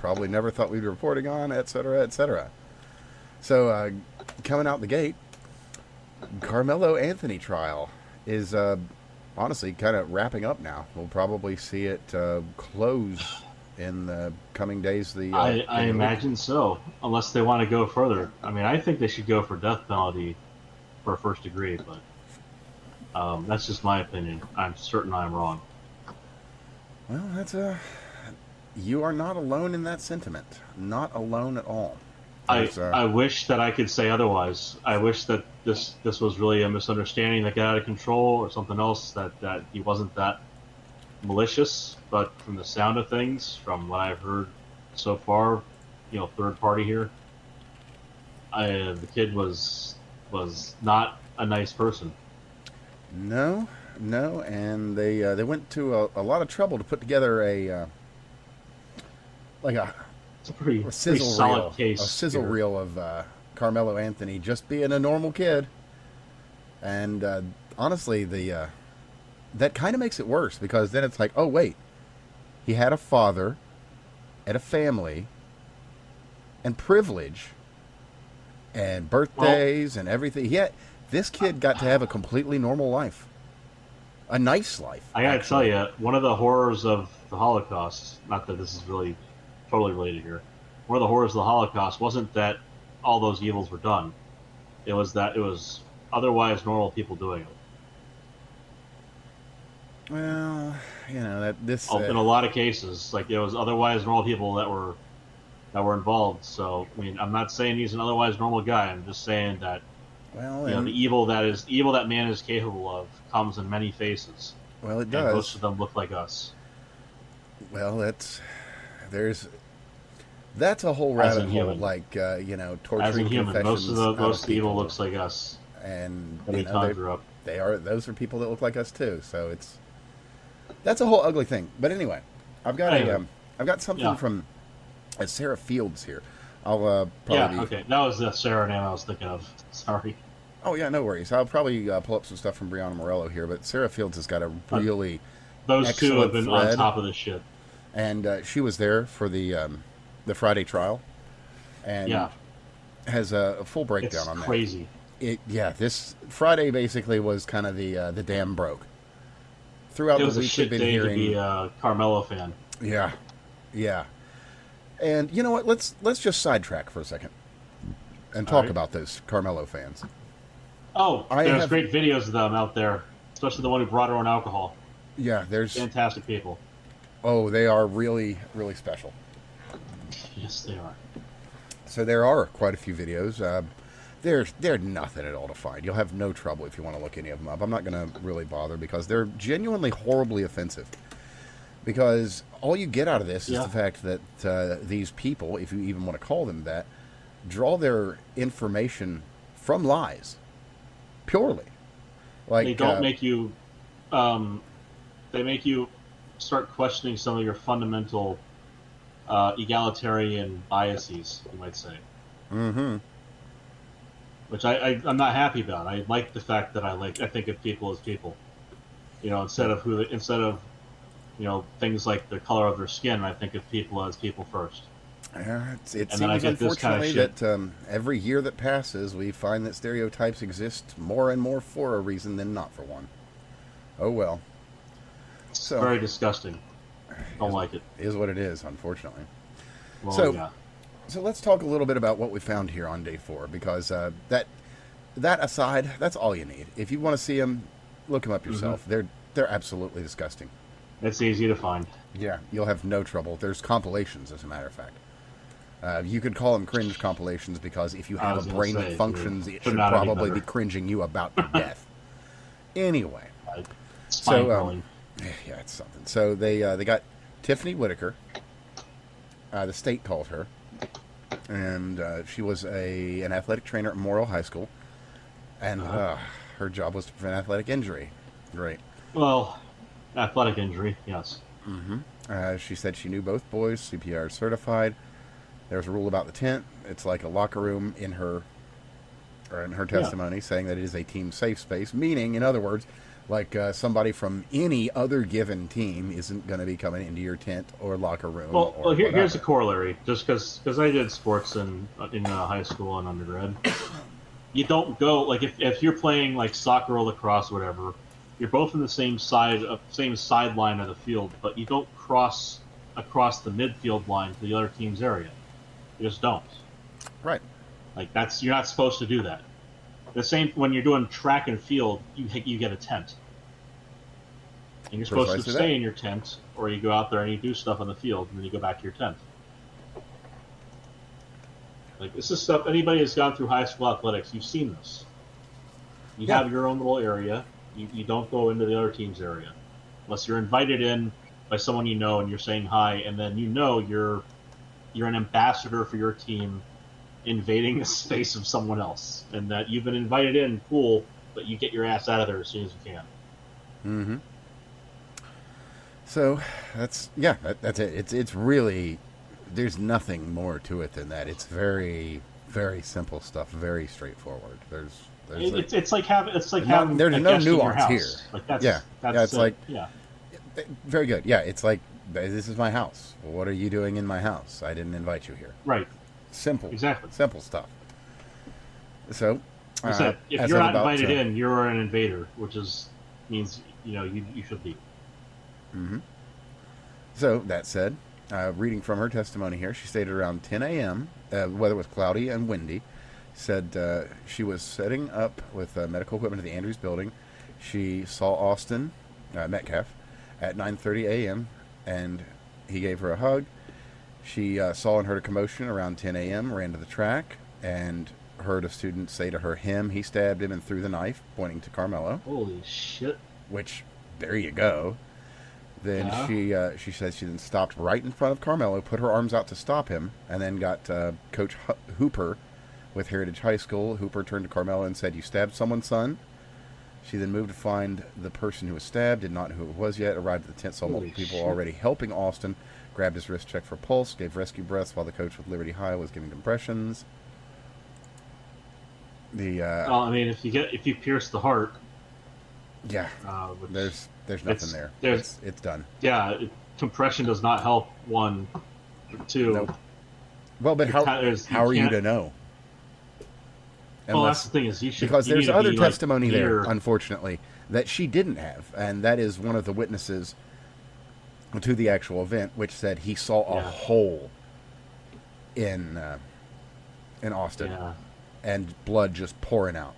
probably never thought we'd be reporting on, etc., etc. So, coming out the gate, Carmelo Anthony trial is honestly kind of wrapping up now. We'll probably see it close in the coming days. I imagine so, unless they want to go further. I mean, I think they should go for death penalty for first degree, but that's just my opinion. I'm certain I'm wrong. Well, you are not alone in that sentiment. Not alone at all. I wish that I could say otherwise. I wish that this was really a misunderstanding that got out of control or something else, that he wasn't that malicious. But from the sound of things, from what I've heard so far, third party here, the kid was not a nice person. No, and they went to a lot of trouble to put together It's a pretty sizzle solid reel, case. a sizzle here. reel of Carmelo Anthony just being a normal kid, and honestly, that kind of makes it worse because then it's like, oh wait, he had a father, and a family, and privilege, and birthdays and everything. This kid got to have a completely normal life, a nice life. I gotta actually. tell you, one of the horrors of the Holocaust, not that this is really totally related here, one of the horrors of the Holocaust wasn't that all those evils were done. It was that it was otherwise normal people doing it. Well, In a lot of cases, like it was otherwise normal people that were involved. So, I mean, I'm not saying he's an otherwise normal guy. I'm just saying that the evil that man is capable of comes in many faces. Well, it And does. most of them look like us. Well, that's a whole As rabbit in hole, human. torturing As in human, confessions. most of the evil people. looks like us. And That we conjure up. those are people that look like us too. So that's a whole ugly thing. But anyway, I've got something Yeah. from Sarah Fields here. I'll probably. Yeah, okay. That was the Sarah name I was thinking of. Sorry. Oh yeah, no worries. I'll probably pull up some stuff from Brianna Morello here. But Sarah Fields has got a really Those two have been thread. on top of this shit. And she was there for the Friday trial, and Yeah. has a full It's breakdown on crazy. that. This Friday basically was kind of the dam broke. Throughout It was the a week, shit we've been day hearing, to be a Carmelo fan. yeah, and you know what? Let's just sidetrack for a second and All talk right. about those Carmelo fans. Oh, I there's have- great videos of them out there, especially the one who brought her own alcohol. Yeah, Fantastic people. they are really, really special. Yes, they are. So there are quite a few videos. They're nothing at all to find. You'll have no trouble if you want to look any of them up. I'm not going to really bother because they're genuinely horribly offensive. Because all you get out of this is Yeah. the fact that these people, if you even want to call them that, draw their information from lies, purely. Like They don't make you. They make you start questioning some of your fundamental egalitarian biases, you might say. Mm-hmm. Which I'm not happy about. I like the fact that I think of people as people. Instead of things like the color of their skin, I think of people as people first. It And then I seems, get this kind of unfortunately, shit. that every year that passes, we find that stereotypes exist more and more for a reason than not for one. Oh well. So Very disgusting. Don't like it. is what it is, unfortunately. Well, So- yeah. So let's talk a little bit about what we found here on day 4, because that aside, that's all you need. If you want to see them, look them up yourself. They're absolutely disgusting. It's easy to find. Yeah, you'll have no trouble. There's compilations, as a matter of fact. You could call them cringe compilations because if you I have was a gonna brain say, that if functions, you it could should not any probably be better. cringing you about to death. Anyway, Spine So, curling. yeah, it's something. So they got Tiffany Whitaker. The state called her, and she was an athletic trainer at Memorial High School, and her job was to prevent athletic injury. Great. Well, athletic injury, yes. She said she knew both boys, CPR certified. There's a rule about the tent. It's like a locker room in her testimony, saying that it is a team safe space, meaning, in other words, Like somebody from any other given team isn't going to be coming into your tent or locker room or Here's a whatever. corollary. Just because I did sports in high school and undergrad, you don't go like if you're playing like soccer or lacrosse or whatever, you're both in the same sideline of the field, but you don't cross across the midfield line to the other team's area. You just don't. Right. Like you're not supposed to do that. The same when you're doing track and field, you get a tent, and you're supposed to Precisely stay that. in your tent, or you go out there and you do stuff on the field, and then you go back to your tent. Like this is stuff anybody who's gone through high school athletics, you've seen this. You Yeah. have your own little area. You don't go into the other team's area unless you're invited in by someone you know and you're saying hi, and then you're an ambassador for your team invading the space of someone else, and that you've been invited in, cool, but you get your ass out of there as soon as you can. Mm-hmm. So that's it. It's really there's nothing more to it than that. It's very very simple stuff, very straightforward. It's like having there's a no guest in your nuance house. here. Like that's Yeah, it's like yeah. very good. Yeah, it's like this is my house. Well, what are you doing in my house? I didn't invite you here. Right. Simple. Exactly. Simple stuff. So, I said, if as you're I'm not about invited to- in, you're an invader, which means you should leave. Mhm. So, that said, reading from her testimony here, she stated around 10 a.m., weather was cloudy and windy, said she was setting up with medical equipment at the Andrews building. She saw Austin Metcalf at 9:30 a.m., and he gave her a hug. She saw and heard a commotion around 10 a.m., ran to the track, and heard a student say to her, he stabbed him and threw the knife, pointing to Karmelo, Holy shit. which, there you go. Then Yeah. she said she then stopped right in front of Karmelo, put her arms out to stop him, and then got Coach Hooper with Heritage High School. Hooper turned to Karmelo and said, "You stabbed someone, son?" She then moved to find the person who was stabbed, did not know who it was yet, arrived at the tent, saw Holy multiple people shit. already helping Austin, grabbed his wrist, checked for pulse, gave rescue breaths while the coach with Liberty High was giving compressions. Well, I mean, if you pierce the heart, Yeah, which there's nothing there. there's It's done. yeah, compression does not help. One, two. Nope. Well, but how are you to know? Well, that's the thing is Because you there's need to other be, like, testimony there, near- unfortunately, that she didn't have, and that is one of the witnesses to the actual event, which said he saw a Yeah. hole in Austin Yeah. and blood just pouring out.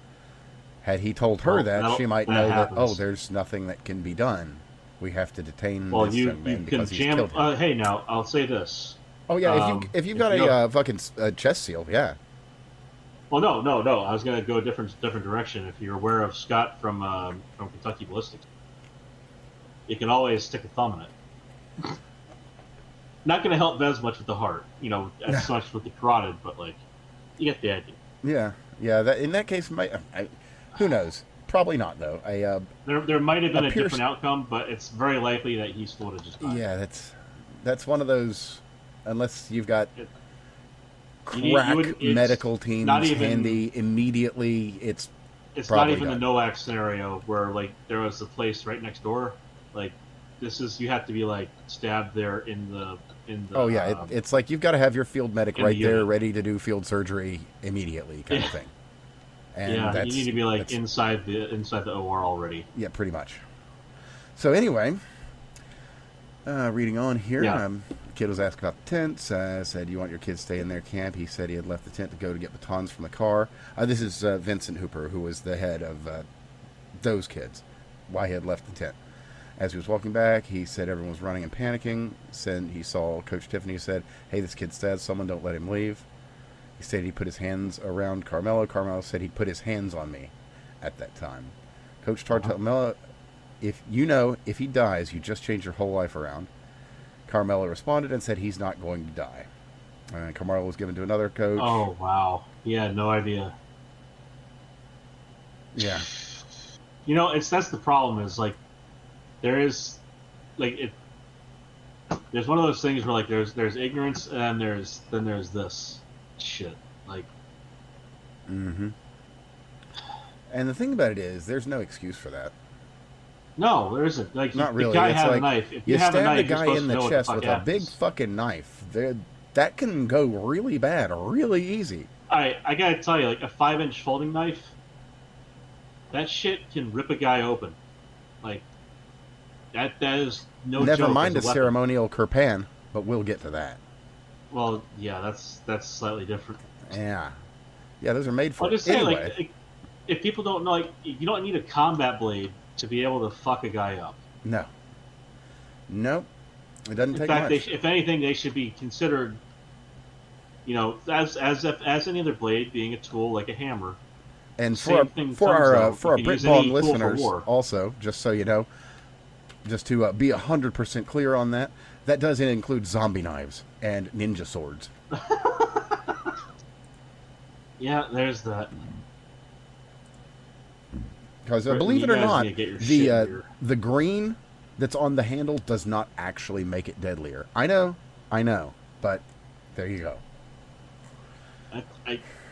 Had he told her Well, that, she might that know happens. that, oh, there's nothing that can be done. We have to detain Well, this you young man can because he's jam. killed him. Hey, now I'll say this. Oh yeah, if you've got if you a fucking chest seal, yeah. Well, no. I was going to go a different direction. If you're aware of Scott from Kentucky Ballistics, you can always stick a thumb in it. Not going to help Vez much with the heart, as much with the carotid, but like, you get the idea. Yeah. That in that case, who knows? Probably not though. There might have been a pierce- different outcome, but it's very likely that he still would have just died. Yeah, that's one of those. Unless you've got You crack would- it's medical teams not even- handy immediately, it's It's probably not even done. the Nowak scenario where like there was a place right next door. Like you have to be like stabbed there in the. Oh yeah, it's like you've got to have your field medic in right the there, unit. ready to do field surgery immediately, kind of thing. And yeah, you need to be like that's- inside the OR already. Yeah, pretty much. So anyway, reading on here, Yeah. kid was asked about the tents. Said, "You want your kids to stay in their camp?" He said he had left the tent to go to get batons from the car. This is Vincent Hooper, who was the head of those kids. Why he had left the tent. As he was walking back, he said everyone was running and panicking. Said he saw Coach Tiffany said, "Hey, this kid stabbed someone. Don't let him leave." He stated he put his hands around Karmelo. Karmelo said he put his hands on me at that time. Coach told Karmelo, if he dies, you just change your whole life around. Karmelo responded and said he's not going to die. Karmelo was given to another coach. Oh wow, he had no idea. Yeah. That's the problem is like there is like it. There's one of those things where like there's ignorance and then there's this shit like. Mm-hmm. And the thing about it is, there's no excuse for that. No, there isn't. Like Not the really. guy It's had a like knife. If you you have a stab the knife, you're guy supposed in to the know what the chest fuck with a big happens. fucking knife. That can go really bad, really easy. I gotta tell you, like a 5-inch folding knife, that shit can rip a guy open. Like that is no Never joke as mind a a weapon. ceremonial kirpan, but we'll get to that. Well, yeah, that's slightly different. Yeah. Yeah, those are made for I'll it. just say, Anyway, like, if people don't know, like, you don't need a combat blade to be able to fuck a guy up. no. Nope. It doesn't In take fact, much. if anything, they should be considered, as any other blade being a tool like a hammer. And Same thing for comes, our though. for our You can use Britball any tool for listeners, war. also, just so you know, just to be 100% clear on that, that does include zombie knives and ninja swords. Yeah, there's that. Because Britain, believe you it or guys not, need to get your shit in gear. the green that's on the handle does not actually make it deadlier. I know, but there you go.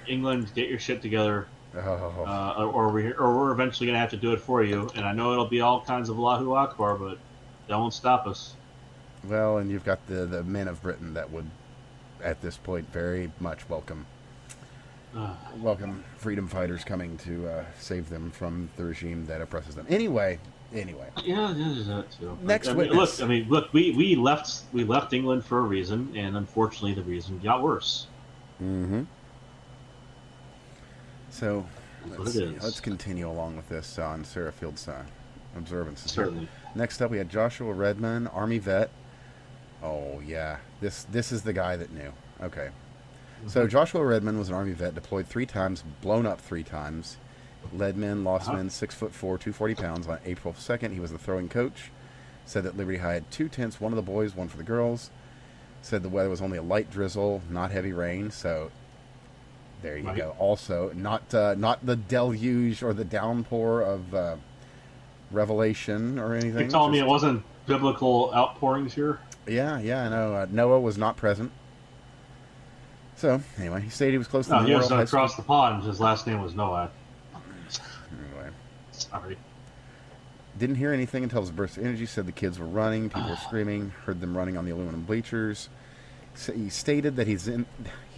England, get your shit together, Oh. or we're eventually gonna have to do it for you. And I know it'll be all kinds of Allahu Akbar, but that won't stop us. Well, and you've got the men of Britain that would, at this point, very much welcome freedom fighters coming to save them from the regime that oppresses them. Anyway. Yeah, there's that too. Next witness. Look. We left England for a reason, and unfortunately, the reason got worse. Mm-hmm. So, That's what it is. let's continue along with this on Sarah Field's observances. Certainly. Next up, we had Joshua Redman, Army vet. Oh yeah, this is the guy that knew. Okay. So Joshua Redman was an Army vet, deployed 3 times, blown up 3 times. Led men, lost men, 6'4", 240 pounds. On April 2nd, he was the throwing coach. Said that Liberty High had 2 tents, one for the boys, one for the girls. Said the weather was only a light drizzle, not heavy rain. So there you go. Also, not the deluge or the downpour of Revelation or anything. You're telling me it wasn't biblical outpourings here? Yeah, I know. Noah was not present. So, anyway, he stated he was close to No, the he was Memorial High across School. the pond. His last name was Nowak. Anyway. Sorry. Didn't hear anything until his burst of energy. Said the kids were running, people were screaming, heard them running on the aluminum bleachers. He stated that he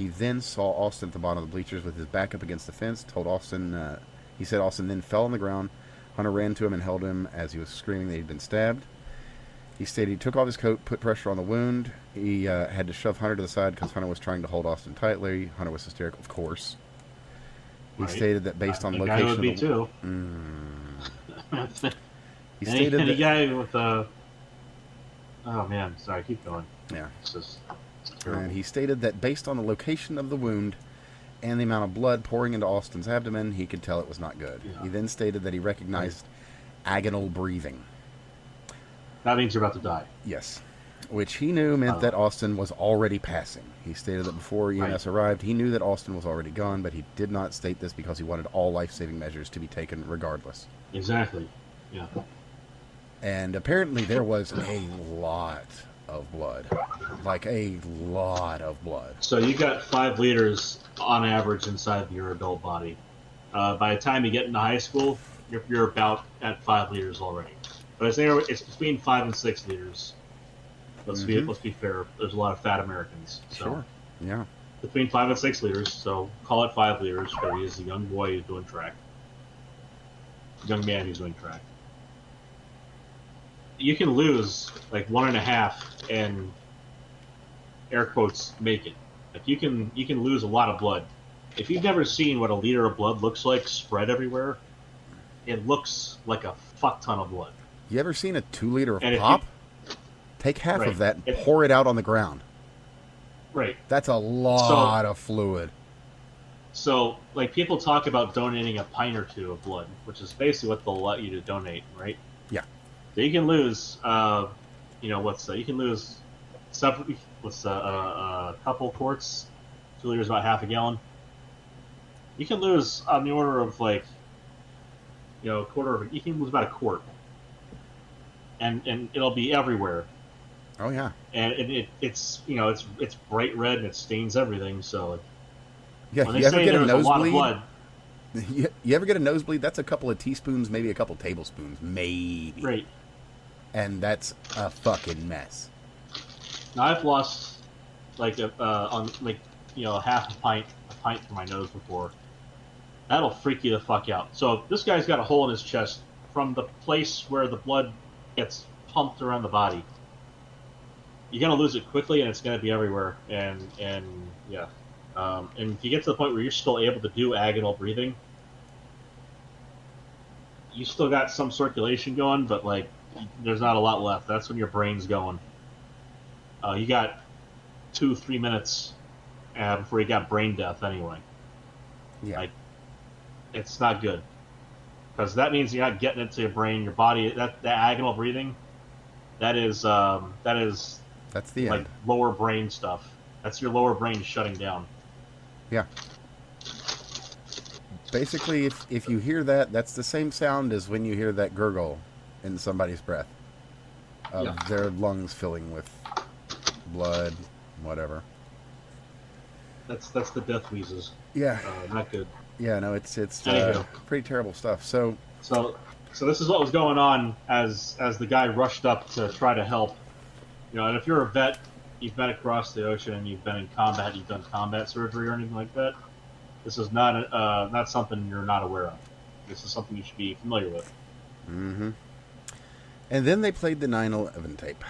then saw Austin at the bottom of the bleachers with his back up against the fence. He said Austin then fell on the ground. Hunter ran to him and held him as he was screaming that he'd been stabbed. He stated he took off his coat, put pressure on the wound. He had to shove Hunter to the side because Hunter was trying to hold Austin tightly. Hunter was hysterical, of course. He stated that based on the location would be of the... too. He stated any that... guy with a... Oh man, sorry, keep going. Yeah. It's And he stated that based on the location of the wound and the amount of blood pouring into Austin's abdomen, he could tell it was not good. Yeah. He then stated that he recognized agonal breathing. That means you're about to die. Yes. Which he knew meant that Austin was already passing. He stated that before EMS arrived, he knew that Austin was already gone, but he did not state this because he wanted all life-saving measures to be taken regardless. Exactly. Yeah. And apparently there was a lot of blood. Like a lot of blood. So you got 5 liters on average inside your adult body. By the time you get into high school, you're about at 5 liters already. But it's between 5 and 6 liters. Let's be fair. There's a lot of fat Americans. So Sure. Yeah. Between 5 and 6 liters. So call it 5 liters for he is a young boy who's doing track. Young man who's doing track. You can lose like 1.5 and air quotes make it. Like you can lose a lot of blood. If you've never seen what a liter of blood looks like spread everywhere, it looks like a fuck ton of blood. You ever seen a 2 liter of And if pop? Take half of that and pour it out on the ground. Right. That's a lot of fluid. So, like, people talk about donating a pint or 2 of blood, which is basically what they'll let you to donate, right? Yeah. So you can lose, you can lose several, a couple quarts, 2 liters, about half a gallon. You can lose on the order of you can lose about a quart. And it'll be everywhere. Oh yeah. And it's bright red and it stains everything. So Yeah. when You they ever say get a there's a lot of nosebleed? blood, You ever get a nosebleed? That's a couple of teaspoons, maybe a couple tablespoons, maybe. Right. And that's a fucking mess. Now I've lost like on like half a pint through my nose before. That'll freak you the fuck out. So this guy's got a hole in his chest from the place where the blood gets pumped around the body. You're gonna lose it quickly, and it's gonna be everywhere. And yeah, and if you get to the point where you're still able to do agonal breathing, you still got some circulation going, but like there's not a lot left. That's when your brain's going. You got 2-3 minutes before you got brain death anyway. Yeah. Like, it's not good. Because that means you're not getting into your brain, your body. That agonal breathing, that's the like end. lower brain stuff. That's your lower brain shutting down. Yeah. Basically, if you hear that, that's the same sound as when you hear that gurgle in somebody's breath. Of their lungs filling with blood, whatever. That's the death wheezes. Yeah. Not good. Yeah, no, it's pretty terrible stuff. So this is what was going on as the guy rushed up to try to help. And if you're a vet, you've been across the ocean and you've been in combat, you've done combat surgery or anything like that. This is not something you're not aware of. This is something you should be familiar with. Mm-hmm. And then they played the 9/11 tape,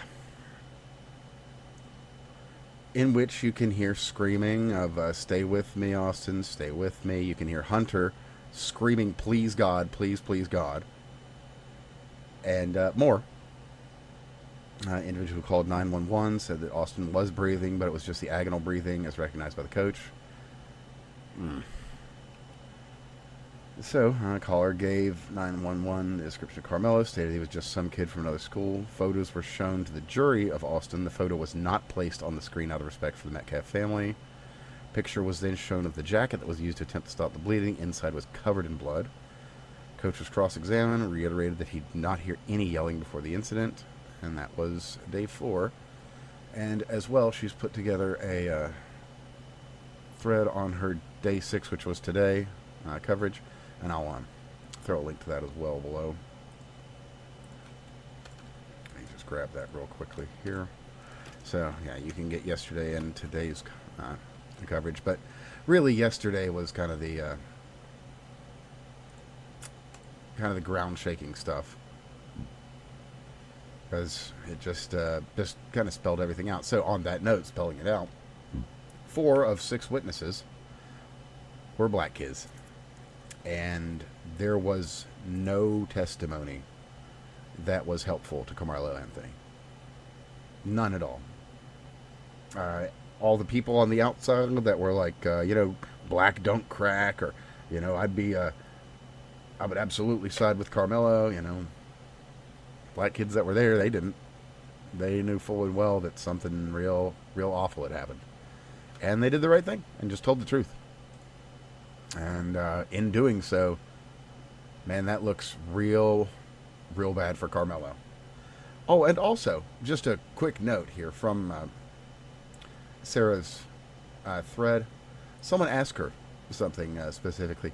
in which you can hear screaming of "Stay with me, Austin, stay with me." You can hear Hunter screaming, "Please God, please, please God," and more. Individual who called 911 said that Austin was breathing, but it was just the agonal breathing as recognized by the coach. So, a caller gave 911 the description of Karmelo, stated he was just some kid from another school. Photos were shown to the jury of Austin. The photo was not placed on the screen out of respect for the Metcalf family. Picture was then shown of the jacket that was used to attempt to stop the bleeding. Inside was covered in blood. Coach was cross-examined, reiterated that he did not hear any yelling before the incident, and that was day 4. And as well, she's put together a thread on her day 6, which was today, coverage, and I'll throw a link to that as well below. Let me just grab that real quickly here. So yeah, you can get yesterday and today's coverage, but really yesterday was kind of the ground shaking stuff, because it just kind of spelled everything out. So on that note, spelling it out, 4 of 6 witnesses were black kids, and there was no testimony that was helpful to Karmelo Anthony. None at all. All the people on the outside that were like, black don't crack, or, I would absolutely side with Karmelo, Black kids that were there, they didn't. They knew full and well that something real awful had happened. And they did the right thing and just told the truth. And in doing so, man, that looks real bad for Karmelo. Oh, and also, just a quick note here from Sarah's thread. Someone asked her something specifically.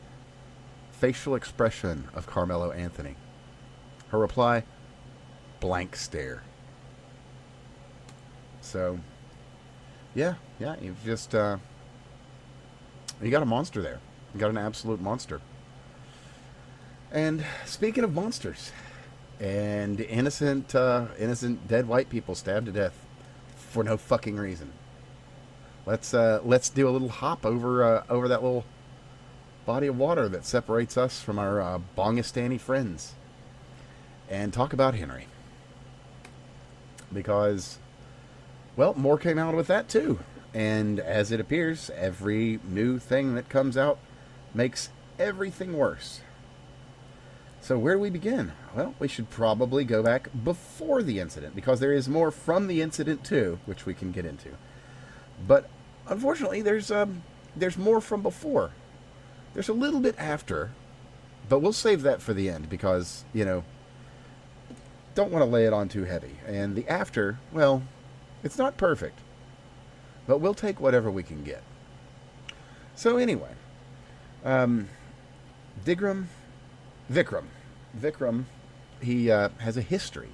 Facial expression of Karmelo Anthony. Her reply, blank stare. So, yeah, you've just, you got a monster there. You got an absolute monster. And speaking of monsters, and innocent dead white people stabbed to death for no fucking reason. Let's do a little hop over that little body of water that separates us from our Bongistani friends, and talk about Henry. Because, well, more came out with that too. And as it appears, every new thing that comes out makes everything worse. So where do we begin? Well, we should probably go back before the incident, because there is more from the incident too, which we can get into. But unfortunately, there's more from before. There's a little bit after, but we'll save that for the end, because, don't want to lay it on too heavy. And the after, well, it's not perfect, but we'll take whatever we can get. So anyway, Vikram, Vikram, he has a history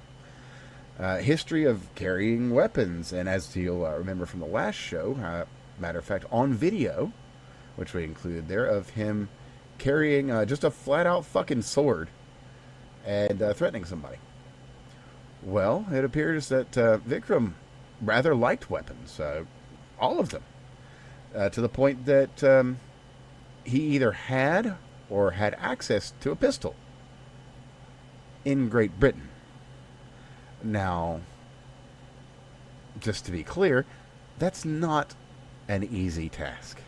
of carrying weapons, and as you'll remember from the last show, matter of fact, on video, which we included there, of him carrying just a flat-out fucking sword and threatening somebody. Well, it appears that Vikram rather liked weapons, all of them, to the point that he either had or had access to a pistol in Great Britain. Now, just to be clear, that's not an easy task.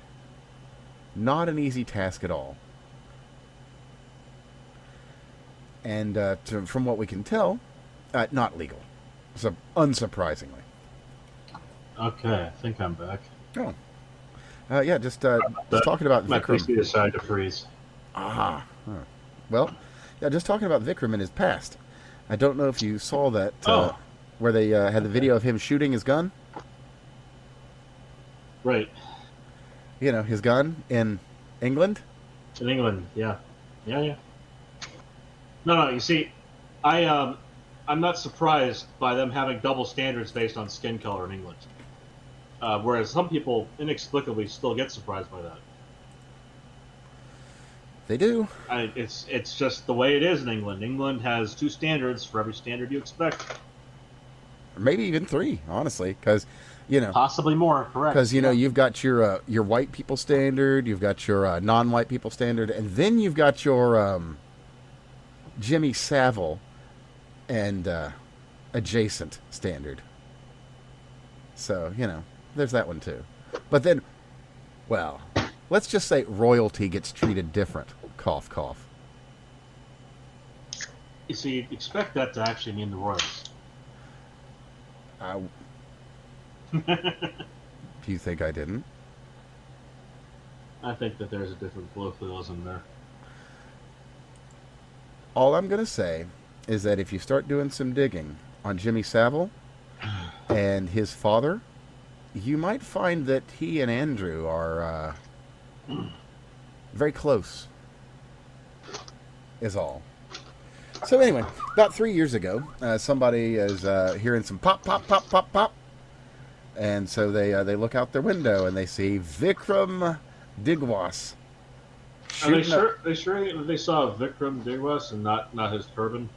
Not an easy task at all. And from what we can tell, not legal. So, unsurprisingly. Okay, I think I'm back. Oh. Yeah, just talking about my Vikram. PC decided to freeze. Ah. Huh. Well, yeah, just talking about Vikram in his past. I don't know if you saw that, where they had the video of him shooting his gun. Right. You know, his gun in England. In England, yeah. Yeah. No, you see, I'm not surprised by them having double standards based on skin color in England. Whereas some people inexplicably still get surprised by that. They do. It's just the way it is in England. England has two standards for every standard you expect. Or maybe even three, honestly, because possibly more. Correct. Because you've got your white people standard, you've got your non-white people standard, and then you've got your Jimmy Savile and adjacent standard. So there's that one too. But then, well, let's just say royalty gets treated different. Cough, cough. You see, you'd expect that to actually mean the royals. Do you think I didn't? I think that there's a different colloquialism there. All I'm going to say is that if you start doing some digging on Jimmy Savile and his father, you might find that he and Andrew are very close, is all. So anyway, about 3 years ago, somebody is hearing some pop, pop, pop, pop, pop. And so they look out their window and they see Vikram Digwas. Are they sure they saw Vikram Digwas and not his turban?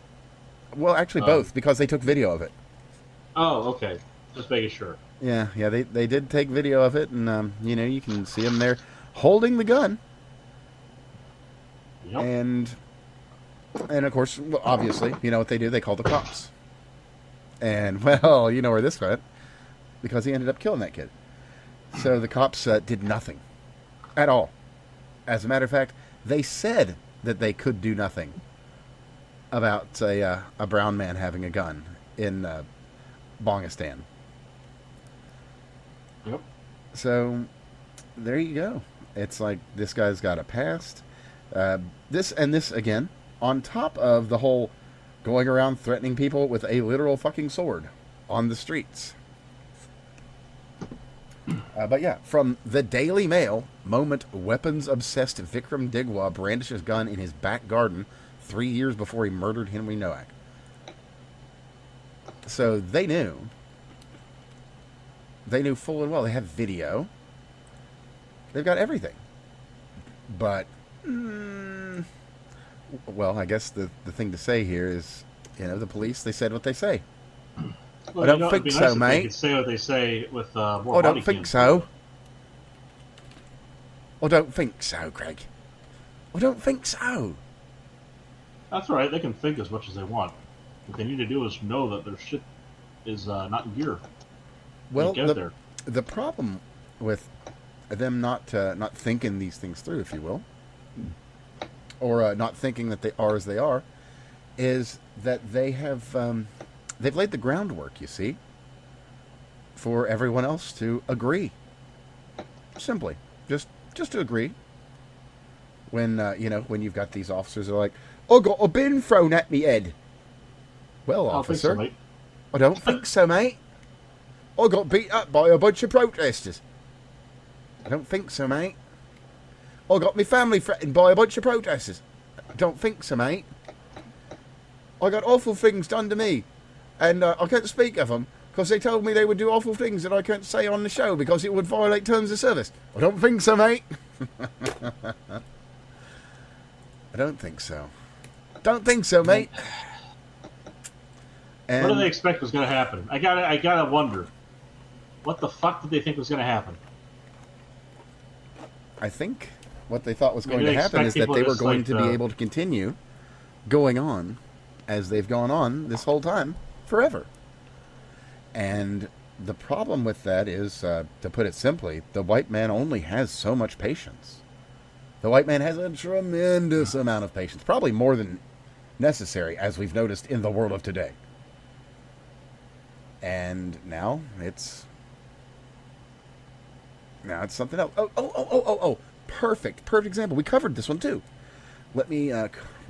Well, actually both, because they took video of it. Oh, okay. Just making sure. Yeah, they did take video of it, and you can see him there holding the gun. Yep. And of course, obviously, you know what they do? They call the cops. And well, you know where this went, because he ended up killing that kid. So the cops did nothing at all. As a matter of fact, they said that they could do nothing about a brown man having a gun in Bongistan. Yep. So there you go. It's like this guy's got a past. This again, on top of the whole going around threatening people with a literal fucking sword on the streets. But yeah, from the Daily Mail, moment weapons-obsessed Vikram Digwa brandishes gun in his back garden 3 years before he murdered Henry Nowak. So they knew. They knew full and well. They have video. They've got everything. But, well, I guess the thing to say here is, the police, they said what they say. Well, I don't think so, mate. They could say what they say with more I don't think so. I don't think so, Craig. I don't think so. That's all right. They can think as much as they want. What they need to do is know that their shit is not in gear. Well, the problem with them not thinking these things through, if you will, or not thinking that they are as they are, is that they have they've laid the groundwork, you see, for everyone else to agree. Simply, just to agree. When when you've got these officers who are like, "I got a bin thrown at me head." Well, officer, mate. I don't think so, mate. I got beat up by a bunch of protesters. I don't think so, mate. I got my family threatened by a bunch of protesters. I don't think so, mate. I got awful things done to me, and I can't speak of them because they told me they would do awful things that I can't say on the show because it would violate terms of service. I don't think so, mate. I don't think so. Don't think so, mate. And what do they expect was going to happen? I gotta wonder. What the fuck did they think was going to happen? I think what they thought was going to they happen is expect that they people were just, going like, to be able to continue going on as they've gone on this whole time forever. And the problem with that is, to put it simply, the white man only has so much patience. The white man has a tremendous amount of patience, probably more than necessary, as we've noticed in the world of today. And now it's something else. Oh! Perfect example. We covered this one too. Let me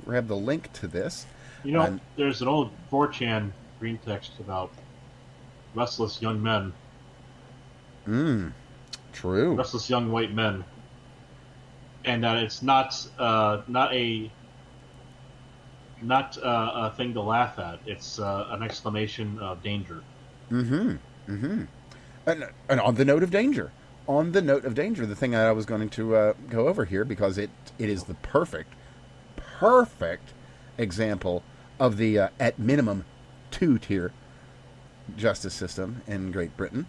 grab the link to this. You know, there's an old 4chan green text about restless young men. True. Restless young white men. And that it's not a thing to laugh at. It's an exclamation of danger. And on the note of danger, the thing that I was going to go over here, because it is the perfect example of the at minimum 2-tier justice system in Great Britain,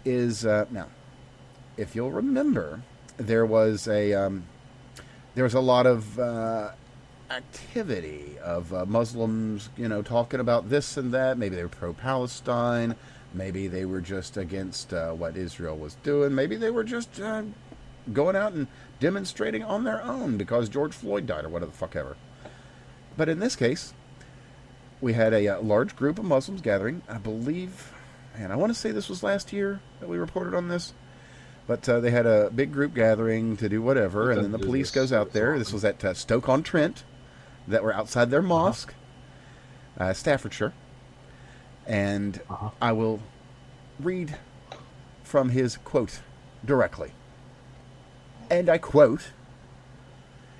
is now, if you'll remember, there was a lot of activity of Muslims, talking about this and that. Maybe they were pro-Palestine. Maybe they were just against what Israel was doing. Maybe they were just going out and demonstrating on their own because George Floyd died or whatever the fuck ever. But in this case, we had a large group of Muslims gathering. I believe, and I want to say this was last year that we reported on this. But they had a big group gathering to do whatever, and then the police goes out there. This was at Stoke-on-Trent, that were outside their mosque, Staffordshire. And I will read from his quote directly. And I quote,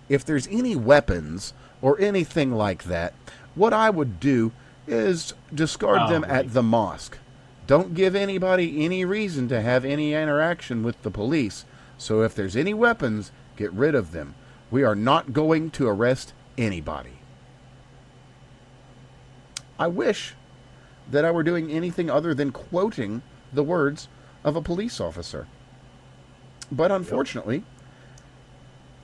"If there's any weapons or anything like that, what I would do is discard them at the mosque. Don't give anybody any reason to have any interaction with the police. So if there's any weapons, get rid of them. We are not going to arrest anybody." I wish that I were doing anything other than quoting the words of a police officer. But unfortunately,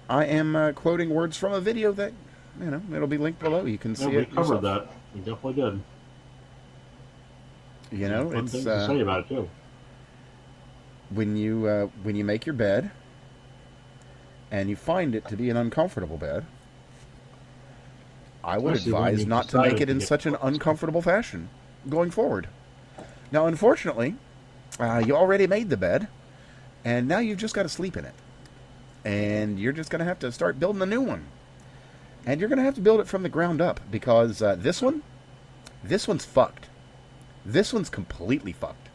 I am quoting words from a video that, it'll be linked below. You can see it. We covered that. We definitely did. It's things to say about it too. When you make your bed and you find it to be an uncomfortable bed, I would advise not to make it in such an uncomfortable fashion going forward. Now, unfortunately, you already made the bed, and now you've just got to sleep in it, and you're just going to have to start building a new one, and you're going to have to build it from the ground up because this one's fucked. This one's completely fucked,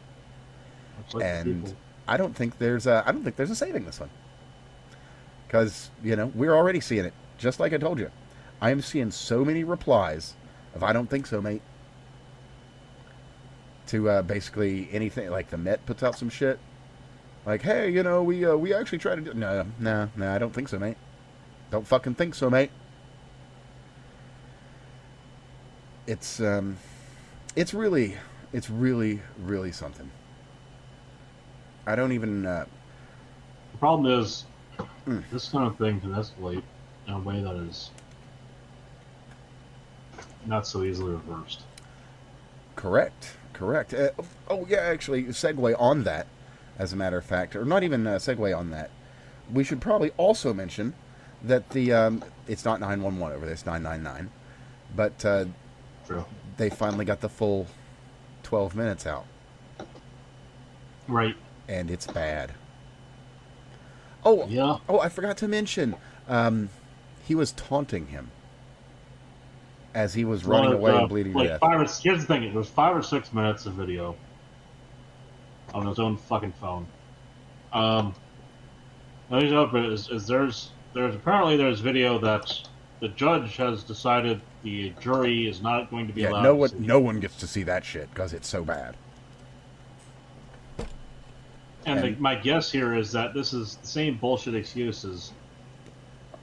and I don't think there's a saving this one, because we're already seeing it. Just like I told you, I am seeing so many replies of "I don't think so, mate," to basically anything. Like the Met puts out some shit, like, "Hey, we actually try to do." No, I don't think so, mate. Don't fucking think so, mate. It's really something. I don't even. The problem is, this kind of thing can escalate in a way that is not so easily reversed. Correct. Actually, segue on that, as a matter of fact, or not even segue on that. We should probably also mention that the it's not 911 over there, it's 999, but True. They finally got the full 12 minutes out. Right. And it's bad. Oh, yeah. Oh, I forgot to mention, he was taunting him as he was running away and bleeding to death. Here's the thing: it was 5 or 6 minutes of video on his own fucking phone. Let me know, but there's apparently there's video that the judge has decided the jury is not going to be Yeah, allowed to see. no one gets to see that shit because it's so bad. And my guess here is that this is the same bullshit excuses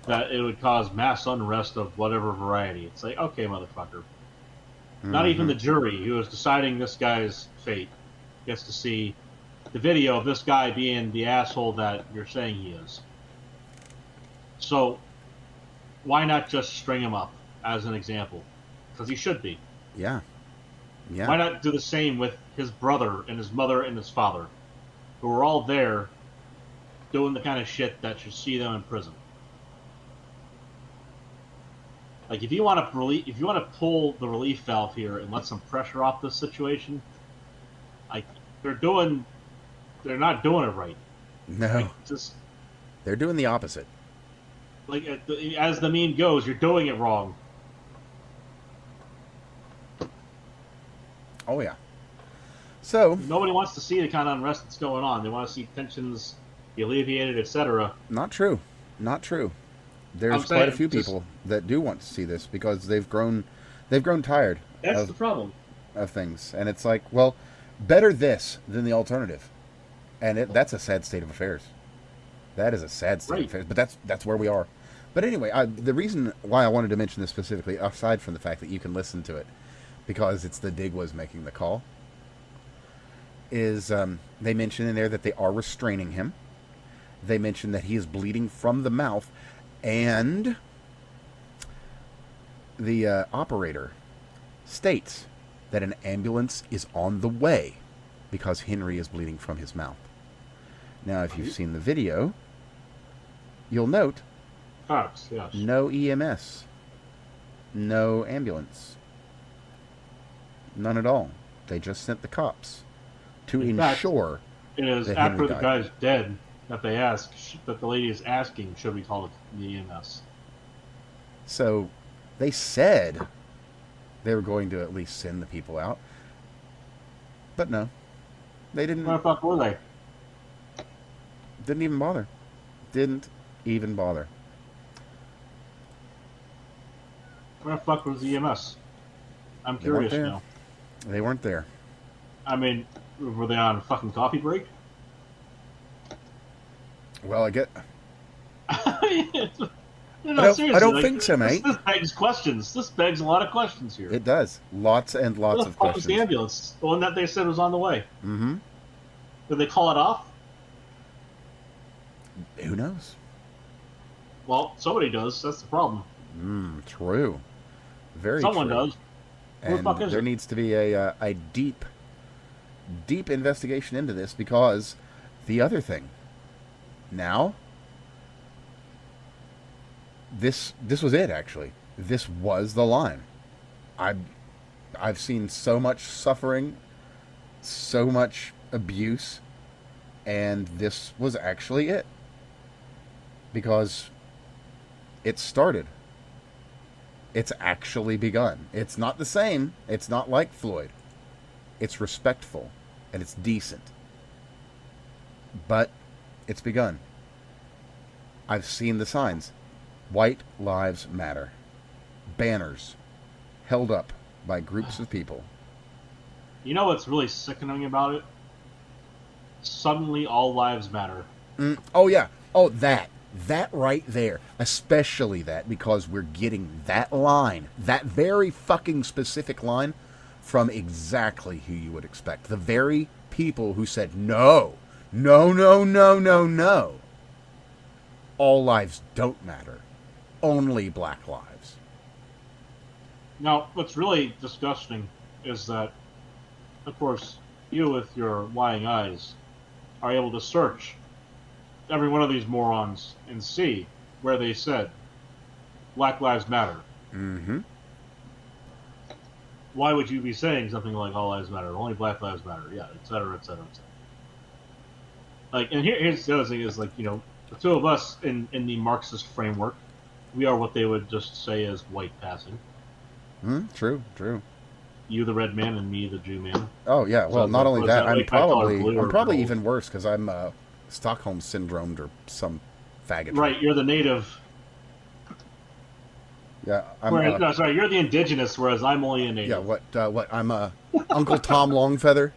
that it would cause mass unrest of whatever variety. It's like, okay, motherfucker. Not even the jury who is deciding this guy's fate gets to see the video of this guy being the asshole that you're saying he is. So, why not just string him up as an example? Because he should be. Yeah. Yeah. Why not do the same with his brother and his mother and his father, who are all there doing the kind of shit that should see them in prison? Like, if you want to pull the relief valve here and let some pressure off this situation, like they're not doing it right. No. Like, they're doing the opposite. Like, as the meme goes, you're doing it wrong. Oh yeah. So nobody wants to see the kind of unrest that's going on. They want to see tensions be alleviated, etc. Not true. Not true. There's quite a few people that do want to see this because they've grown tired. That's the problem. Of things, and it's like, well, better this than the alternative, and that's a sad state of affairs. That is a sad state of affairs, but that's where we are. But anyway, the reason why I wanted to mention this specifically, aside from the fact that you can listen to it, because it's the Digwas making the call, is they mention in there that they are restraining him. They mention that he is bleeding from the mouth, and the operator states that an ambulance is on the way because Henry is bleeding from his mouth. Now, if you've seen the video, you'll note yes. No EMS, no ambulance, none at all. They just sent the cops to ensure it is that after Henry the died. guy's dead that they ask, that the lady is asking, should we call the EMS? So they said they were going to at least send the people out, but no, they didn't. Where the fuck were they? Didn't even bother. Didn't even bother. Where the fuck was the EMS? I'm curious now. They weren't there. I mean, were they on a fucking coffee break? Well, I get. No, I don't think so, mate. This begs questions. This begs a lot of questions here. It does. Lots and lots of questions. Where the fuck was the ambulance? The one that they said was on the way. Mm-hmm. Did they call it off? Who knows? Well, somebody does. That's the problem. True. Very Someone true. does. Who the fuck is there it? needs to be a deep investigation into this, because the other thing now, this was it, actually. This was the line. I've seen so much suffering, so much abuse, and this was actually it. Because it started. It's actually begun. It's not the same. It's not like Floyd. It's respectful, and it's decent. But it's begun. I've seen the signs. White Lives Matter. Banners held up by groups of people. You know what's really sickening about it? Suddenly all lives matter. Oh, yeah. Oh, that right there. Especially that, because we're getting that line, that very fucking specific line, from exactly who you would expect. The very people who said, no. All lives don't matter. Only black lives. Now, what's really disgusting is that, of course, you with your lying eyes are able to search every one of these morons and see where they said Black Lives Matter. Mm-hmm. Why would you be saying something like all lives matter, only Black Lives Matter, yeah, et cetera, et cetera, et cetera. Like, and here's the other thing is, like, you know, the two of us in the Marxist framework, we are what they would just say as white passing. True. You the red man and me the Jew man. Oh yeah, well, So, not only that, like I'm probably blue or even gold? worse, because I'm Stockholm syndromed or some faggotry. Right, you're the native. Yeah, No, sorry, you're the indigenous, whereas I'm only a native. Yeah, what? I'm Uncle Tom Longfeather.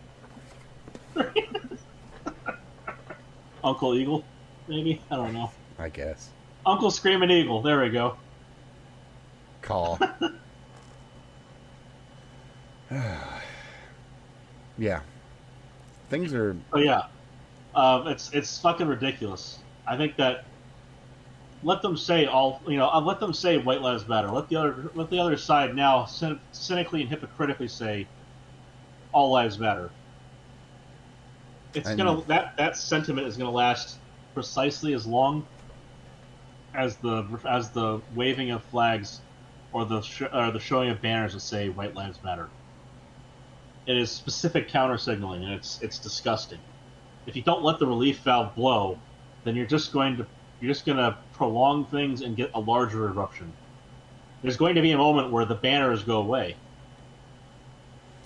Uncle Eagle, maybe? I don't know. I guess. Uncle Screaming Eagle. There we go. Call. Yeah. Things are... Oh, yeah. It's fucking ridiculous. I think that... Let them say let them say white lives matter. Let the other side now cynically and hypocritically say all lives matter. That sentiment is gonna last precisely as long as the waving of flags or the showing of banners that say white lives matter. It is specific counter signaling, and it's disgusting. If you don't let the relief valve blow, then you're just gonna prolong things and get a larger eruption. There's going to be a moment where the banners go away,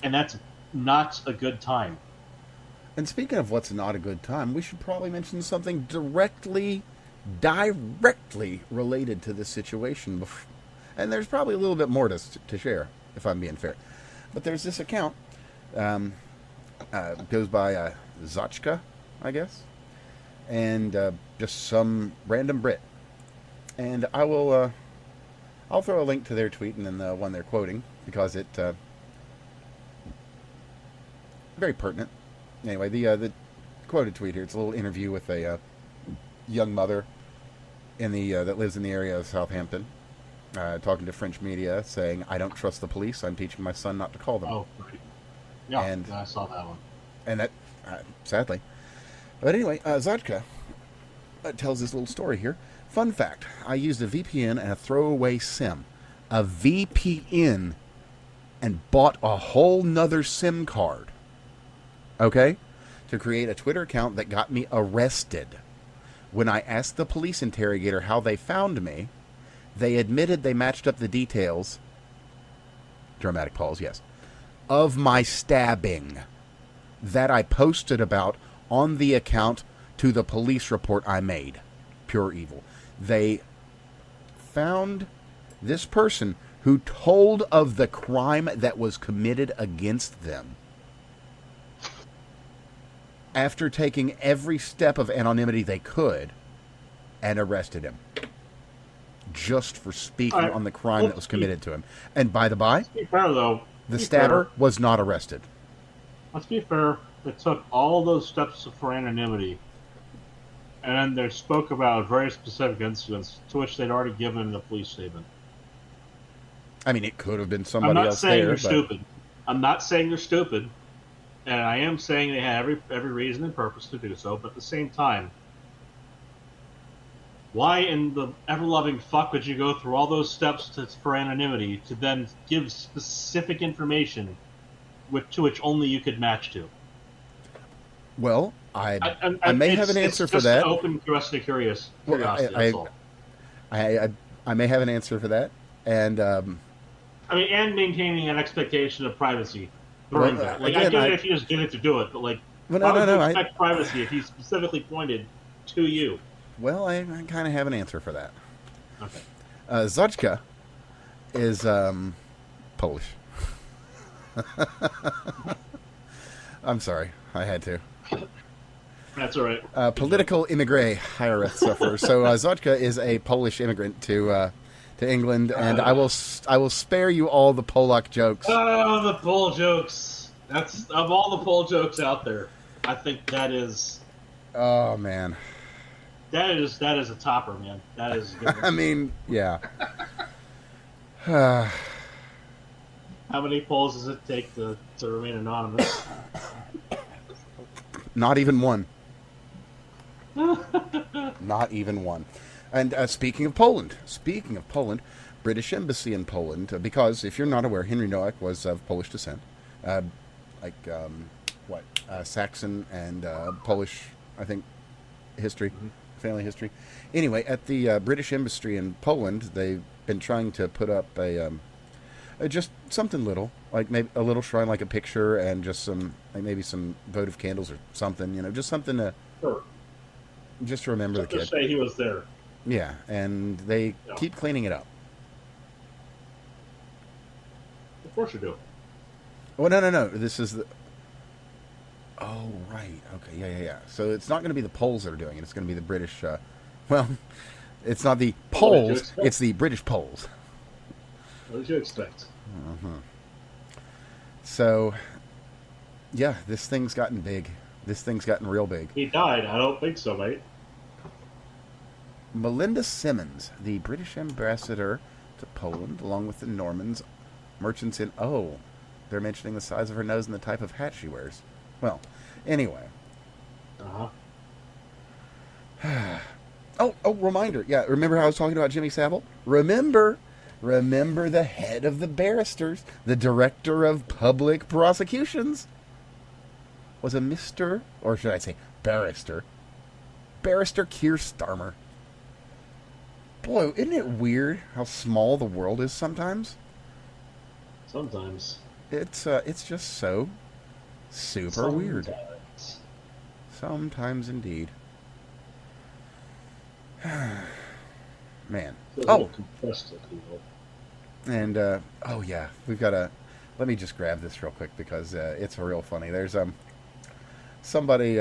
and that's not a good time. And speaking of what's not a good time, we should probably mention something directly related to this situation. And there's probably a little bit more to share, if I'm being fair. But there's this account, goes by Zochka, I guess, and just some random Brit. And I'll throw a link to their tweet and then the one they're quoting, because it very pertinent. Anyway, the quoted tweet here, it's a little interview with a young mother in the that lives in the area of Southampton, talking to French media, saying, "I don't trust the police. I'm teaching my son not to call them." Oh, right. Yeah, and I saw that one. And that, sadly. But anyway, Zochka tells this little story here. Fun fact, I used a VPN and a throwaway SIM. A VPN and bought a whole nother SIM card. Okay? To create a Twitter account that got me arrested. When I asked the police interrogator how they found me, they admitted they matched up the details, dramatic pause, yes, of my stabbing that I posted about on the account to the police report I made. Pure evil. They found this person who told of the crime that was committed against them after taking every step of anonymity they could, and arrested him just for speaking on the crime that was committed to him. And by the by, let's be fair, though, the stabber was not arrested. Let's be fair. They took all those steps for anonymity, and they spoke about very specific incidents to which they'd already given a police statement. I mean, it could have been somebody else there. I'm not saying you're stupid. I'm not saying you're stupid, and I am saying they had every reason and purpose to do so. But at the same time, why in the ever-loving fuck would you go through all those steps for anonymity to then give specific information to which only you could match to? Well, I may have an answer for that. Open curiosity. That's all. I may have an answer for that, and and maintaining an expectation of privacy during that. Like, again, I get it if you just did it to do it, but like, no, why would you expect privacy if he specifically pointed to you? Well, I kind of have an answer for that. Okay. Zochka is Polish. I'm sorry, I had to. That's all right. Political immigrant IRS sufferer. So Zochka is a Polish immigrant to England, and I will spare you all the Polak jokes. Oh, the Pol jokes! That's of all the Pol jokes out there. I think that is. Oh man. That is a topper, man. That is. Good. I mean, yeah. How many polls does it take to remain anonymous? Not even one. Not even one. And speaking of Poland, British Embassy in Poland, because if you're not aware, Henry Nowak was of Polish descent, Saxon and Polish, I think, history, family history. Anyway, at the British Embassy in Poland, they've been trying to put up just something little, like maybe a little shrine, like a picture, and just some, like maybe some votive candles or something, just something to. Sure. just remember the Just kid. say he was there. Yeah, and they Yeah. keep cleaning it up. Of course you do. Oh, no, no, no. This is the. Oh, right. Okay, yeah. So it's not going to be the Poles that are doing it. It's going to be the British. Well, it's not the What did you Poles. expect? It's the British Poles. What did you expect? So, yeah, this thing's gotten big. This thing's gotten real big. He died. I don't think so, mate. Melinda Simmons, the British ambassador to Poland, along with the Normans, merchants in. Oh, they're mentioning the size of her nose and the type of hat she wears. Well, anyway. Oh, reminder. Yeah, remember how I was talking about Jimmy Savile? Remember the head of the barristers, the director of public prosecutions, was a Mr., or should I say barrister Keir Starmer. Boy, isn't it weird how small the world is sometimes? Sometimes. It's just so super weird. Sometimes indeed. Man. Oh, compressed it, people. and oh yeah, we've got a. Let me just grab this real quick because it's real funny. There's somebody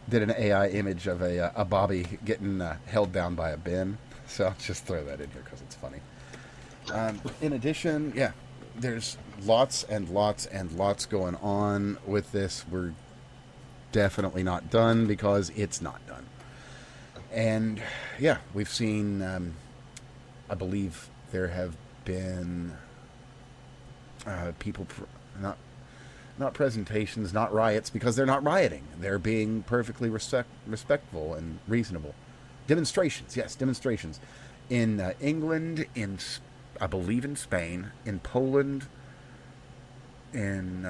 did an AI image of a Bobby getting held down by a bin, so I'll just throw that in here because it's funny. In addition, yeah, there's lots and lots and lots going on with this. We're definitely not done because it's not done. And yeah, we've seen, I believe there have been people, not presentations, not riots, because they're not rioting. They're being perfectly respectful and reasonable. Demonstrations, yes, demonstrations. In England, I believe in Spain, in Poland, in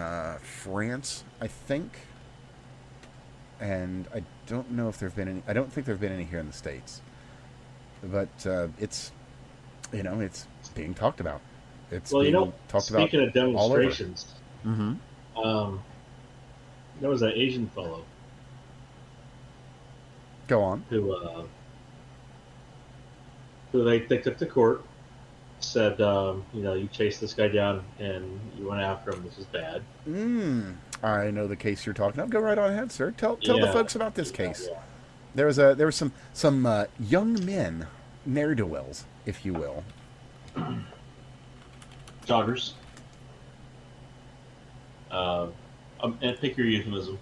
France, I think. And I don't know if there have been any. I don't think there have been any here in the States. But it's, it's being talked about. It's being talked about. Speaking of demonstrations, Mm-hmm. there was that Asian fellow Go on. who they took to court, said, you chased this guy down and you went after him. This is bad. I know the case you're talking about. Go right on ahead, sir. Tell the folks about this case. Yeah. There was some young men, ne'er-do-wells, if you will. Joggers. And pick your euphemism.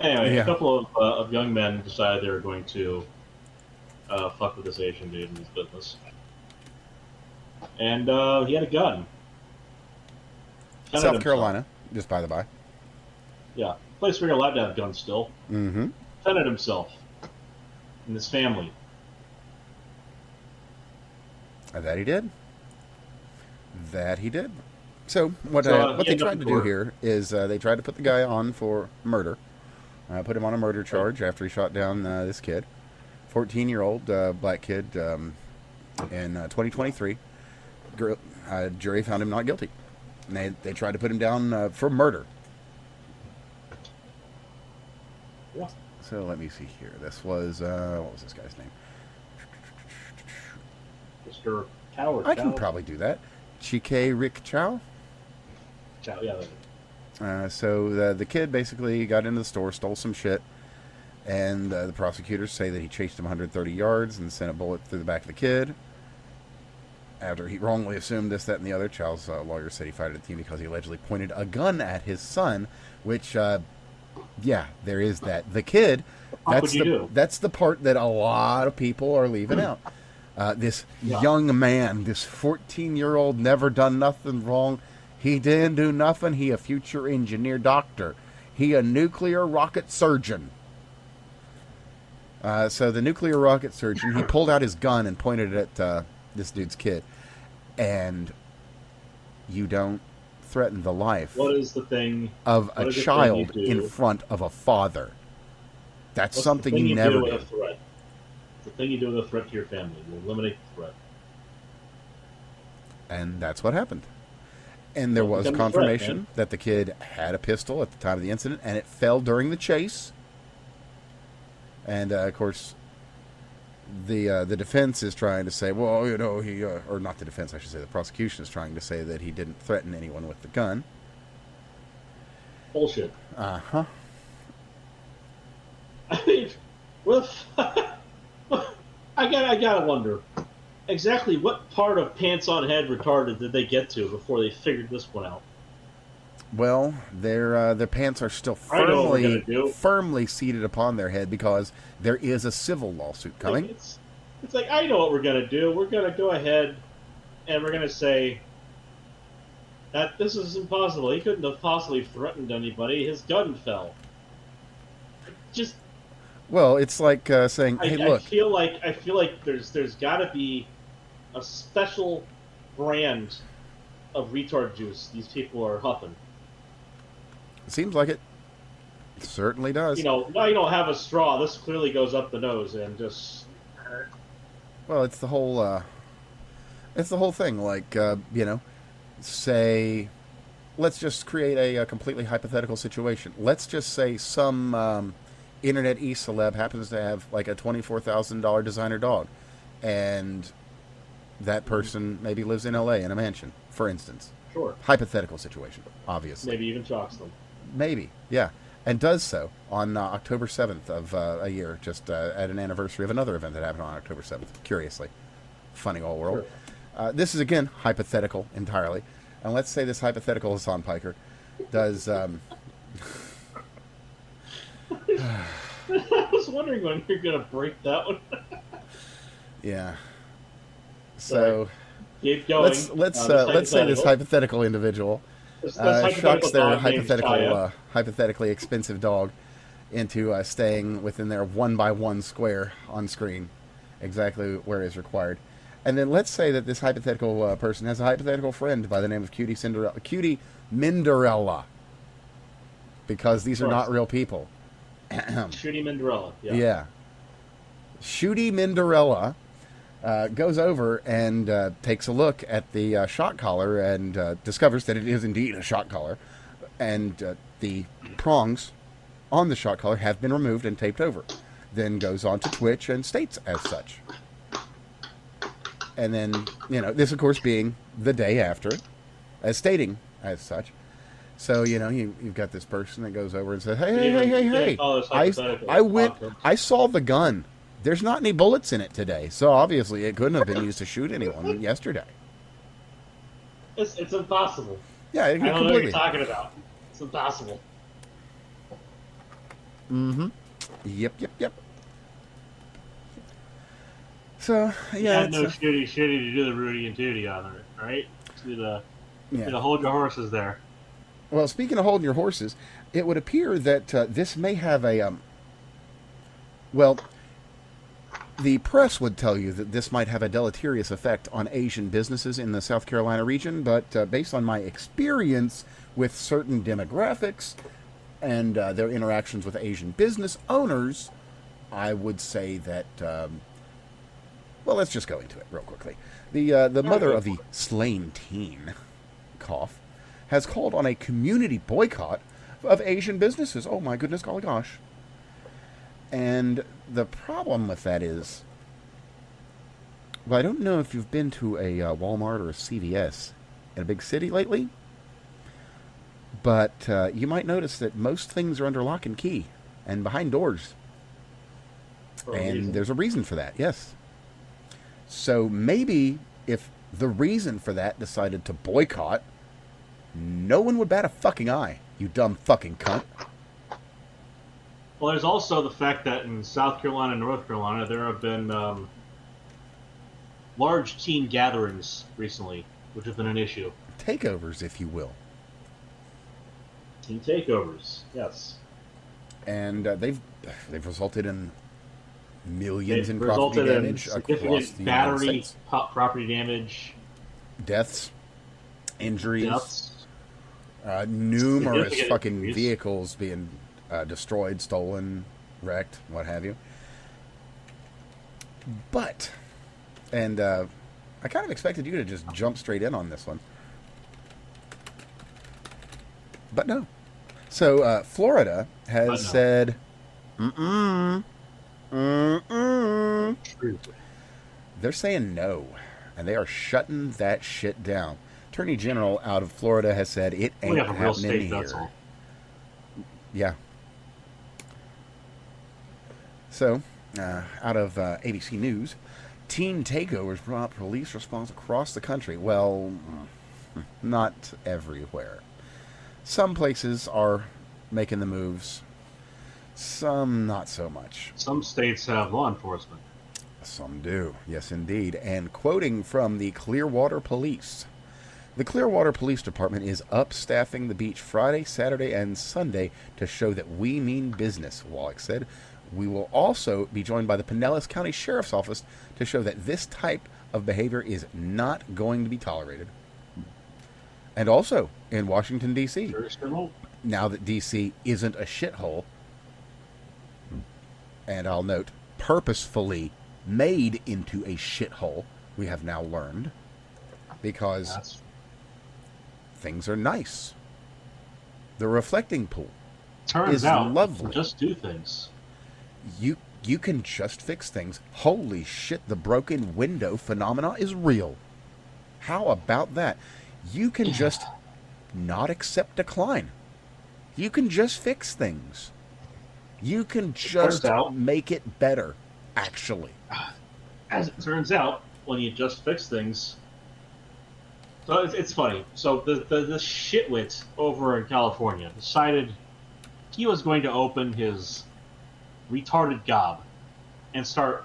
Anyway, Yeah. a couple of young men decided they were going to fuck with this Asian dude in his business. And he had a gun. South Carolina, just by the by. Yeah, place where you're allowed to have guns still. Mm-hmm. Defended himself and his family. That he did. So what they tried to do here is they tried to put the guy on for murder. Put him on a murder charge after he shot down this kid, 14-year-old black kid, in 2023. Jury found him not guilty. And they tried to put him down for murder. Yeah. So let me see here. This was what was this guy's name? Mr. Coward. I can probably do that. Chike Rick Chow. Chow, yeah. So the kid basically got into the store, stole some shit, and the prosecutors say that he chased him 130 yards and sent a bullet through the back of the kid. After he wrongly assumed this, that, and the other, Chow's lawyer said he fired at the team because he allegedly pointed a gun at his son, which, yeah, there is that. The kid, that's the part that a lot of people are leaving out. This young man, this 14-year-old, never done nothing wrong. He didn't do nothing. He a future engineer doctor. He a nuclear rocket surgeon. So the nuclear rocket surgeon, he pulled out his gun and pointed it at this dude's kid. And you don't threaten the life what is the thing of a child in front of a father. That's something you never do. The thing you do with a threat to your family. You eliminate the threat. And that's what happened. And there was confirmation that the kid had a pistol at the time of the incident, and it fell during the chase. And of course, the defense is trying to say, well, you know, he or not the defense, I should say, the prosecution is trying to say that he didn't threaten anyone with the gun. Bullshit. Uh huh. I mean, I gotta wonder exactly what part of pants on head retarded did they get to before they figured this one out. Well, their pants are still firmly seated upon their head because there is a civil lawsuit coming. It's like, I know what we're gonna do. We're gonna go ahead and we're gonna say that this is impossible. He couldn't have possibly threatened anybody. His gun fell. Just. Well, it's like saying, "Hey, look." I feel like there's got to be a special brand of retard juice these people are huffing. It seems like it. It certainly does. You know, now you don't have a straw. This clearly goes up the nose and just. Well, it's the whole thing. Like, you know, say, let's just create a completely hypothetical situation. Let's just say some internet e-celeb happens to have like a $24,000 designer dog, and that person maybe lives in LA in a mansion, for instance. Sure. Hypothetical situation, obviously. Maybe even shocks them. Maybe, yeah. And does so on October 7th of a year, just at an anniversary of another event that happened on October 7th, curiously. Funny old world. Sure. This is, again, hypothetical entirely. And let's say this hypothetical Hassan Piker does... I was wondering when you're going to break that one. Yeah. So... Keep going. Let's say this hypothetical individual shocks their hypothetically expensive dog into staying within their 1x1 square on screen, exactly where is required. And then let's say that this hypothetical person has a hypothetical friend by the name of Cutie Minderella, because these are not real people. Shooty Minderella. Yeah. Shooty Minderella goes over and takes a look at the shock collar and discovers that it is indeed a shock collar, and the prongs on the shock collar have been removed and taped over. Then goes on to Twitch and states as such. And then, you know, this of course being the day after, as stating as such. So, you know, you've got this person that goes over and says, hey, I saw the gun. There's not any bullets in it today, so obviously it couldn't have been used to shoot anyone yesterday. It's impossible. Yeah, I don't know what you're talking about. It's impossible. Mm-hmm. Yep. So, yeah. No shooty to do the Rudy and Tooty on it, right? To hold your horses there. Well, speaking of holding your horses, it would appear that this may have a... the press would tell you that this might have a deleterious effect on Asian businesses in the South Carolina region, but based on my experience with certain demographics and their interactions with Asian business owners, I would say that... well, let's just go into it real quickly. The mother of the slain teen, cough, has called on a community boycott of Asian businesses. Oh my goodness, golly gosh. And the problem with that is, well, I don't know if you've been to a Walmart or a CVS in a big city lately, but you might notice that most things are under lock and key and behind doors. And there's a reason for that, yes. So maybe if the reason for that decided to boycott, no one would bat a fucking eye, you dumb fucking cunt. Well, there's also the fact that in South Carolina and North Carolina, there have been large teen gatherings recently, which have been an issue. Takeovers, if you will. Teen takeovers, yes. And they've resulted in millions in property damage across the United States. Property damage. Deaths. Injuries. Numerous fucking vehicles being destroyed, stolen, wrecked, what have you. But, and I kind of expected you to just jump straight in on this one. But no. So, Florida has said, Mm-mm. True. They're saying no, and they are shutting that shit down. Attorney General out of Florida has said it We ain't have a real happening state, that's here. all. Yeah. So, out of ABC News, teen takeovers brought police response across the country. Well, not everywhere. Some places are making the moves, some not so much. Some states have law enforcement. Some do, yes indeed. And quoting from the Clearwater Police, the Clearwater Police Department is upstaffing the beach Friday, Saturday, and Sunday to show that we mean business, Wallach said. We will also be joined by the Pinellas County Sheriff's Office to show that this type of behavior is not going to be tolerated. And also in Washington, D.C., now that D.C. isn't a shithole, and I'll note, purposefully made into a shithole, we have now learned, because things are nice. The reflecting pool Turns is out, lovely. Just do things. You can just fix things. Holy shit, the broken window phenomena is real. How about that? You can just not accept decline. You can just fix things. You can just make it better, actually. As it turns out, when you just fix things... So it's funny. So the shitwit over in California decided he was going to open his retarded gob and start...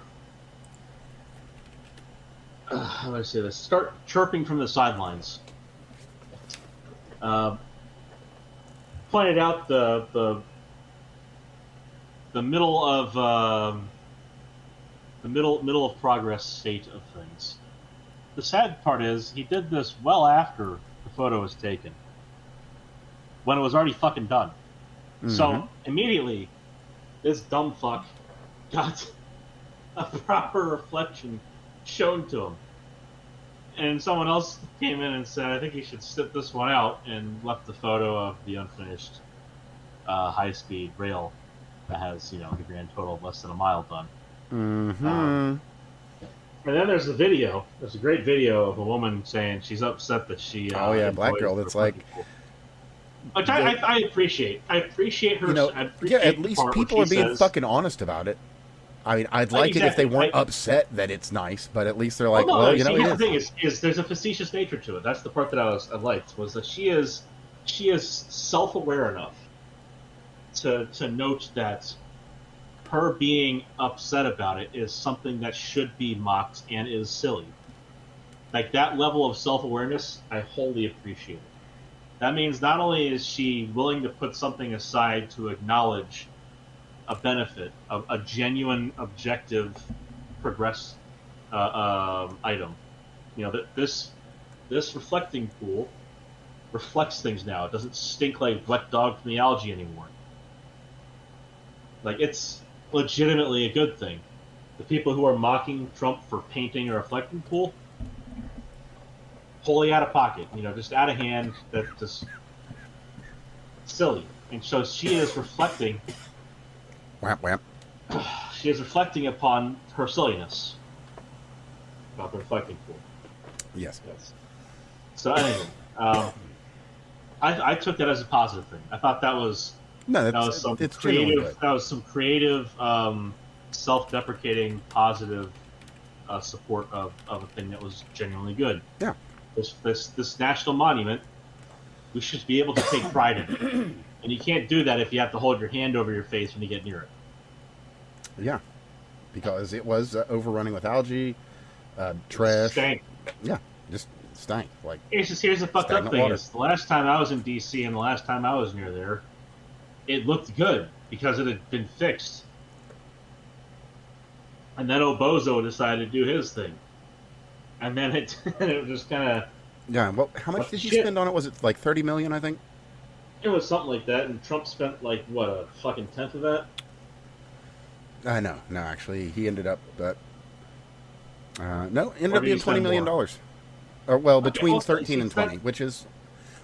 how do I say this? Start chirping from the sidelines. Pointed out the middle of the middle of progress state of things. The sad part is he did this well after the photo was taken, when it was already fucking done. Mm-hmm. So immediately, this dumb fuck got a proper reflection shown to him. And someone else came in and said, I think you should sit this one out, and left the photo of the unfinished high-speed rail that has, the grand total of less than a mile done. Mm-hmm. And then there's the video. There's a great video of a woman saying she's upset that she... oh, yeah, black girl that's like... Which I appreciate. I appreciate her... at least people are being fucking honest about it. I mean, I'd like it if they weren't upset that it's nice, but at least they're like, the thing is there's a facetious nature to it. That's the part that I liked, was that she is self-aware enough to note that her being upset about it is something that should be mocked and is silly. Like, that level of self-awareness, I wholly appreciate. That means not only is she willing to put something aside to acknowledge a benefit, a genuine, objective, progress item. That this reflecting pool reflects things now. It doesn't stink like wet dog from the algae anymore. Like, it's legitimately a good thing. The people who are mocking Trump for painting a reflecting pool, wholly out of pocket. Just out of hand. That's just silly. And so she is reflecting. Whap, whap. She is reflecting upon her silliness about the reflecting pool. Yes. So anyway, I took that as a positive thing. I thought that was some creative, self-deprecating, positive support of a thing that was genuinely good. Yeah. This national monument, we should be able to take pride in it. And you can't do that if you have to hold your hand over your face when you get near it. Yeah, because it was overrunning with algae, trash. Stank. Yeah, just stank. Like, here's the fucked up thing: is the last time I was in D.C. and the last time I was near there, it looked good because it had been fixed. And then Obozo decided to do his thing, and then it just kind of. Yeah. Well, how much did you spend on it? Was it like $30 million? I think. It was something like that, and Trump spent like a fucking tenth of that. No, actually, he ended up, ended up being $20 million. Or, well, between 13 and 20, which is,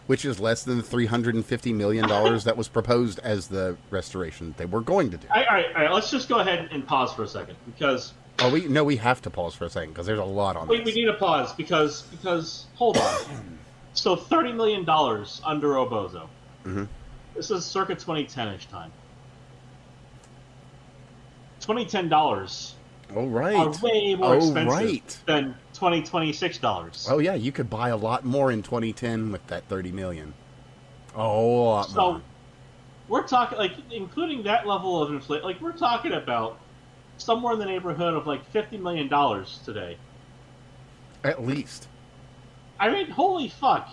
which is less than the $350 million that was proposed as the restoration they were going to do. All right. Let's just go ahead and pause for a second because. Oh, we have to pause for a second because there's a lot on We this. need to pause because hold on. So $30 million under Obozo. Mm-hmm. This is circa 2010-ish time. $2010 Oh, right. are way more expensive right. than $26. Oh, yeah, you could buy a lot more in 2010 with that $30 million. Oh, a lot So more. we're talking, like, including that level of inflation, like, we're talking about somewhere in the neighborhood of, like, $50 million today. At least. I mean, holy fuck.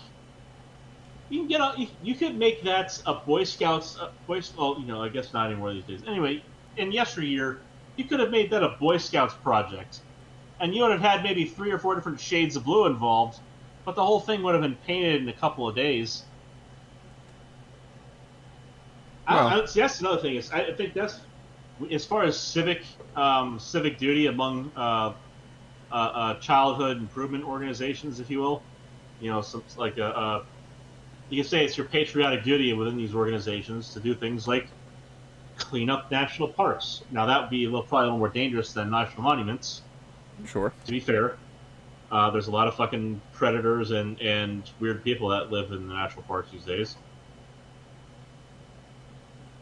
You can you could make that a Boy Scouts, well, you know, I guess not anymore these days. Anyway, in yesteryear, you could have made that a Boy Scouts project, and you would have had maybe 3 or 4 different shades of blue involved, but the whole thing would have been painted in a couple of days. Well, See, that's another thing. I think that's, as far as civic duty among childhood improvement organizations, if you will, you know, some like you can say it's your patriotic duty within these organizations to do things like clean up national parks. Now that would be probably a little more dangerous than national monuments. sure. To be fair, there's a lot of fucking predators and weird people that live in the national parks these days.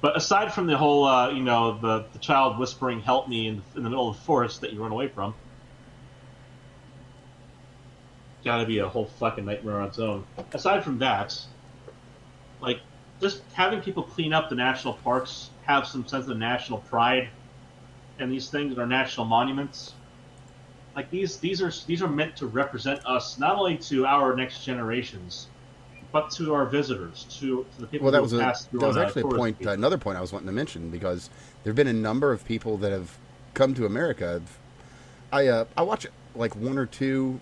But aside from the whole, you know, the child whispering "help me" in the middle of the forest that you run away from, gotta be a whole fucking nightmare on its own. Aside from that, like, just having people clean up the national parks, have some sense of national pride, and these things are national monuments. Like, these are meant to represent us, not only to our next generations, but to our visitors, to the people Well, who pass through. that was on actually a tourist point, visits. another point I was wanting to mention, because there have been a number of people that have come to America. I watch like one or two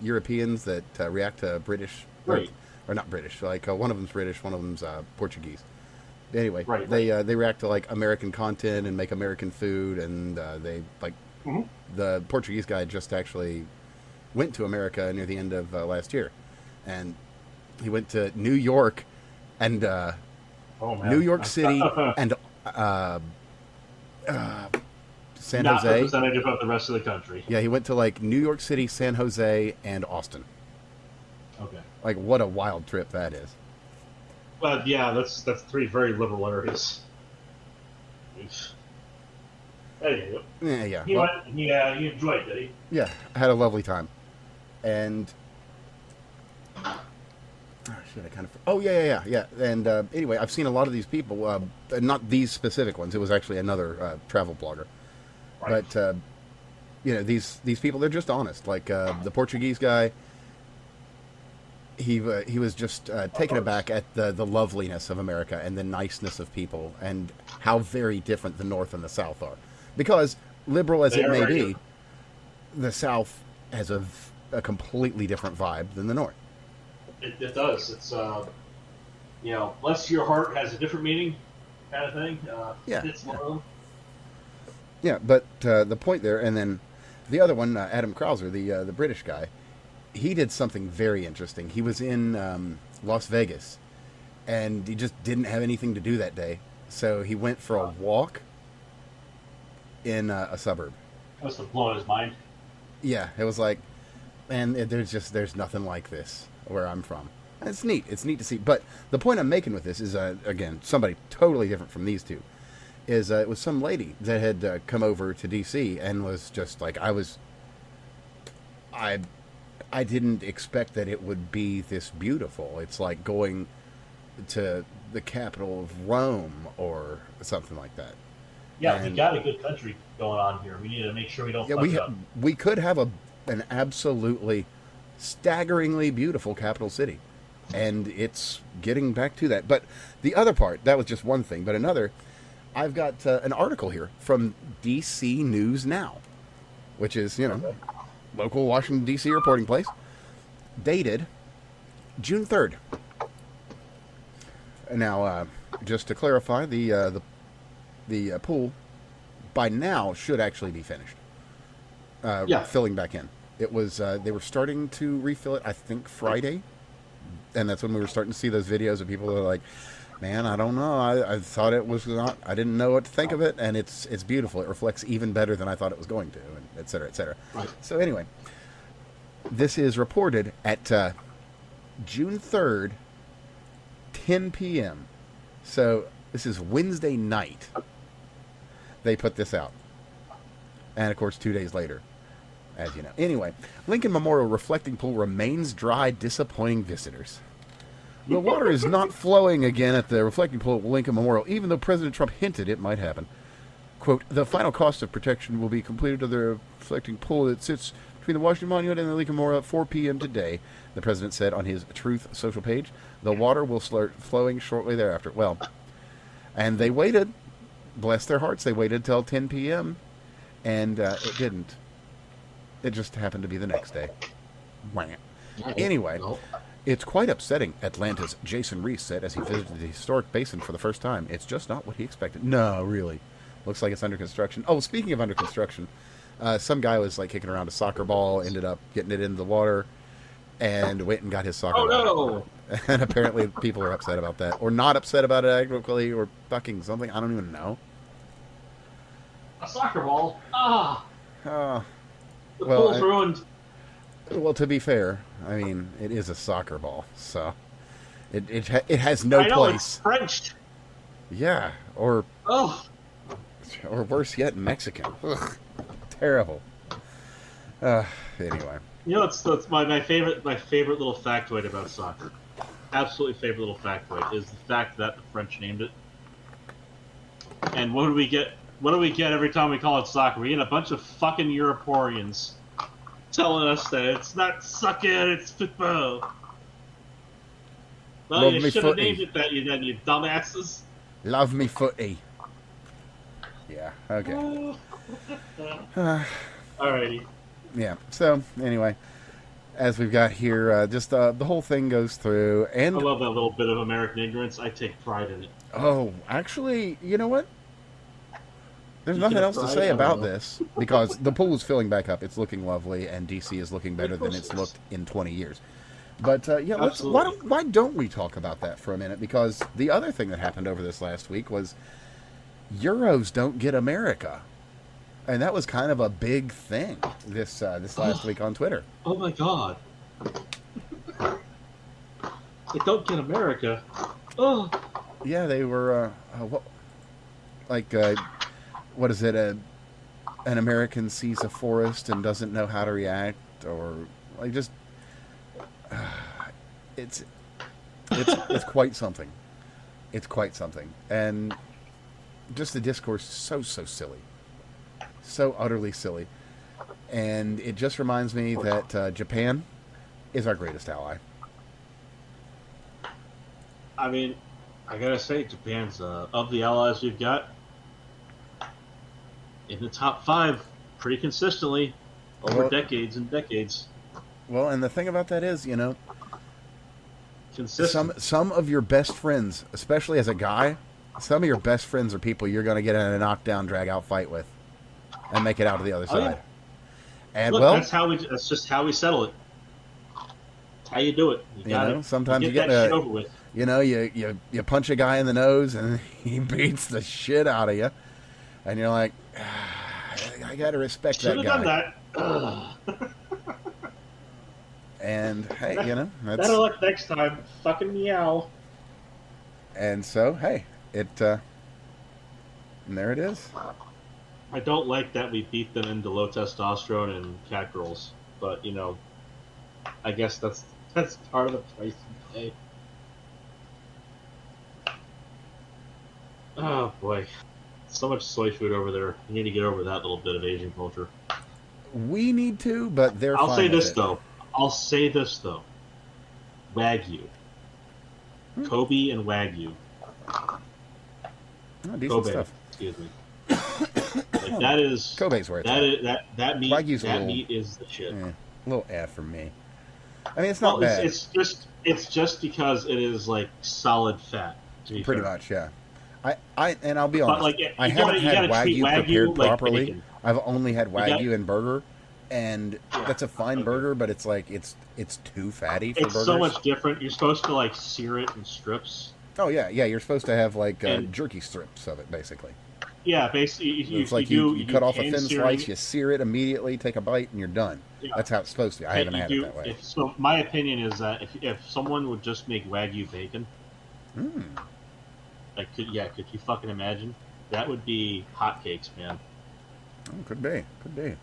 Europeans that react to British, Right. or not British. Like one of them's British, one of them's Portuguese. Anyway, Right. they react to like American content and make American food, and they like Mhm. the Portuguese guy just actually went to America near the end of last year, and he went to New York and Oh, man. New York City and San Not Jose. representative of the rest of the country. Yeah, he went to like New York City, San Jose, and Austin. Okay. Like, what a wild trip that is. But yeah, that's 3 very liberal areas. Anyway, Yeah. he Well, went. He enjoyed, did he? yeah, I had a lovely time. And oh, shit, I kind of. Oh yeah. And anyway, I've seen a lot of these people. Not these specific ones. It was actually another travel blogger. Right. But you know, these people, they're just honest. Like the Portuguese guy, he was just taken aback at the loveliness of America and the niceness of people and how very different the North and the South are. Because liberal as They it are may very be, different. the South has a completely different vibe than the North. It does. It's you know, bless your heart has a different meaning, kind of thing. Yeah, It's one of them. Yeah, but the point there, and then the other one, Adam Krauser, the British guy, he did something very interesting. He was in Las Vegas, and he just didn't have anything to do that day, so he went for a walk in a suburb. Must have blown his mind. Yeah, it was like, man, there's nothing like this where I'm from. And it's neat. It's neat to see. But the point I'm making with this is, again, somebody totally different from these two. Is it was some lady that had come over to D.C. and was just like, I didn't expect that it would be this beautiful. It's like going to the capital of Rome or something like that. Yeah, And- we got a good country going on here. We need to make sure we don't Yeah, fuck it up. we could have an absolutely staggeringly beautiful capital city, and it's getting back to that. But the other part, that was just one thing, but another, I've got an article here from DC News Now, which is, you know, local Washington D.C. reporting place, dated June 3rd. Now, just to clarify, the pool by now should actually be finished. Yeah. Filling back in. It was they were starting to refill it, I think, Friday, And that's when we were starting to see those videos of people that are like, man, I don't know. I thought it was not. I didn't know what to think of it, and it's beautiful. It reflects even better than I thought it was going to, and et cetera, et cetera. Right. So anyway, this is reported at June 3rd, 10 p.m. So this is Wednesday night. They put this out, and of course 2 days later, as you know. Anyway, Lincoln Memorial reflecting pool remains dry, disappointing visitors. The water is not flowing again at the reflecting pool at Lincoln Memorial, even though President Trump hinted it might happen. Quote, the final cost of protection will be completed to the reflecting pool that sits between the Washington Monument and the Lincoln Memorial at 4 p.m. today, the president said on his Truth social page. The water will start flowing shortly thereafter. Well, and they waited. Bless their hearts, they waited till 10 p.m., and it didn't. It just happened to be the next day. Anyway, it's quite upsetting, Atlanta's Jason Reese said as he visited the historic basin for the first time. It's just not what he expected. No, really. Looks like it's under construction. Oh, speaking of under construction, some guy was like kicking around a soccer ball, ended up getting it into the water, and went and got his soccer ball. No! And apparently people are upset about that. Or not upset about it actually, or fucking something. I don't even know. A soccer ball? Ah! The pool's ruined. Well, to be fair, I mean, it is a soccer ball, so it has no place. It's French. Yeah, or worse yet, Mexican. Ugh, terrible. Anyway, you know, it's my favorite little factoid about soccer. Absolutely favorite little factoid is the fact that the French named it. And what do we get? What do we get every time we call it soccer? We get a bunch of fucking Europeans telling us that it's not soccer, it's football. Well, Love you me should have footy. named it that, you dumbasses. Love me footy. Yeah, okay. Alrighty. Yeah, so anyway, as we've got here, just the whole thing goes through. And I love that little bit of American ignorance. I take pride in it. Oh, actually, you know what? There's nothing else to say about this because the pool is filling back up. It's looking lovely, and DC is looking better than it's looked in 20 years. But yeah, why don't we talk about that for a minute? Because the other thing that happened over this last week was Euros don't get America, and that was kind of a big thing this last week on Twitter. Oh my God! They don't get America. Oh. Yeah, they were what is it? An American sees a forest and doesn't know how to react, or like just it's quite something. It's quite something, and just the discourse is so silly, so utterly silly, and it just reminds me that Japan is our greatest ally. I mean, I gotta say, Japan's of the allies we've got in the top 5 pretty consistently over decades and decades. Well, and the thing about that is, you know, consistent. Some of your best friends, especially as a guy, some of your best friends are people you're going to get in a knockdown, drag-out fight with, and make it out to the other side. Yeah. And look, well, that's just how we settle it. That's how you do it. Sometimes you get that shit over with. You know, you punch a guy in the nose and he beats the shit out of you, and you're like, I got to respect that guy. Should have done that. And hey, you know, better luck next time. Fucking meow. And so, hey, and there it is. I don't like that we beat them into low testosterone and cat girls, but you know, I guess that's part of the price we pay. Oh boy, so much soy food over there. You need to get over that little bit of Asian culture. We need to, but they're. I'll say this though. Wagyu. Kobe and Wagyu. Oh, decent Kobe, stuff. excuse me. Like that is Kobe's where it's that meat. Wagyu's meat is the shit. A little F from me. I mean, it's not bad. It's just because it is like solid fat. Pretty much, yeah. And I'll be honest. But like, I haven't had Wagyu prepared like properly. bacon. I've only had Wagyu and burger, and Yeah. that's a fine Okay. burger, but it's like it's too fatty for It's burgers. so much different. You're supposed to like sear it in strips, Oh yeah, yeah. You're supposed to have like and jerky strips of it, basically. yeah, basically It's like you cut off a pan thin searing. slice, you sear it immediately, take a bite, and you're done. Yeah. That's how it's supposed to be. I haven't had it that way. So my opinion is that if someone would just make Wagyu bacon, Mm. could you fucking imagine? That would be hotcakes, man. Oh, could be, could be.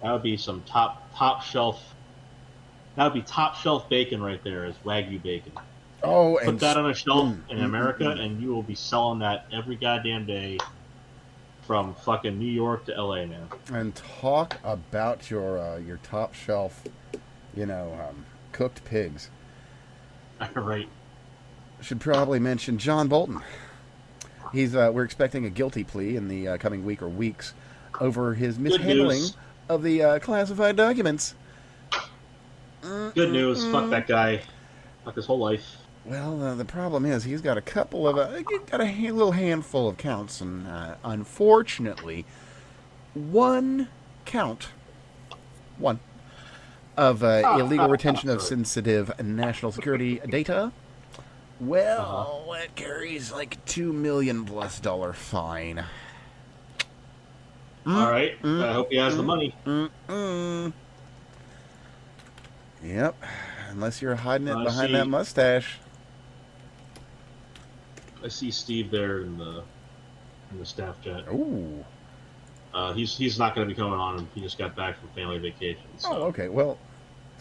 That would be some top shelf. That would be top shelf bacon right there, is Wagyu bacon. Oh, Put and that on a shelf in America, and you will be selling that every goddamn day, from fucking New York to LA, man. and talk about your top shelf, cooked pigs. Right. Should probably mention John Bolton. We're expecting a guilty plea in the coming week or weeks over his mishandling of the classified documents. Good news. Fuck that guy. Fuck his whole life. Well, the problem is he's got a couple of little handful of counts, and unfortunately, one of illegal retention of sensitive national security data. Well, it carries like $2 million plus fine. All right. I hope he has the money. Yep. Unless you're hiding it I behind see. that mustache. I see Steve there in the staff jet. Ooh. He's not going to be coming on. He just got back from family vacation. So. Oh, okay. Well,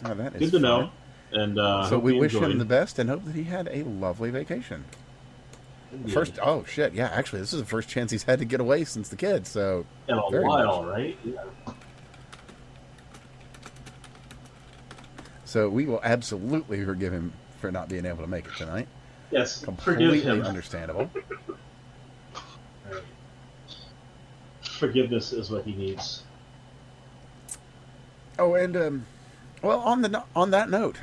that is Good to know. And so we wish him the best and hope that he had a lovely vacation. Yeah. Oh shit, yeah. Actually, this is the first chance he's had to get away since the kid. So in a very while, much. right? Yeah. So we will absolutely forgive him for not being able to make it tonight. Yes, Completely forgive him. understandable. Right. Forgiveness is what he needs. Oh, and well, on that note,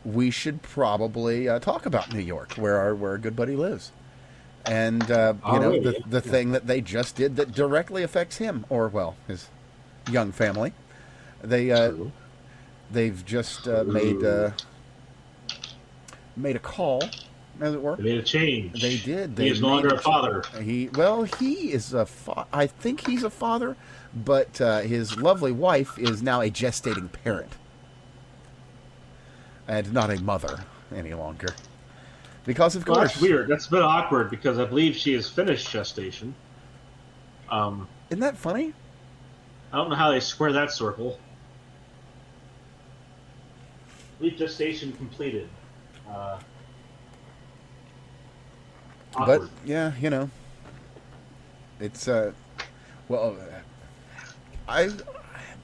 we should probably talk about New York, where our good buddy lives, and the thing that they just did that directly affects him, or well, his young family. They've just made a call, as it were. They made a change. They did. He is no longer a father. He is I think he's a father, but his lovely wife is now a gestating parent, and not a mother any longer. Because of course, That's weird. That's a bit awkward because I believe she has finished gestation. Isn't that funny? I don't know how they square that circle. Leave gestation completed. But yeah, it's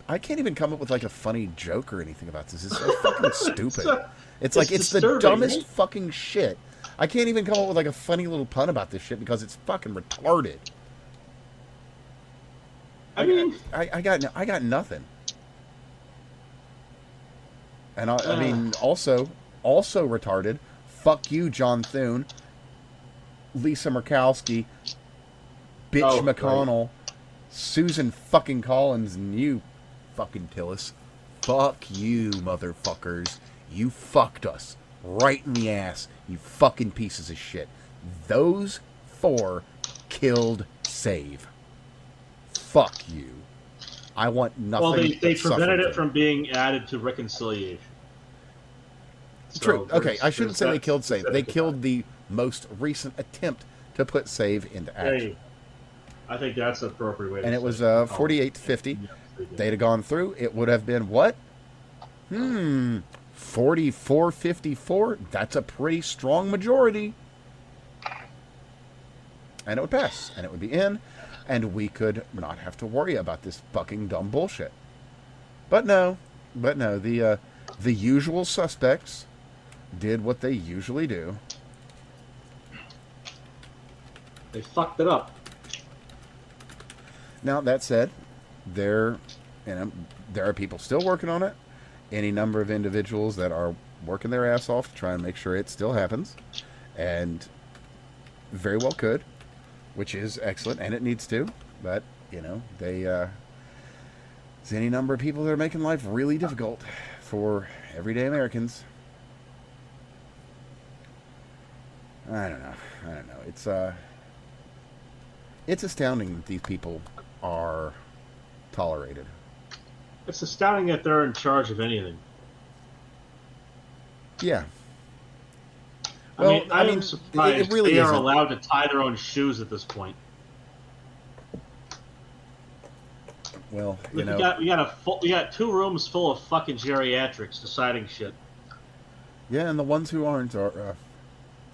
I can't even come up with like a funny joke or anything about this. It's so fucking stupid. It's the dumbest right? fucking shit. I can't even come up with like a funny little pun about this shit because it's fucking retarded. I mean, I got nothing. And I mean, also retarded. Fuck you, John Thune, Lisa Murkowski, Bitch McConnell, Susan fucking Collins, and you fucking Tillis. Fuck you, motherfuckers. You fucked us right in the ass, you fucking pieces of shit. Those 4 killed Save. Fuck you. I want nothing. well, they but prevented it suffering. from being added to reconciliation. True. So Okay, I shouldn't say they killed Save. They specific killed the most recent attempt to put Save into action. Hey, I think that's the appropriate way to And say it was it. 48 to 50. Yes, they did. They'd have gone through. It would have been what? 44-54. That's a pretty strong majority. And it would pass. And it would be in. And we could not have to worry about this fucking dumb bullshit. But no. The usual suspects did what they usually do. They fucked it up. Now, that said, there are people still working on it. Any number of individuals that are working their ass off to try and make sure it still happens. And very well could, which is excellent, and it needs to. But, There's any number of people that are making life really difficult for everyday Americans. I don't know. It's astounding that these people are tolerated. It's astounding that they're in charge of anything. Yeah. Well, I am surprised it really they are isn't. allowed to tie their own shoes at this point. Well, We got 2 rooms full of fucking geriatrics deciding shit. Yeah, and the ones who aren't are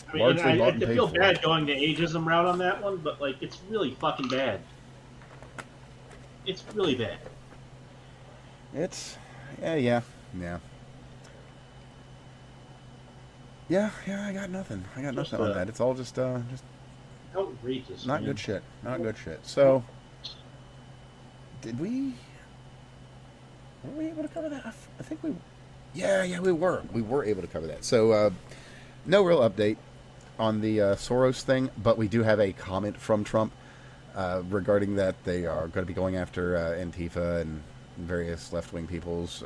I mean, largely bought and I paid feel for. bad going the ageism route on that one, but like, it's really fucking bad. It's really bad. It's yeah. I got nothing. On that. It's all just Outrageous. not man. good shit. Not good shit. So, were we able to cover that? I think we. Yeah, we were. We were able to cover that. So, no real update on the Soros thing, but we do have a comment from Trump regarding that they are going to be going after Antifa and various left-wing peoples.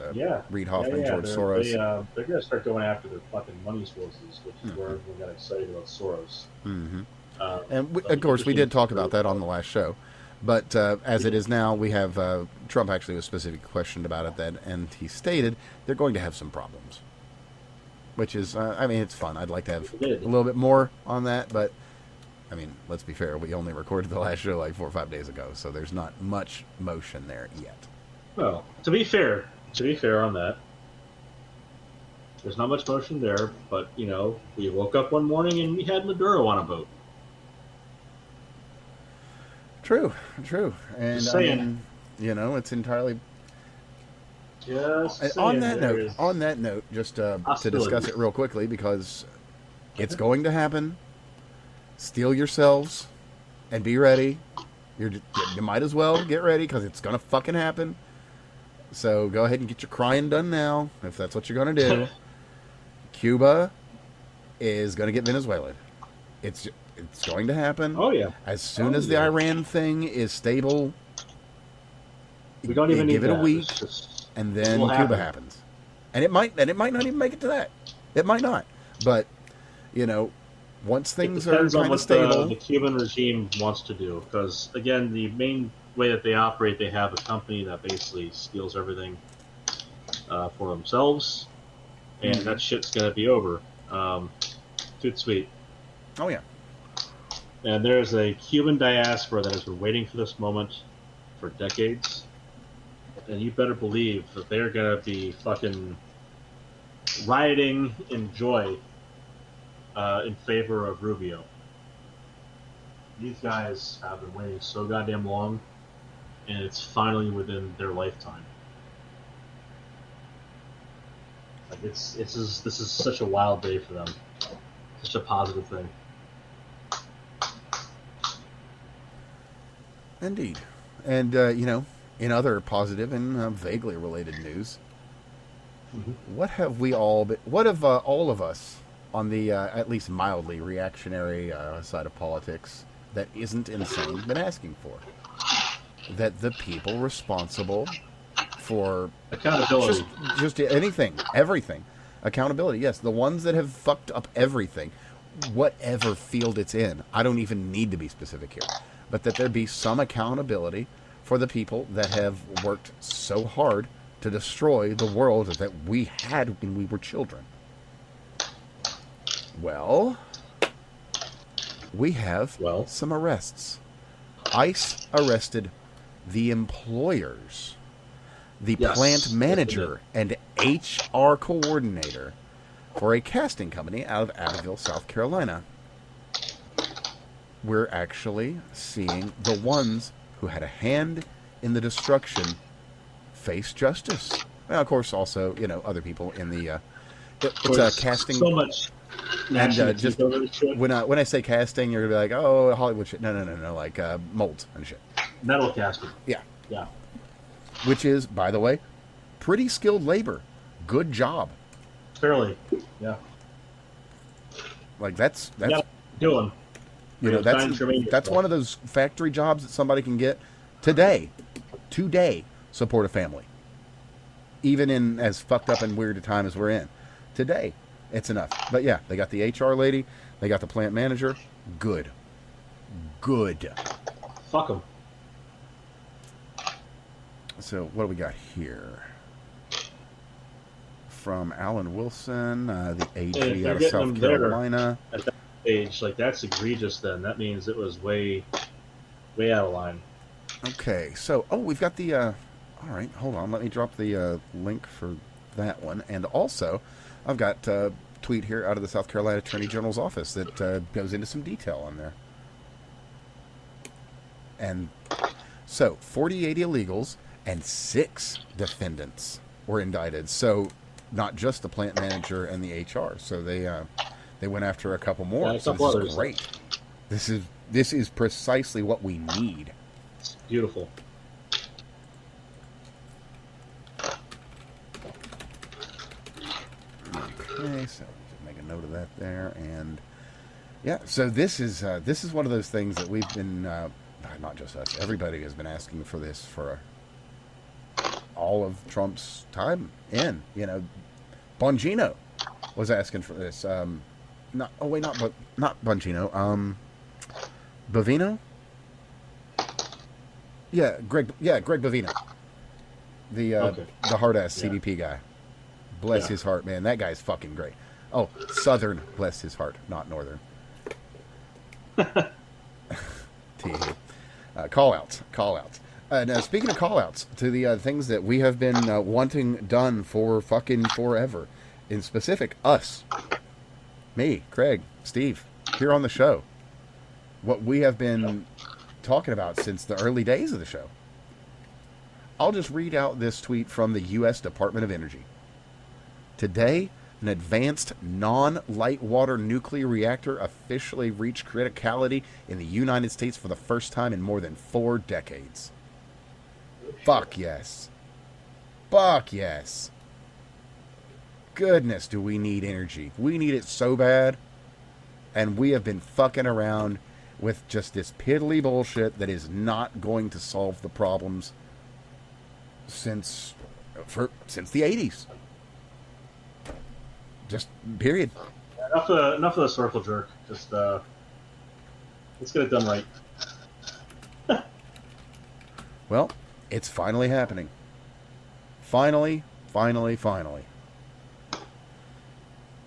Reid Hoffman, George Soros. They're going to start going after their fucking money sources, which is where everyone got excited about Soros. Mm-hmm. And of course, we did talk about that on the last show. But as it is now, we have Trump actually was specifically questioned about it then, and he stated they're going to have some problems. Which is, it's fun. I'd like to have a little bit more on that, but, let's be fair. We only recorded the last show like 4 or 5 days ago, so there's not much motion there yet. Well, to be fair on that, there's not much motion there, but, we woke up one morning and we had Maduro on a boat. True. And, it's entirely... on that note, just to discuss it real quickly, because it's going to happen. Steel yourselves and be ready. You might as well get ready, because it's going to fucking happen. So go ahead and get your crying done now, if that's what you're going to do. Cuba is going to get Venezuela. It's going to happen. Oh, yeah. As soon as the Iran thing is stable, we don't even give need it a that. week, and then Cuba happens. And it might not even make it to that. It might not. But, once things are kind of stable... the Cuban regime wants to do. Because, again, the main way that they operate, they have a company that basically steals everything for themselves. And that shit's going to be over. Toot sweet. Oh, yeah. And there's a Cuban diaspora that has been waiting for this moment for decades. And you better believe that they're going to be fucking rioting in joy in favor of Rubio. These guys have been waiting so goddamn long, and it's finally within their lifetime. Like this is such a wild day for them. Such a positive thing. Indeed. And, in other positive and vaguely related news, what have all of us on the at least mildly reactionary side of politics that isn't insane been asking for? That the people responsible for accountability, just anything, everything, accountability. Yes, the ones that have fucked up everything, whatever field it's in. I don't even need to be specific here, but that there be some accountability for the people that have worked so hard to destroy the world that we had when we were children. Well, we have some arrests. ICE arrested the employers, the plant manager and HR coordinator for a casting company out of Abbeville, South Carolina. We're actually seeing the ones who had a hand in the destruction face justice. Well, of course, also, other people in the... it's a casting... So much... And just when I say casting, you're gonna be like, oh, Hollywood shit. No, like molds and shit. Metal casting. Yeah. Yeah. Which is, by the way, pretty skilled labor. Good job. Fairly. Yeah. Like that's doing. That's one of those factory jobs that somebody can get today, support a family. Even in as fucked up and weird a time as we're in. Today, it's enough. But yeah, they got the HR lady. They got the plant manager. Good. Good. Fuck them. So what do we got here? From Alan Wilson, the AG out of South Carolina. At that age, like, that's egregious then. That means it was way out of line. Okay, so, we've got the, all right, hold on. Let me drop the link for that one. And also, I've got a tweet here out of the South Carolina Attorney General's office that goes into some detail on there. And so, 48 illegals and 6 defendants were indicted. So, not just the plant manager and the HR. So they went after a couple more. Yeah, so this is great. This is precisely what we need. It's beautiful. Okay, so just make a note of that there, and yeah. So this is one of those things that we've been not just us. Everybody has been asking for this for all of Trump's time in. You know, Bongino was asking for this. Not Bongino. Bovino. Yeah, Greg Bovino. The hard ass CBP guy. Bless his heart, man. That guy's fucking great. Oh, Southern, bless his heart, not Northern. Call-outs. Now, speaking of call-outs, to the things that we have been wanting done for fucking forever. In specific, us. Me, Craig, Steve, here on the show. What we have been talking about since the early days of the show. I'll just read out this tweet from the U.S. Department of Energy. Today, an advanced non-light water nuclear reactor officially reached criticality in the United States for the first time in more than 4 decades. Fuck yes. Fuck yes. Goodness, do we need energy. We need it so bad. And we have been fucking around with just this piddly bullshit that is not going to solve the problems since the 80s. Just period. Enough of the circle jerk. Just let's get it done right. Well, it's finally happening. Finally.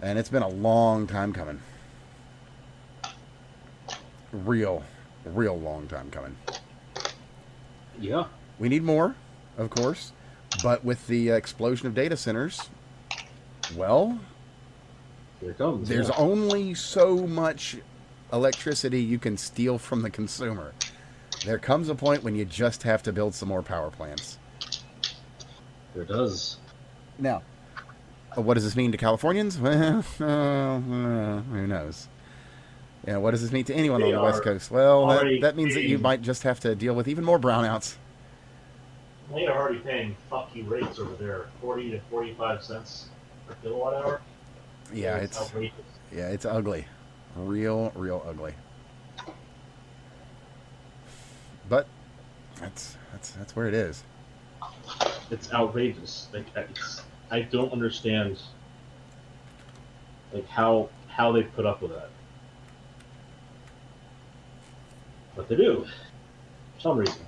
And it's been a long time coming. Real long time coming. Yeah. We need more, of course. But with the explosion of data centers, well, here it comes. There's only so much electricity you can steal from the consumer. There comes a point when you just have to build some more power plants. There does. Now, what does this mean to Californians? Well, who knows? Yeah, what does this mean to anyone on the West Coast? Well, that means that you might just have to deal with even more brownouts. They are already paying fuck you rates over there, 40 to 45 cents per kilowatt hour. Yeah, it's ugly, real ugly. But that's where it is. It's outrageous. Like, I don't understand, like, how they put up with that. But they do, for some reason.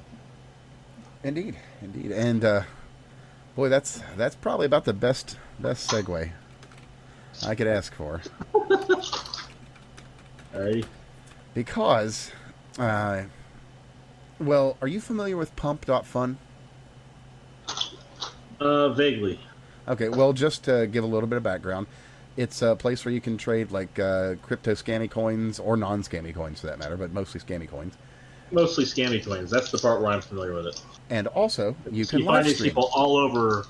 Indeed, and boy, that's probably about the best segue I could ask for. Alrighty. Because, well, are you familiar with pump.fun? Vaguely. Okay, well, just to give a little bit of background, it's a place where you can trade, like, crypto scammy coins, or non-scammy coins for that matter, but mostly scammy coins. Mostly scammy coins. That's the part where I'm familiar with it. And also, you can find live these stream. people all over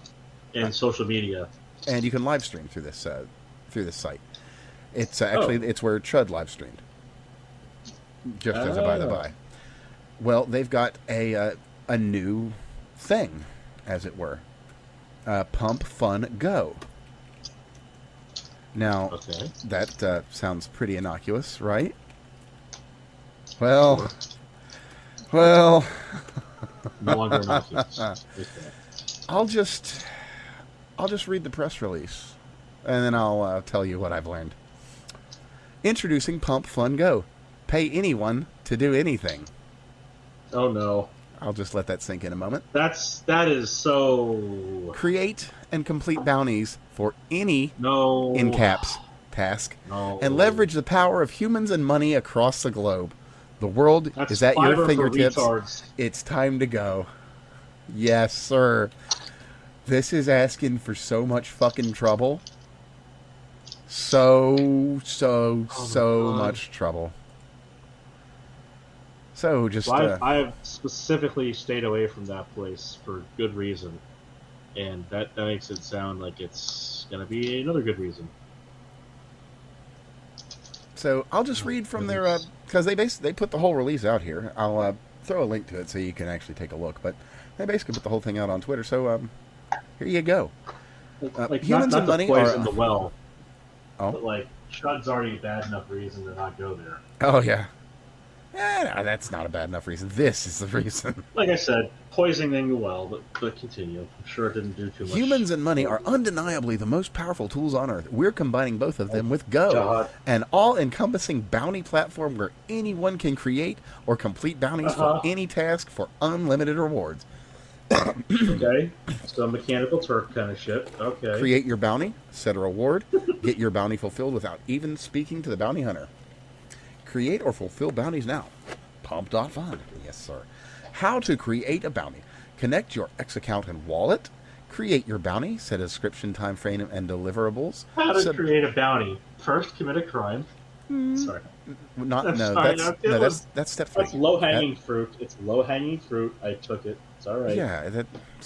in social media. And you can live stream through this site. It's actually it's where Chud live streamed. Just as a by the by. Well, they've got a new thing, as it were. Pump Fun Go. Now, that sounds pretty innocuous, right? Well, No longer anonymous. I'll just read the press release, and then I'll tell you what I've learned. Introducing Pump Fun Go. Pay anyone to do anything. Oh no. I'll just let that sink in a moment. That is so. Create and complete bounties for any No. in caps task, No. and leverage the power of humans and money across the globe. The world That's is at your Fiverr for fingertips. retards. It's time to go. Yes, sir. This is asking for so much fucking trouble. So much trouble. So just I've specifically stayed away from that place for good reason, and that makes it sound like it's gonna be another good reason. So I'll just read from their because they put the whole release out here. I'll throw a link to it so you can actually take a look. But they basically put the whole thing out on Twitter. So here you go. Like humans not and to money poison are the well, oh but like Chud's already a bad enough reason to not go there. oh yeah. No, that's not a bad enough reason. This is the reason. Like I said, poisoning the well, but continue. I'm sure it didn't do too much. Humans and money are undeniably the most powerful tools on Earth. We're combining both of them with Go, God. an all-encompassing bounty platform where anyone can create or complete bounties for any task for unlimited rewards. Okay, so Mechanical Turk kind of shit. Okay. Create your bounty, set a reward, get your bounty fulfilled without even speaking to the bounty hunter. Create or fulfill bounties now. Pump.fun. Yes, sir. How to create a bounty. Connect your X account and wallet. Create your bounty. Set a description, time frame, and deliverables. How to create a bounty. First, commit a crime. Sorry. That's step 3. That's low-hanging fruit. It's low-hanging fruit. I took it. It's all right. Yeah,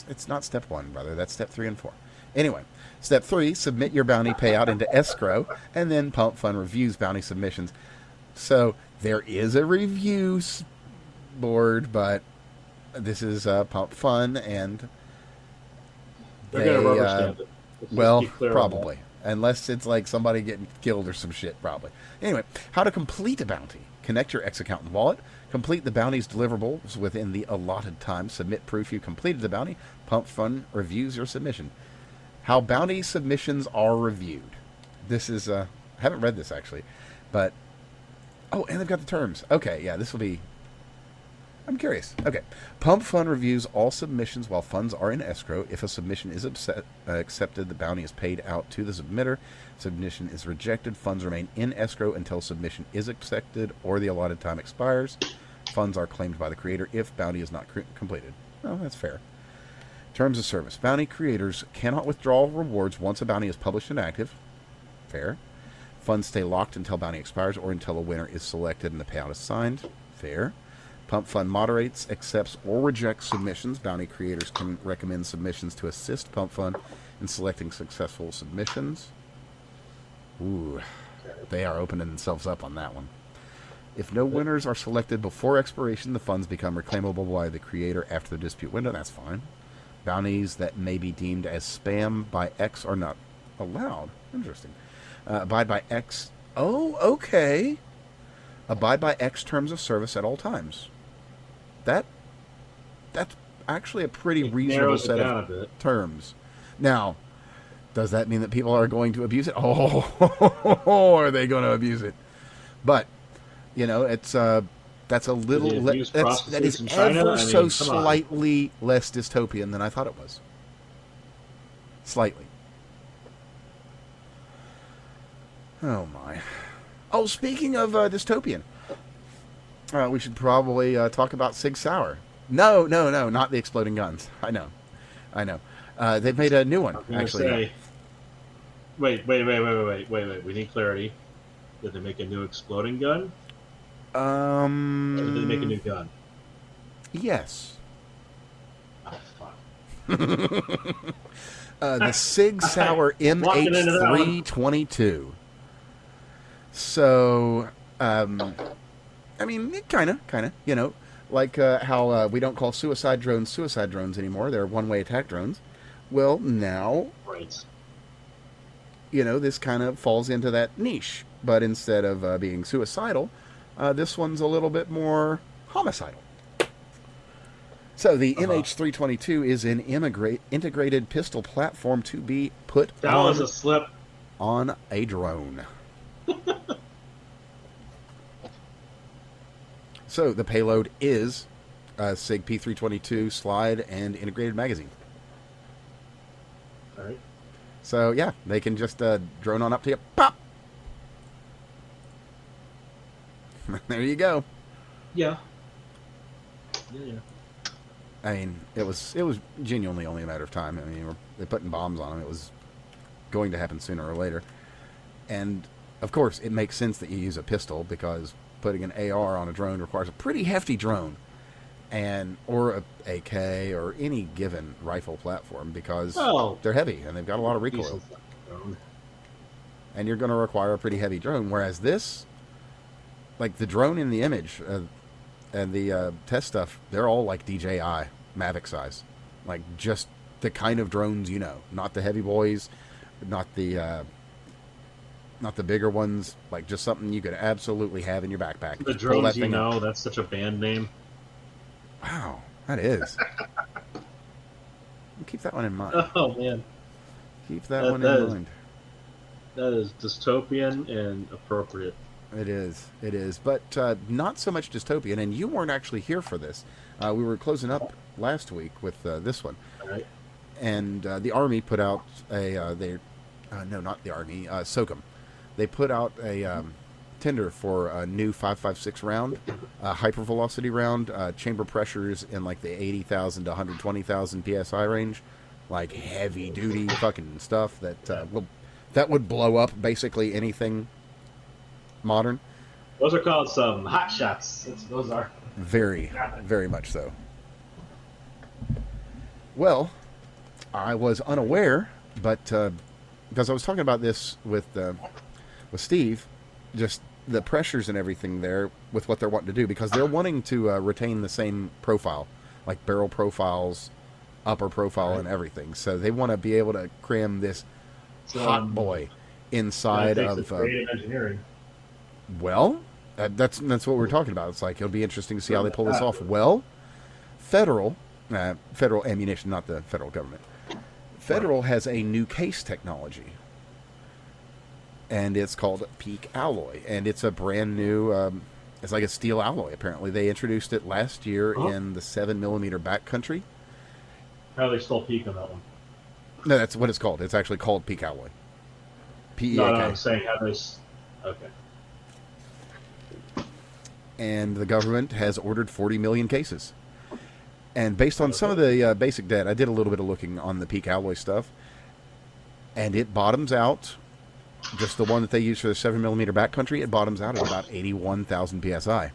it's not step 1, brother. That's step 3 and 4. Anyway, step 3, submit your bounty payout into escrow, and then Pump Fun reviews bounty submissions. So there is a review board, but this is Pump Fun, and they're going to rubber stamp it. Well, probably. Unless it's like somebody getting killed or some shit, probably. Anyway, how to complete a bounty. Connect your X account and wallet. Complete the bounty's deliverables within the allotted time. Submit proof you completed the bounty. Pump Fun reviews your submission. How bounty submissions are reviewed. This is, I haven't read this actually, but, oh, and they've got the terms. Okay, yeah, this will be, I'm curious. Okay. Pump Fun reviews all submissions while funds are in escrow. If a submission is accepted, the bounty is paid out to the submitter. Submission is rejected. Funds remain in escrow until submission is accepted or the allotted time expires. Funds are claimed by the creator if bounty is not completed. Oh, that's fair. Terms of service. Bounty creators cannot withdraw rewards once a bounty is published and active. Fair. Funds stay locked until bounty expires or until a winner is selected and the payout is signed. Fair. Pump Fun moderates, accepts, or rejects submissions. Bounty creators can recommend submissions to assist Pump Fun in selecting successful submissions. Ooh, they are opening themselves up on that one. If no winners are selected before expiration, the funds become reclaimable by the creator after the dispute window. That's fine. Bounties that may be deemed as spam by X are not allowed. Interesting. Abide by X. Oh, okay. Abide by X terms of service at all times. That's actually a pretty reasonable set of terms. Now, does that mean that people are going to abuse it? Oh, are they going to abuse it? But, you know, it's that's a little that is ever so slightly less dystopian than I thought it was. Slightly. Oh my. Oh, speaking of dystopian, we should probably talk about Sig Sauer. No, not the exploding guns. I know. They've made a new one, actually. Wait. We need clarity. Did they make a new exploding gun? Or did they make a new gun? Yes. Oh, fuck. The Sig Sauer MH322. So, I mean, kind of, you know, like how we don't call suicide drones anymore. They're one-way attack drones. Well, now, right. You know, this kind of falls into that niche. But instead of being suicidal, this one's a little bit more homicidal. So the MH322 is an integrated pistol platform to be put That was a slip. on a drone. So the payload is a SIG P322 slide and integrated magazine. All right. So yeah, they can just drone on up to you. Pop! There you go. Yeah. Yeah. I mean, it was genuinely only a matter of time. I mean, they're putting bombs on them. It was going to happen sooner or later. And, of course, it makes sense that you use a pistol because putting an AR on a drone requires a pretty hefty drone or a AK or any given rifle platform because they're heavy and they've got a lot of recoil. And you're going to require a pretty heavy drone, whereas this, like the drone in the image and the test stuff, they're all like DJI Mavic size, like just the kind of drones you know, not the heavy boys, not the bigger ones, like just something you could absolutely have in your backpack. The drones you know, that's such a band name. Wow, that is. Keep that one in mind. Oh man, keep that one in mind. That is dystopian and appropriate. It is, but not so much dystopian. And you weren't actually here for this. We were closing up last week with this one, right. And the Army put out no, not the Army, SOCOM. They put out a tender for a new 5.56 round, hypervelocity round, chamber pressures in like the 80,000 to 120,000 psi range, like heavy duty fucking stuff that would blow up basically anything modern. Those are called some hot shots. Those are very, very much so. Well, I was unaware, but because I was talking about this with Steve, just the pressures and everything there with what they're wanting to do, because they're wanting to retain the same profile, like barrel profiles, upper profile, and everything. So they want to be able to cram this hot boy inside of creative engineering. Well, that's what we're talking about. It's like it'll be interesting to see how they pull this off. Well, federal ammunition, not the federal government. Federal has a new case technology, and it's called Peak Alloy, and it's a brand new. It's like a steel alloy. Apparently, they introduced it last year in the 7mm backcountry. How are they still Peak on that one? No, that's what it's called. It's actually called Peak Alloy. PEAK. No, I'm saying how they. Okay. And the government has ordered 40 million cases. And based on some of the basic data, I did a little bit of looking on the Peak Alloy stuff, and it bottoms out, just the one that they use for the 7mm backcountry, it bottoms out at about 81,000 psi.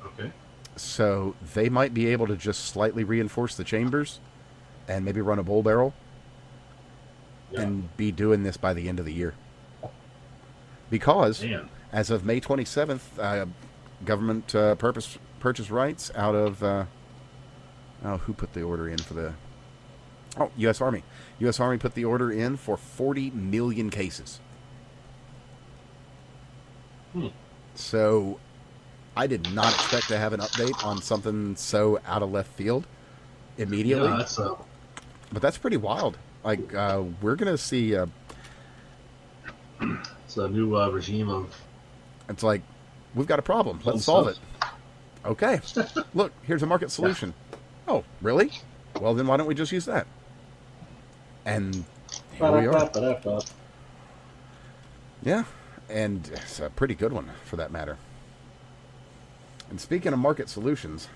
Okay. So they might be able to just slightly reinforce the chambers and maybe run a bull barrel and be doing this by the end of the year. Because as of May 27th, government purchase rights out of who put the order in for the U.S. Army. U.S. Army put the order in for 40 million cases. So I did not expect to have an update on something so out of left field immediately. Yeah, but that's pretty wild. Like we're gonna see. It's a new regime of. It's like we've got a problem. Let's solve it. Okay. Look, here's a market solution. Oh, really? Well, then why don't we just use that? And here we are. Yeah, and it's a pretty good one for that matter. And speaking of market solutions,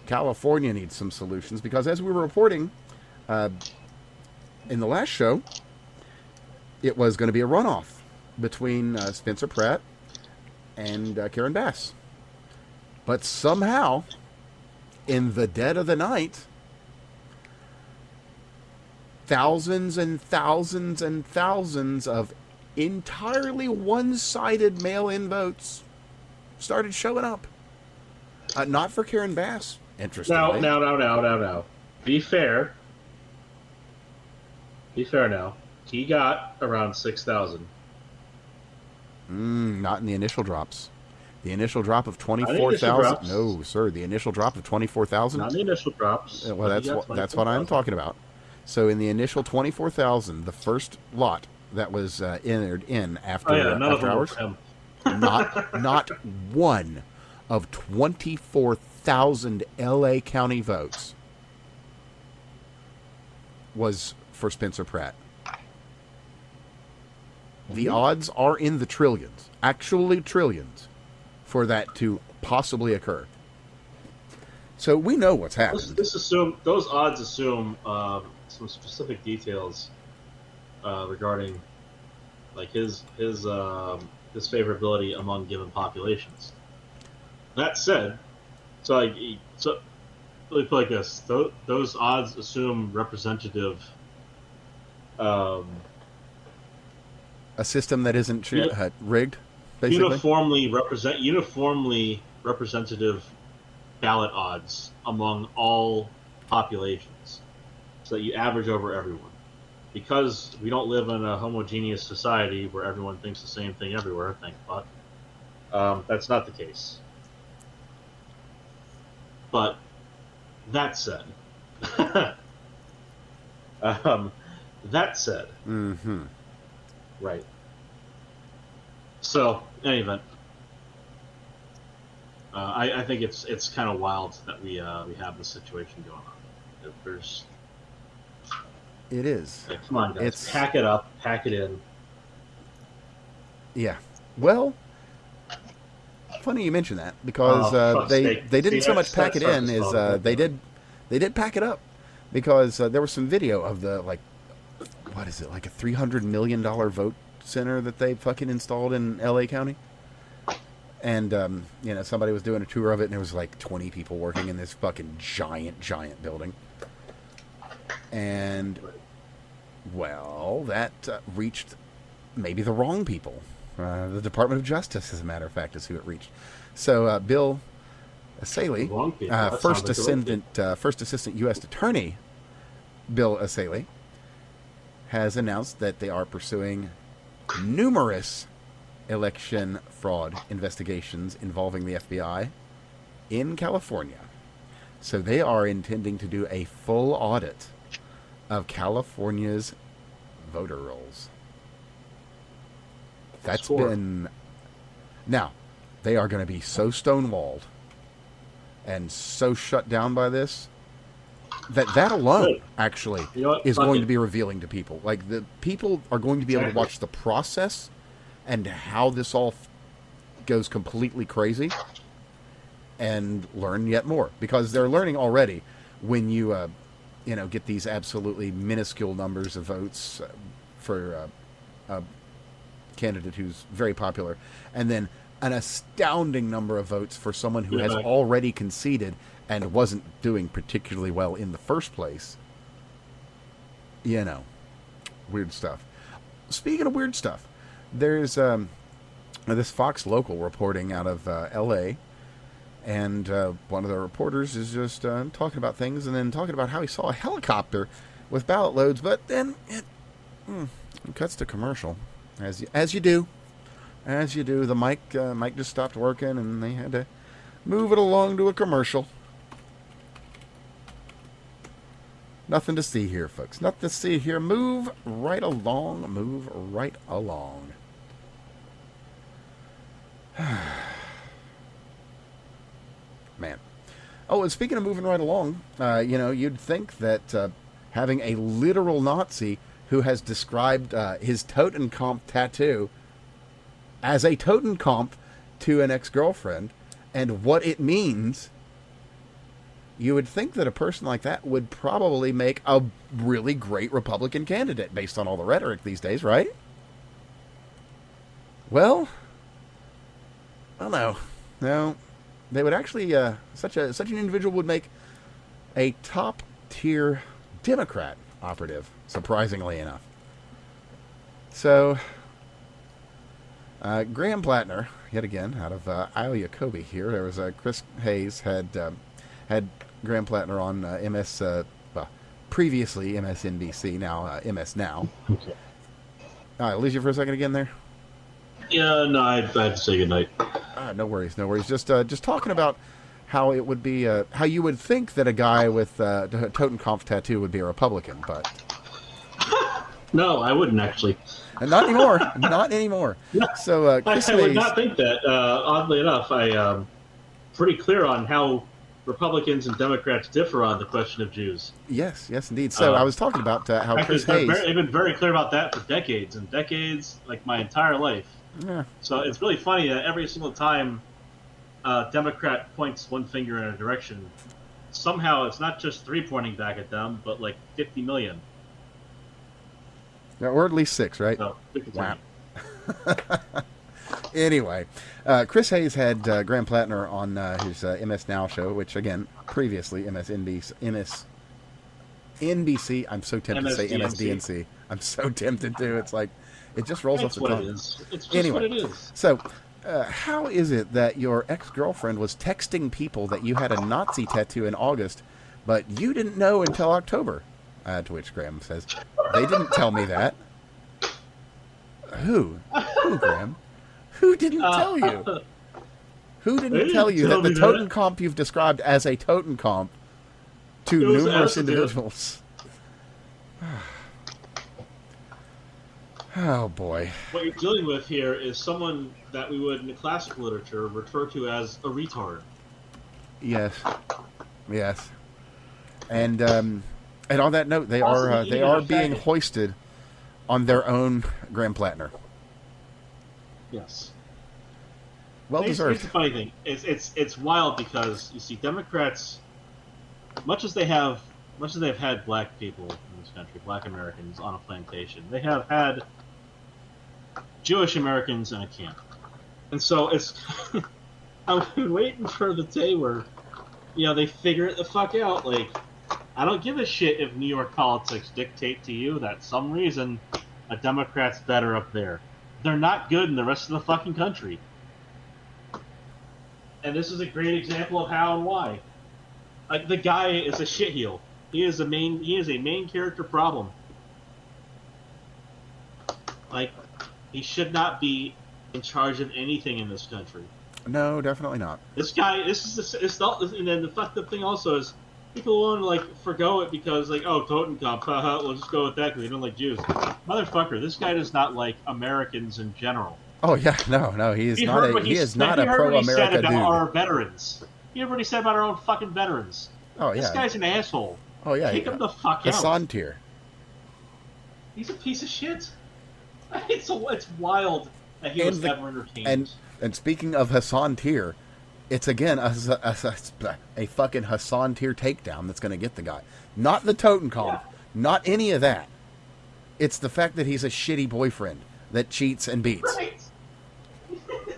California needs some solutions because as we were reporting in the last show, it was going to be a runoff between Spencer Pratt and Karen Bass. But somehow, in the dead of the night, thousands and thousands and thousands of entirely one-sided mail-in votes started showing up. Not for Karen Bass, interestingly. Now. Be fair. Be fair now. He got around 6,000. Not in the initial drops. The initial drop of Not the initial 24,000. drops. No, sir. The initial drop of 24,000. Not the initial drops. Well, but you got that's what I'm 24,000. talking about. So in the initial 24,000, the first lot that was entered in after, Oh yeah, none of after them were hours, him. not one of 24,000 L.A. County votes was for Spencer Pratt. The odds are in the trillions, actually trillions, for that to possibly occur. So we know what's happened. Those odds assume some specific details regarding like his favorability among given populations. That said, so let me put it like this: those odds assume representative. A system that isn't rigged, basically. Uniformly representative ballot odds among all populations, so that you average over everyone. Because we don't live in a homogeneous society where everyone thinks the same thing everywhere, thank God. That's not the case. But that said, Mm-hmm. right. So, in any event, I think it's kind of wild that we have this situation going on. It is. Come on, guys, pack it up, pack it in. Yeah. Well, funny you mention that because they didn't so much pack it in as they did pack it up because there was some video of the like a $300 million vote center that they fucking installed in L.A. County. And, somebody was doing a tour of it, and there was like 20 people working in this fucking giant building. And, well, that reached maybe the wrong people. The Department of Justice, as a matter of fact, is who it reached. So, Bill Asaley, first assistant U.S. Attorney Bill Asaley, has announced that they are pursuing numerous election fraud investigations involving the FBI in California. So they are intending to do a full audit of California's voter rolls. That's been... Now, they are going to be so stonewalled and so shut down by this that alone actually is going to be revealing to people. Like, the people are going to be able to watch the process and how this all goes completely crazy and learn yet more. Because they're learning already when you, get these absolutely minuscule numbers of votes for a candidate who's very popular, and then an astounding number of votes for someone who has already conceded and wasn't doing particularly well in the first place. Weird stuff. Speaking of weird stuff, there's this Fox local reporting out of L.A., and one of the reporters is just talking about things and then talking about how he saw a helicopter with ballot loads, but then it cuts to commercial, as you do. The mic just stopped working, and they had to move it along to a commercial. Nothing to see here, folks. Nothing to see here. Move right along. Man. Oh, and speaking of moving right along, you'd think that having a literal Nazi who has described his Totenkopf tattoo as a Totenkopf to an ex-girlfriend and what it means, you would think that a person like that would probably make a really great Republican candidate based on all the rhetoric these days, right? Well, I don't know. No, they would actually, such an individual would make a top-tier Democrat operative, surprisingly enough. So, Graham Plattner, yet again, out of Iowa Kobe here. There was Chris Hayes had Graham Plattner on previously MSNBC, now MS Now. Okay. All right, lose you for a second again there? Yeah, no, I had to say goodnight. All No worries, no worries. Just talking about how it would be, how you would think that a guy with a Totenkopf tattoo would be a Republican, but No, I wouldn't actually. not anymore. Not anymore. So, Chris I would Hayes, not think that. Oddly enough, I'm pretty clear on how Republicans and Democrats differ on the question of Jews. yes, indeed. So I was talking about how Actually, Chris Hayes. they've been very clear about that for decades and decades, like my entire life. Yeah. So it's really funny that every single time a Democrat points one finger in a direction, somehow it's not just 3 pointing back at them, but like 50 million. Yeah, or at least 6, right? So, Wow. Anyway, Chris Hayes had Graham Plattner on his MS Now show, which, again, previously NBC. I'm so tempted to say MSDNC. I'm so tempted to. It's like, it just rolls off the tongue. It's just Anyway, what it is. So, how is it that your ex-girlfriend was texting people that you had a Nazi tattoo in August, but you didn't know until October? To which Graham says, they didn't tell me that. Who, Graham? Who didn't tell you? Who didn't tell you that the Totenkopf you've described as a Totenkopf to numerous individuals? Oh, boy. What you're dealing with here is someone that we would, in the classical literature, refer to as a retard. Yes. And on that note, they are being hoisted on their own Graham Plattner. Yes. Well deserved. Here's the funny thing: it's wild because you see Democrats, much as they've had black people in this country, black Americans on a plantation, they have had Jewish Americans in a camp, and so it's. I've been waiting for the day where, they figure it the fuck out. Like, I don't give a shit if New York politics dictate to you that some reason a Democrat's better up there. They're not good in the rest of the fucking country. And this is a great example of how and why. Like, the guy is a shitheel. He is a main character problem. Like, he should not be in charge of anything in this country. No, definitely not. This guy, and then the fucked up thing also is, people want to, like, forgo it because, like, oh, Totenkopf, haha, we'll just go with that because we don't like Jews. Motherfucker, this guy does not like Americans in general. Oh, yeah, no, he is not a pro-America dude. About our veterans. You heard what he said about our own fucking veterans. Oh, yeah. This guy's an asshole. Oh, yeah. Kick him the fuck out. Hassan tier. He's a piece of shit. It's wild that he was ever entertained. And speaking of Hassan tier, it's again a fucking Hassan tier takedown that's going to get the guy. Not the Totenkopf, not any of that. It's the fact that he's a shitty boyfriend that cheats and beats. Right.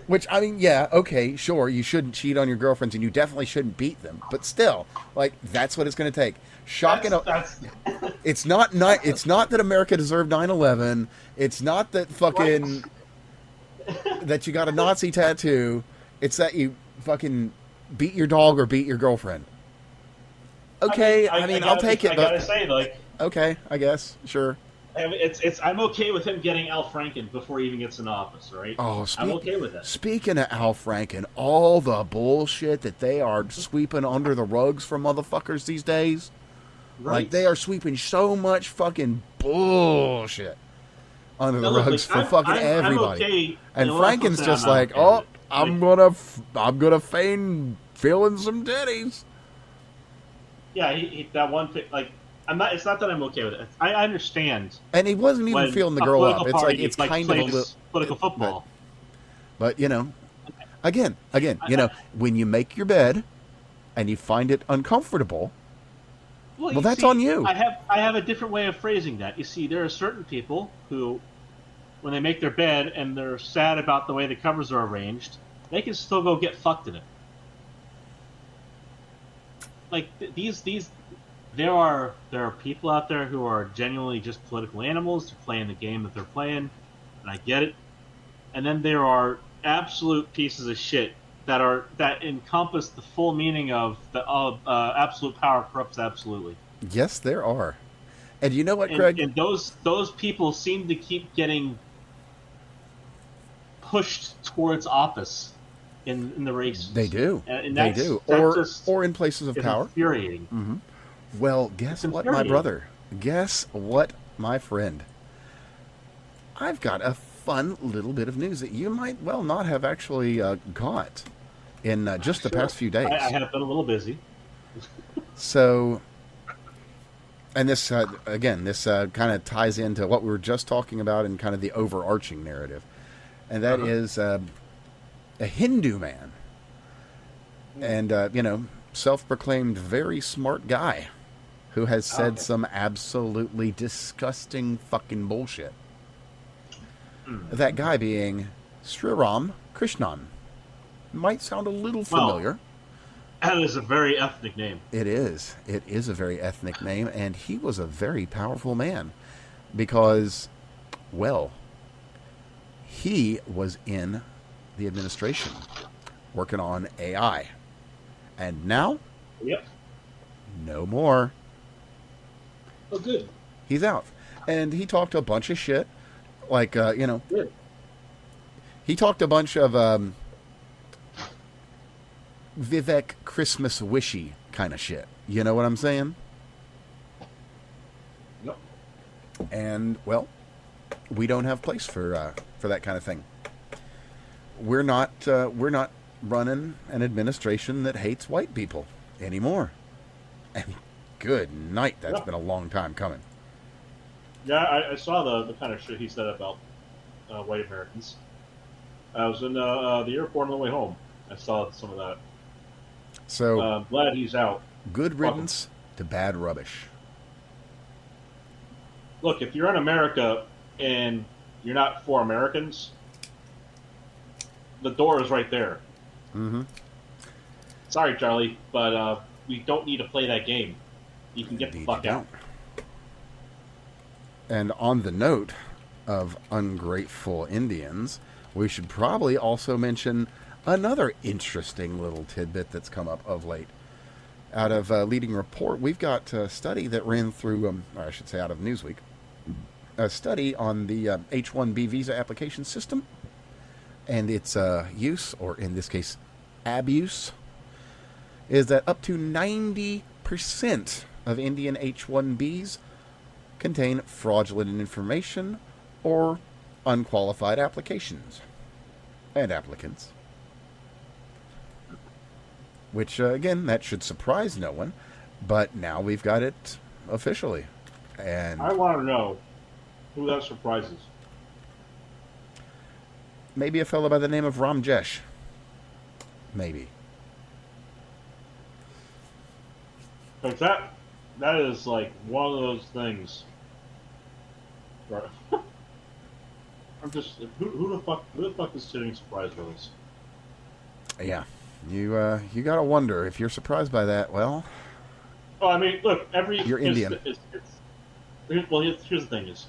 Which, I mean, yeah, okay, sure, you shouldn't cheat on your girlfriends and you definitely shouldn't beat them. But still, like, that's what it's going to take. It's not that America deserved 9/11. It's not that fucking that you got a Nazi tattoo. It's that you fucking beat your dog or beat your girlfriend. Okay, I'll take it. I gotta say, like, okay, I guess, sure. I'm okay with him getting Al Franken before he even gets in office, right? Oh, I'm okay with that. Speaking of Al Franken, all the bullshit that they are sweeping under the rugs for motherfuckers these days. Right. Like, they are sweeping so much fucking bullshit under the rugs for fucking everybody. Okay, and Franken's just like, okay. I'm gonna feign feeling some titties. Yeah, he that one thing, like, it's not that I'm okay with it. I understand. And he wasn't even feeling the girl up. It's like, it's like, kind of a little political football. But again, when you make your bed and you find it uncomfortable, well, that's on you. I have a different way of phrasing that. You see, there are certain people who, when they make their bed and they're sad about the way the covers are arranged, they can still go get fucked in it. Like, there are people out there who are genuinely just political animals. They're playing the game that they're playing, and I get it. And then there are absolute pieces of shit that encompass the full meaning of the absolute power corrupts absolutely. Yes, there are. And you know what, Craig? And those people seem to keep getting pushed towards office in the races. They do. And They that's, do. that just Or in places of is power. infuriating. Mm-hmm. Well, guess what, my brother? Guess what, my friend? I've got a fun little bit of news that you might well not have actually got in just the past few days. I have been a little busy. So, and this, again, this kind of ties into what we were just talking about in kind of the overarching narrative. And that is a Hindu man. And, self-proclaimed very smart guy who has said some absolutely disgusting fucking bullshit. That guy being Sriram Krishnan. Might sound a little familiar. That is a very ethnic name. It is. It is a very ethnic name, and he was a very powerful man because, well, he was in the administration working on AI. And now, no more. Oh, good. He's out. And he talked a bunch of shit. Like, Good. He talked a bunch of Vivek Christmas wishy kind of shit. You know what I'm saying? Yep. And, well, we don't have place for that kind of thing. We're not running an administration that hates white people anymore. And good night, that's been a long time coming. Yeah, I saw the kind of shit he said about white Americans. I was in the airport on the way home. I saw some of that. So glad he's out. Good riddance to bad rubbish. Look, if you're in America and you're not for Americans, the door is right there. Mm-hmm. Sorry, Charlie, but we don't need to play that game. You can get the fuck out. And on the note of ungrateful Indians, we should probably also mention another interesting little tidbit that's come up of late. Out of Leading Report, we've got a study that ran through, or I should say out of Newsweek, a study on the H-1B visa application system and its use, or in this case, abuse, is that up to 90% of Indian H-1Bs contain fraudulent information or unqualified applications and applicants. Which, again, that should surprise no one, but now we've got it officially. And I want to know who that surprises. Maybe a fellow by the name of Ramjesh. Maybe. Like that is like one of those things. Right. I'm just who the fuck is sitting surprised with this? Yeah, you gotta wonder if you're surprised by that. Well, I mean, look, you're Indian. Here's the thing: is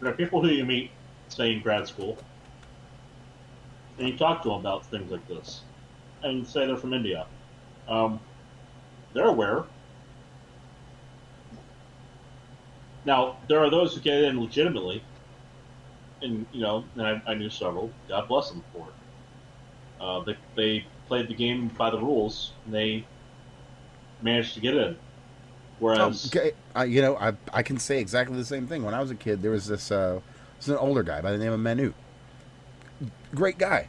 there are people who you meet, say in grad school, and you talk to them about things like this, and say they're from India. They're aware. Now, there are those who get in legitimately, and I knew several. God bless them for it. They played the game by the rules, and they managed to get in. Whereas, okay, I can say exactly the same thing. When I was a kid, there was this an older guy by the name of Manu. Great guy,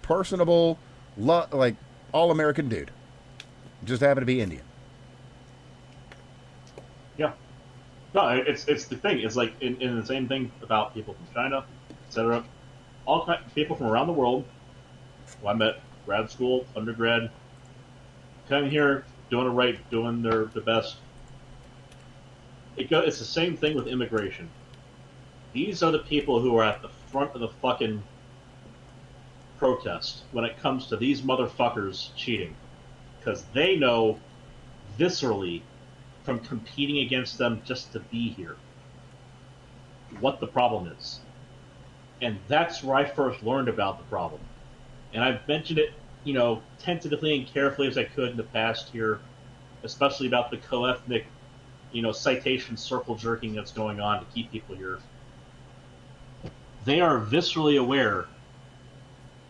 personable, like all American dude. Just happened to be Indian. Yeah. No, it's the thing. It's like in the same thing about people from China, etc. All people from around the world who I met, grad school, undergrad, come here doing it right, doing their best. It's the same thing with immigration. These are the people who are at the front of the fucking protest when it comes to these motherfuckers cheating, because they know viscerally from competing against them just to be here what the problem is. And that's where I first learned about the problem. And I've mentioned it, tentatively and carefully as I could in the past here, especially about the co-ethnic, citation circle jerking that's going on to keep people here. they are viscerally aware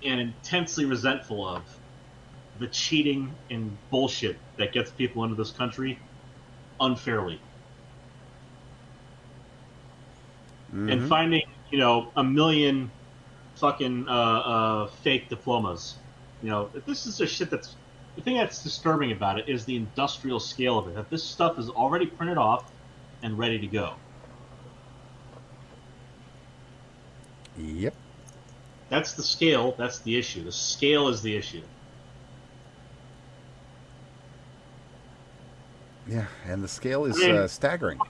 and intensely resentful of the cheating and bullshit that gets people into this country unfairly. And finding, a million fucking fake diplomas. This is the shit that's... The thing that's disturbing about it is the industrial scale of it. That this stuff is already printed off and ready to go. Yep. That's the scale. That's the issue. The scale is the issue. Yeah, and the scale is staggering.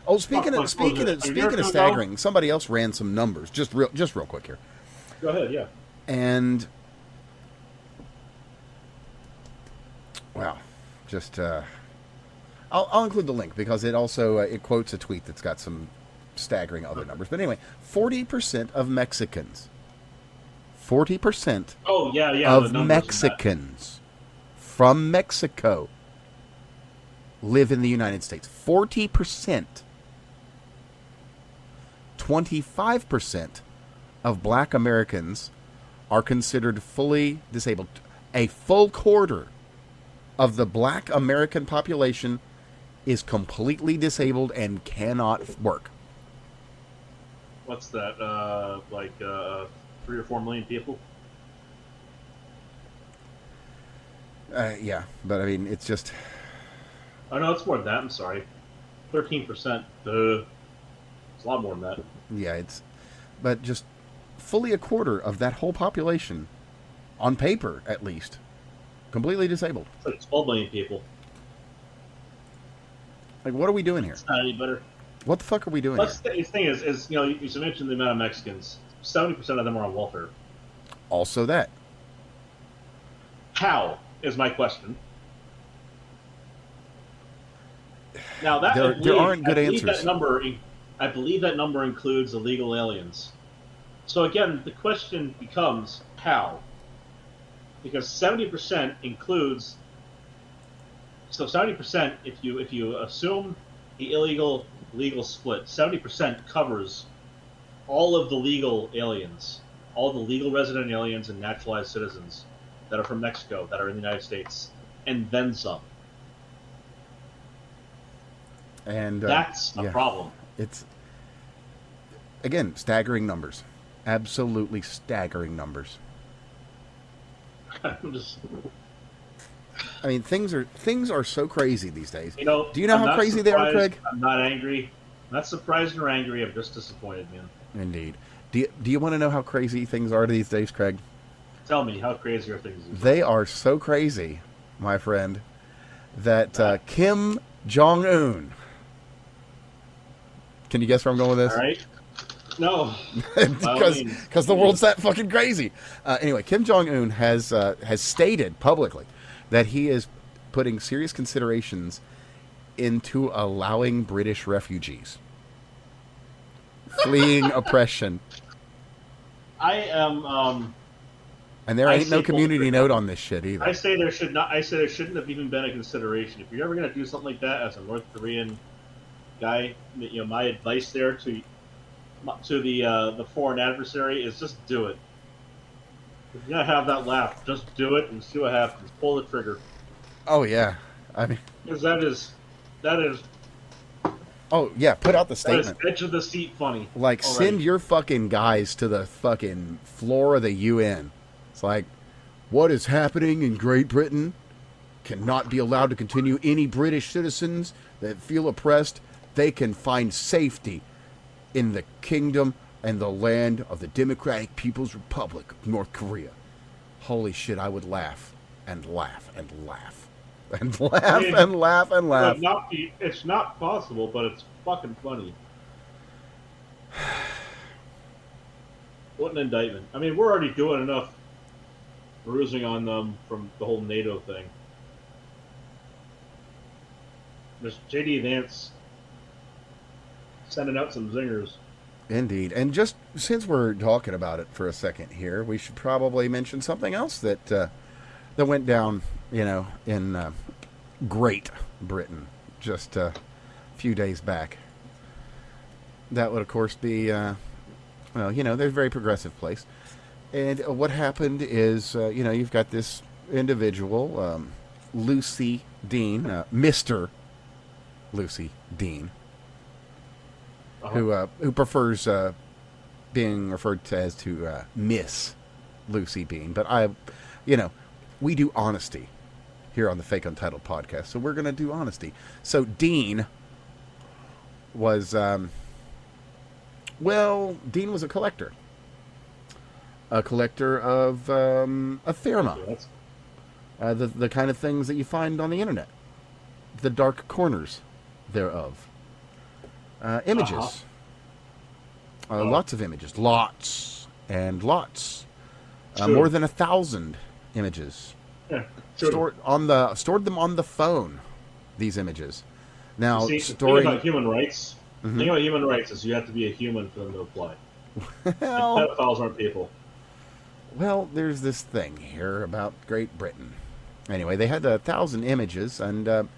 Oh, speaking of staggering, somebody else ran some numbers. Just real quick here. Go ahead, yeah. And well, just I'll include the link because it also it quotes a tweet that's got some staggering other numbers. But anyway, 40% of Mexicans, 40% of Mexicans from Mexico live in the United States. 40%. 25% of black Americans are considered fully disabled. A full quarter of the black American population is completely disabled and cannot work. What's that? 3 or 4 million people? Yeah, but I mean, it's just... Oh, no, it's more than that. I'm sorry. 13%. It's a lot more than that. Yeah, but just fully a quarter of that whole population, on paper at least, completely disabled. It's like 12 million people. Like, what are we doing here? It's not any better. What the fuck are we doing here? The thing is, you mentioned the amount of Mexicans. 70% of them are on welfare. Also that. How is my question. Now that there aren't good answers. I believe that number includes illegal aliens. So again, the question becomes how, because 70% includes. So 70%, if you assume the legal split, 70% covers all of the legal aliens, all the legal resident aliens and naturalized citizens that are from Mexico that are in the United States, and then some. And that's a problem. It's, again, staggering numbers. Absolutely staggering numbers. I mean, things are so crazy these days. Do you know how crazy they are, Craig? I'm not angry. I'm not surprised or angry. I'm just disappointed, man. Indeed. Do you want to know how crazy things are these days, Craig? Tell me, how crazy are things? They are so crazy, my friend, that Kim Jong-un... Can you guess where I'm going with this? All right. No. Because the world's that fucking crazy. Anyway, Kim Jong-un has stated publicly that he is putting serious considerations into allowing British refugees fleeing oppression. I am. And there ain't no community note on this shit either. I say there should not. I say there shouldn't have even been a consideration. If you're ever going to do something like that as a North Korean guy, my advice there to the foreign adversary is just do it. If you're gonna have that laugh, just do it and see what happens. Pull the trigger. Oh yeah, I mean, because that is. Oh yeah, put out the statement. That is edge of the seat funny. Like, already. Send your fucking guys to the fucking floor of the UN. It's like, what is happening in Great Britain cannot be allowed to continue. Any British citizens that feel oppressed, they can find safety in the kingdom and the land of the Democratic People's Republic of North Korea. Holy shit, I would laugh and laugh and laugh and laugh and laugh and laugh. It's not possible, but it's fucking funny. What an indictment. I mean, we're already doing enough bruising on them from the whole NATO thing. There's J.D. Vance sending out some zingers. Indeed. And just since we're talking about it for a second here, we should probably mention something else that went down, in Great Britain just a few days back. That would, of course, be Well, they're a very progressive place. And what happened is, you've got this individual, Lucy Dean, Mr. Lucy Dean, who prefers being referred to as Miss Lucy Dean. But we do honesty here on the Fake Untitled podcast, so we're going to do honesty. So Dean was, Dean was a collector. A collector of ephemerina. The kind of things that you find on the internet. The dark corners thereof. Images. Lots of images. Lots and lots. More than 1,000 images. Yeah, stored them on the phone, these images. Now, the thing about human rights, the thing about human rights is you have to be a human for them to apply. Well, and pedophiles aren't people. Well, there's this thing here about Great Britain. Anyway, they had 1,000 images, and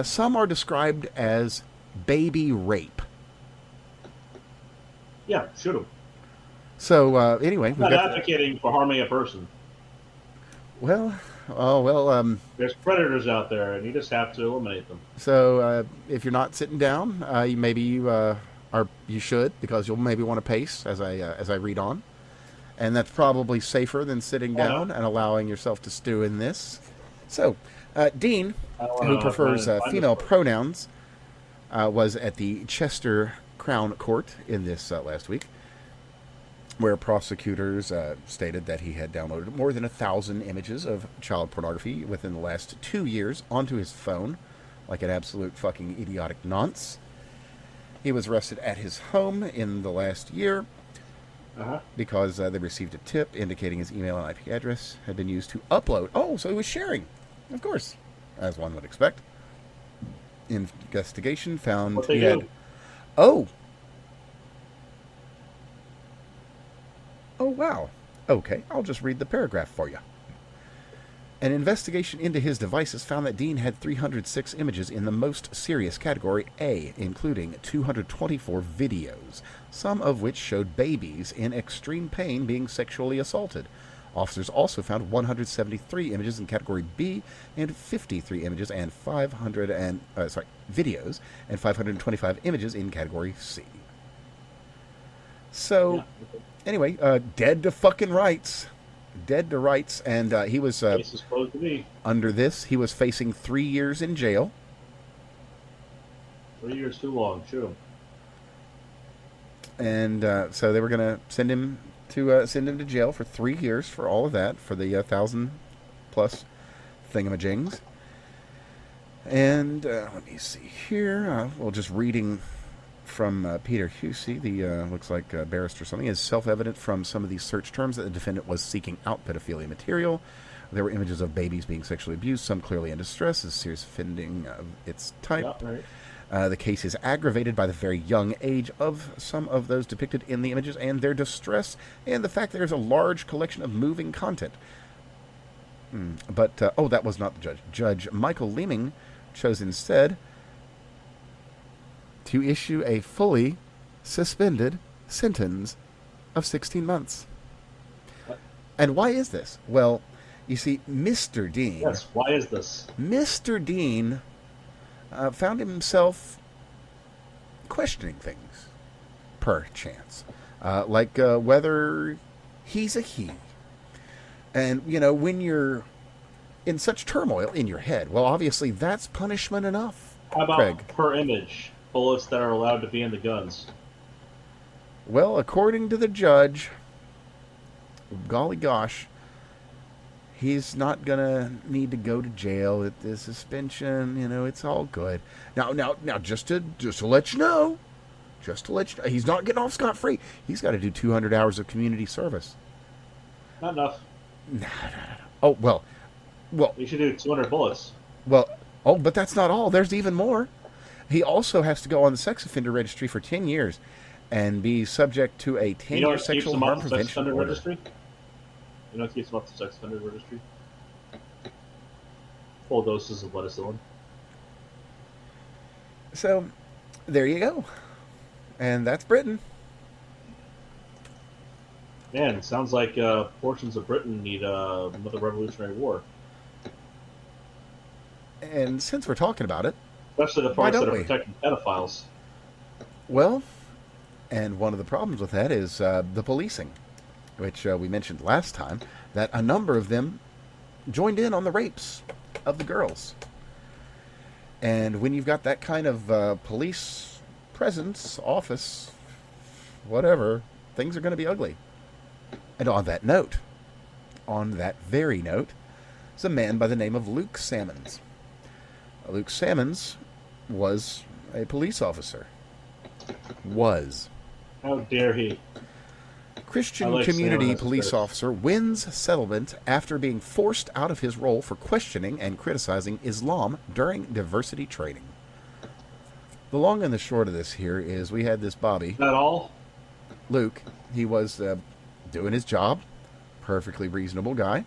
some are described as baby rape. Yeah, shoot them. So, anyway... I'm not advocating for harming a person. Well, there's predators out there, and you just have to eliminate them. So, if you're not sitting down, you should, because you'll maybe want to pace as I read on. And that's probably safer than sitting down and allowing yourself to stew in this. So, Dean, who prefers female pronouns, was at the Chester Crown Court in this last week, where prosecutors stated that he had downloaded more than 1,000 images of child pornography within the last 2 years onto his phone, like an absolute fucking idiotic nonce. He was arrested at his home in the last year because they received a tip indicating his email and IP address had been used to upload. Oh, so he was sharing, of course, as one would expect. Investigation found he had... Oh, wow. Okay, I'll just read the paragraph for you. An investigation into his devices found that Dean had 306 images in the most serious category A, including 224 videos, some of which showed babies in extreme pain being sexually assaulted. Officers also found 173 images in category B and 53 images and videos and 525 images in category C. So, anyway, dead to fucking rights. Dead to rights, and he was under this. He was facing 3 years in jail. 3 years too long. Shoot him. And so they were going to send him to jail for 3 years for all of that, for the 1,000 plus thingamajings. And let me see here. Well, just reading from Peter Husey, the looks like barrister or something, is self-evident from some of these search terms that the defendant was seeking out pedophilia material. There were images of babies being sexually abused, some clearly in distress, as serious offending of its type. Yeah, right. The case is aggravated by the very young age of some of those depicted in the images and their distress, and the fact that there's a large collection of moving content. But, that was not the judge. Judge Michael Leeming chose instead to issue a fully suspended sentence of 16 months. What? And why is this? Well, you see, Mr. Dean... Yes, why is this? Mr. Dean found himself questioning things, perchance. Like whether he's a he. And, when you're in such turmoil in your head, well, obviously that's punishment enough, How about Craig? Per image? Bullets that are allowed to be in the guns. Well, according to the judge, golly gosh, he's not gonna need to go to jail at the suspension. It's all good. Now, just to let you know, he's not getting off scot-free. He's got to do 200 hours of community service. Not enough. No. Oh well. You should do 200 bullets. Well, but that's not all. There's even more. He also has to go on the sex offender registry for 10 years and be subject to a 10-year sexual harm prevention order. Registry? You know what keeps him off the sex offender registry? Full doses of penicillin. So, there you go. And that's Britain. Man, it sounds like portions of Britain need another Revolutionary War, And since we're talking about it, especially the why parts that don't are we? protecting pedophiles. Well, and one of the problems with that is the policing, which we mentioned last time, that a number of them joined in on the rapes of the girls. And when you've got that kind of police presence, office, whatever, things are going to be ugly. And on that very note, is a man by the name of Luke Sammons. Luke Sammons was a police officer. Was. How dare he? Christian like community Sammons police first. officer wins settlement after being forced out of his role for questioning and criticizing Islam during diversity training. The long and the short of this here is we had this Bobby, Is that all? Luke. He was doing his job, perfectly reasonable guy,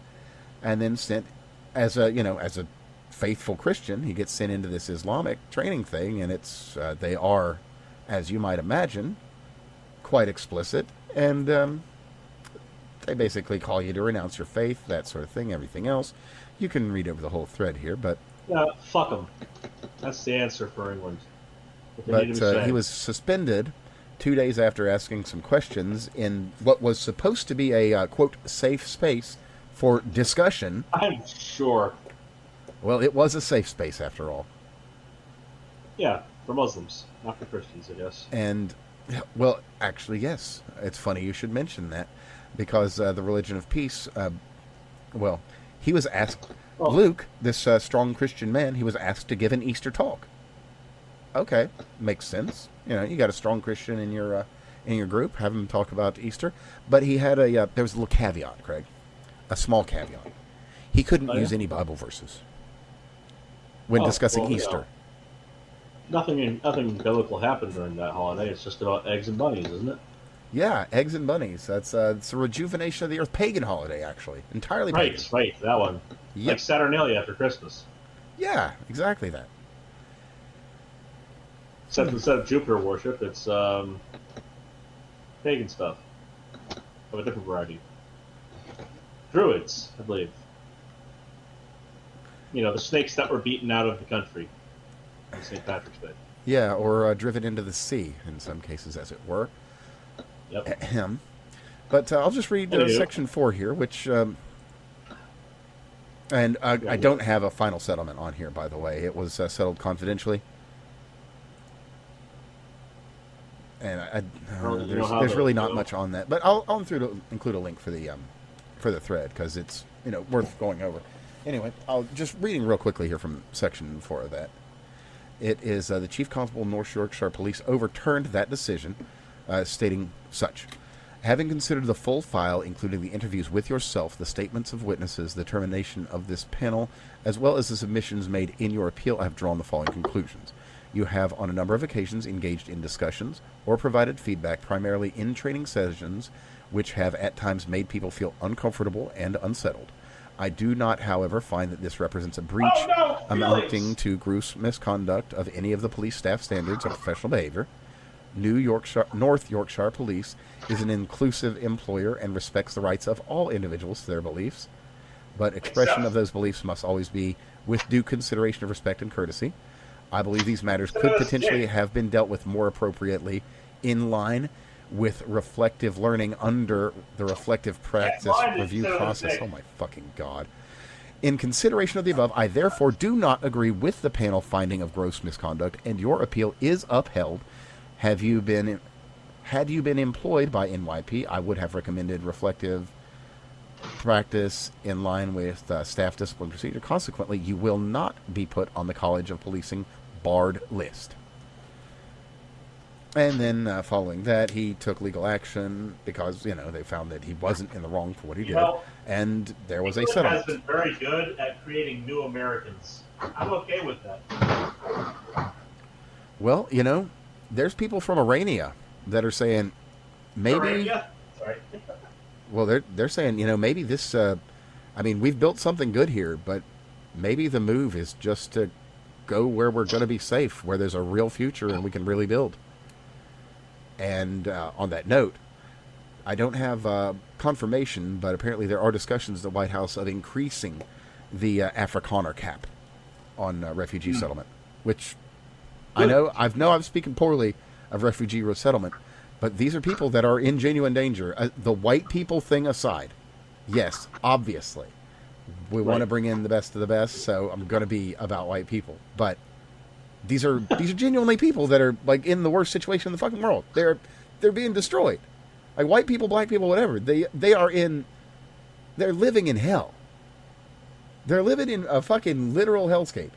and then sent as a faithful Christian, he gets sent into this Islamic training thing, and it's they are, as you might imagine, quite explicit, and they basically call you to renounce your faith, that sort of thing, everything else. You can read over the whole thread here, but Yeah, fuck them. That's the answer for England. What they need to be saying. he was suspended 2 days after asking some questions in what was supposed to be a quote safe space for discussion. I'm sure. Well, it was a safe space after all. Yeah, for Muslims, not for Christians, I guess. And, well, actually, yes. It's funny you should mention that because the religion of peace, he was asked, Oh. Luke, this strong Christian man, he was asked to give an Easter talk. Okay, makes sense. You know, you got a strong Christian in your group, have him talk about Easter. But he had there was a little caveat, Craig, a small caveat. He couldn't Oh, yeah? use any Bible verses when discussing well, Easter. Nothing biblical happened during that holiday. It's just about eggs and bunnies, isn't it? Yeah, eggs and bunnies. That's it's a rejuvenation of the earth, pagan holiday, actually, entirely pagan. Right, that one. Yep. Like Saturnalia after Christmas. Yeah, exactly that. Except instead of Jupiter worship, it's pagan stuff of a different variety. Druids, I believe. You know, the snakes that were beaten out of the country on St. Patrick's Day. Yeah, or driven into the sea in some cases, as it were. Yep. Ahem. But I'll just read section 4 here, which, I don't have a final settlement on here, by the way. It was settled confidentially. And there's really not much on that, but I'll include a link for the thread because it's worth going over. Anyway, I'll just reading real quickly here from section 4 of that. It is the Chief Constable of North Yorkshire Police overturned that decision, stating such. Having considered the full file, including the interviews with yourself, the statements of witnesses, the determination of this panel, as well as the submissions made in your appeal, I have drawn the following conclusions. You have, on a number of occasions, engaged in discussions or provided feedback, primarily in training sessions, which have at times made people feel uncomfortable and unsettled. I do not, however, find that this represents a breach amounting to gross misconduct of any of the police staff standards of professional behavior. North Yorkshire Police is an inclusive employer and respects the rights of all individuals to their beliefs, but expression of those beliefs must always be with due consideration of respect and courtesy. I believe these matters could potentially have been dealt with more appropriately in line with reflective learning under the reflective practice review process. Oh my fucking God. In consideration of the above, I therefore do not agree with the panel finding of gross misconduct, and your appeal is upheld. Had you been employed by NYP, I would have recommended reflective practice in line with staff discipline procedure. Consequently, you will not be put on the College of Policing barred list. And then following that, he took legal action because, they found that he wasn't in the wrong for what he did. And there was a settlement. England has been very good at creating new Americans. I'm okay with that. Well, there's people from Arania that are saying maybe... Arania? Sorry. Well, they're saying, maybe this... we've built something good here, but maybe the move is just to go where we're going to be safe, where there's a real future and we can really build. And on that note, I don't have confirmation, but apparently there are discussions at the White House of increasing the Afrikaner cap on refugee settlement, which Good. I'm speaking poorly of refugee resettlement, but these are people that are in genuine danger. The white people thing aside, yes, obviously, we want to bring in the best of the best, so I'm going to be about white people, but these are genuinely people that are like in the worst situation in the fucking world. They're being destroyed. Like white people, black people, whatever. They're living in hell. They're living in a fucking literal hellscape.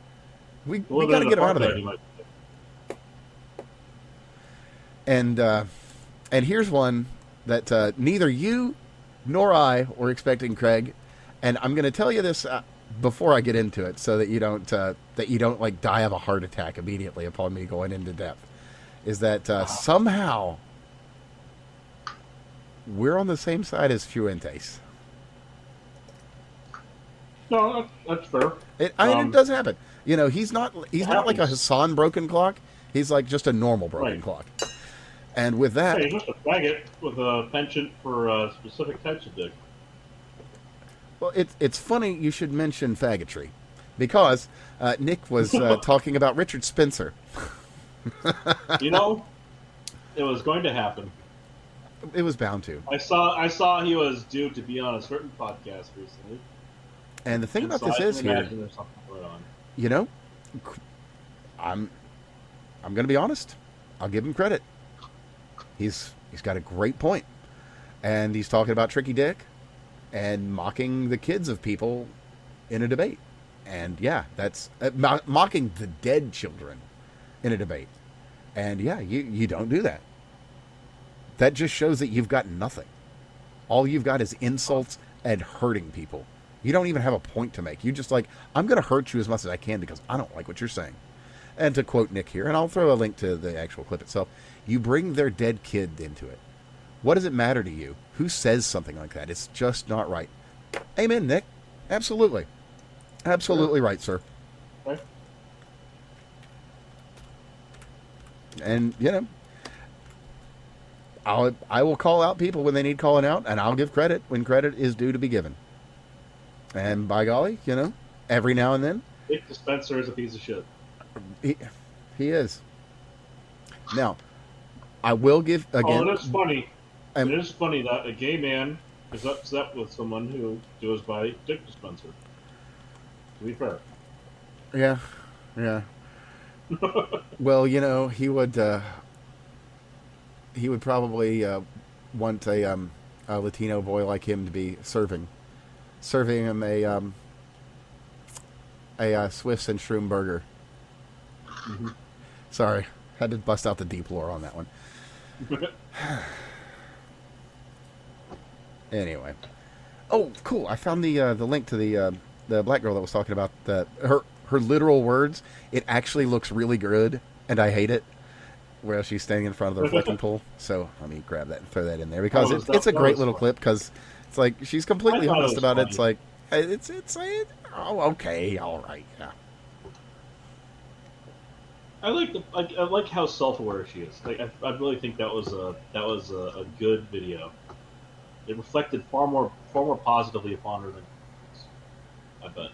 We got to get them out of there. And here's one that neither you nor I were expecting, Craig. And I'm going to tell you this before I get into it, so that you don't like die of a heart attack immediately upon me going into depth. Is that somehow we're on the same side as Fuentes? No, that's fair. It does happen. You know, he's not like a Hassan broken clock. He's like just a normal broken clock. And with that, he's just a faggot with a penchant for specific types of dick. Well, it's funny you should mention faggotry, because Nick was talking about Richard Spencer. You know, it was going to happen. It was bound to. I saw he was due to be on a certain podcast recently. And the thing about this is here, you know, I'm going to be honest. I'll give him credit. He's got a great point, and he's talking about Tricky Dick and mocking the kids of people in a debate. And yeah, that's mocking the dead children in a debate. And yeah, you don't do that. That just shows that you've got nothing. All you've got is insults and hurting people. You don't even have a point to make. You just like, I'm going to hurt you as much as I can because I don't like what you're saying. And to quote Nick here, and I'll throw a link to the actual clip itself, you bring their dead kid into it. What does it matter to you? Who says something like that? It's just not right. Amen, Nick. Absolutely. Absolutely right, sir. Okay. And, you know, I will call out people when they need calling out, and I'll give credit when credit is due to be given. And by golly, you know, every now and then, Dick Spencer is a piece of shit. He is. Now, I will give again. Oh, it is funny. It is funny that a gay man is upset with someone who goes by Dick Spencer. To be fair. Yeah. Well, you know, he would probably want a Latino boy like him to be serving him a Swiss and shroom burger. Mm-hmm. Sorry, had to bust out the deep lore on that one. Anyway, oh, cool! I found the link to the black girl that was talking about her literal words. It actually looks really good, and I hate it. Where she's standing in front of the reflecting pool. So let me grab that and throw that in there because it's a great little clip. Because it's like she's completely honest about it. It's like it's oh, okay, all right, yeah. I like how self-aware she is. Like I really think that was a good video. It reflected far more positively upon her than I bet.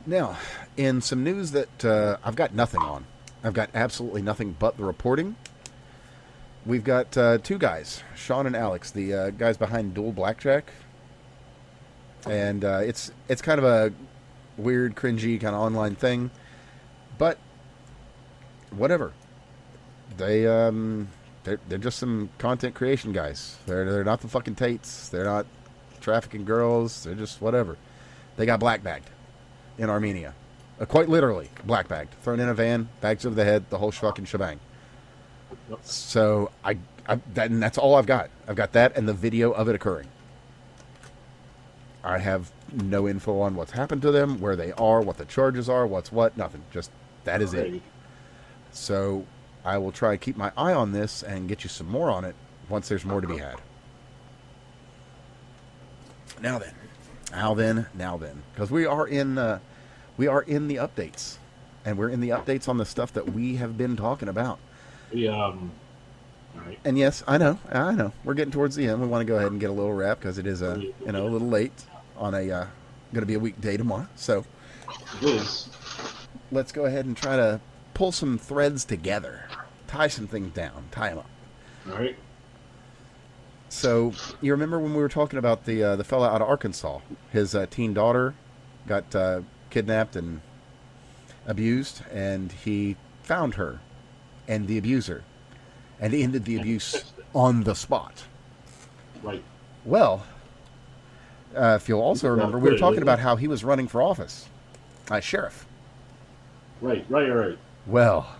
Now, in some news that I've got nothing on. I've got absolutely nothing but the reporting. We've got two guys, Sean and Alex, the guys behind Dual Blackjack. And it's kind of a weird, cringy kind of online thing. But whatever. They're just some content creation guys. They're not the fucking Tates. They're not trafficking girls. They're just whatever. They got black bagged in Armenia. Quite literally, black bagged. Thrown in a van, bags over the head, the whole fucking shebang. So that's all I've got. I've got that and the video of it occurring. I have no info on what's happened to them, where they are, what the charges are, what's what, nothing. Just that is it. So I will try to keep my eye on this and get you some more on it once there's more to be had. Now then, because we are in the updates, and we're in the updates on the stuff that we have been talking about. All right. And yes, I know. We're getting towards the end. We want to go ahead and get a little wrap because it is a little late on a going to be a weekday tomorrow. So It is. let's go ahead and try to pull some threads together, tie some things down, tie them up. All right. So you remember when we were talking about the fella out of Arkansas? His teen daughter got kidnapped and abused, and he found her and the abuser, and ended the abuse on the spot. Right. Well, if you'll also remember, we were talking about how he was running for office, sheriff. Right. Well.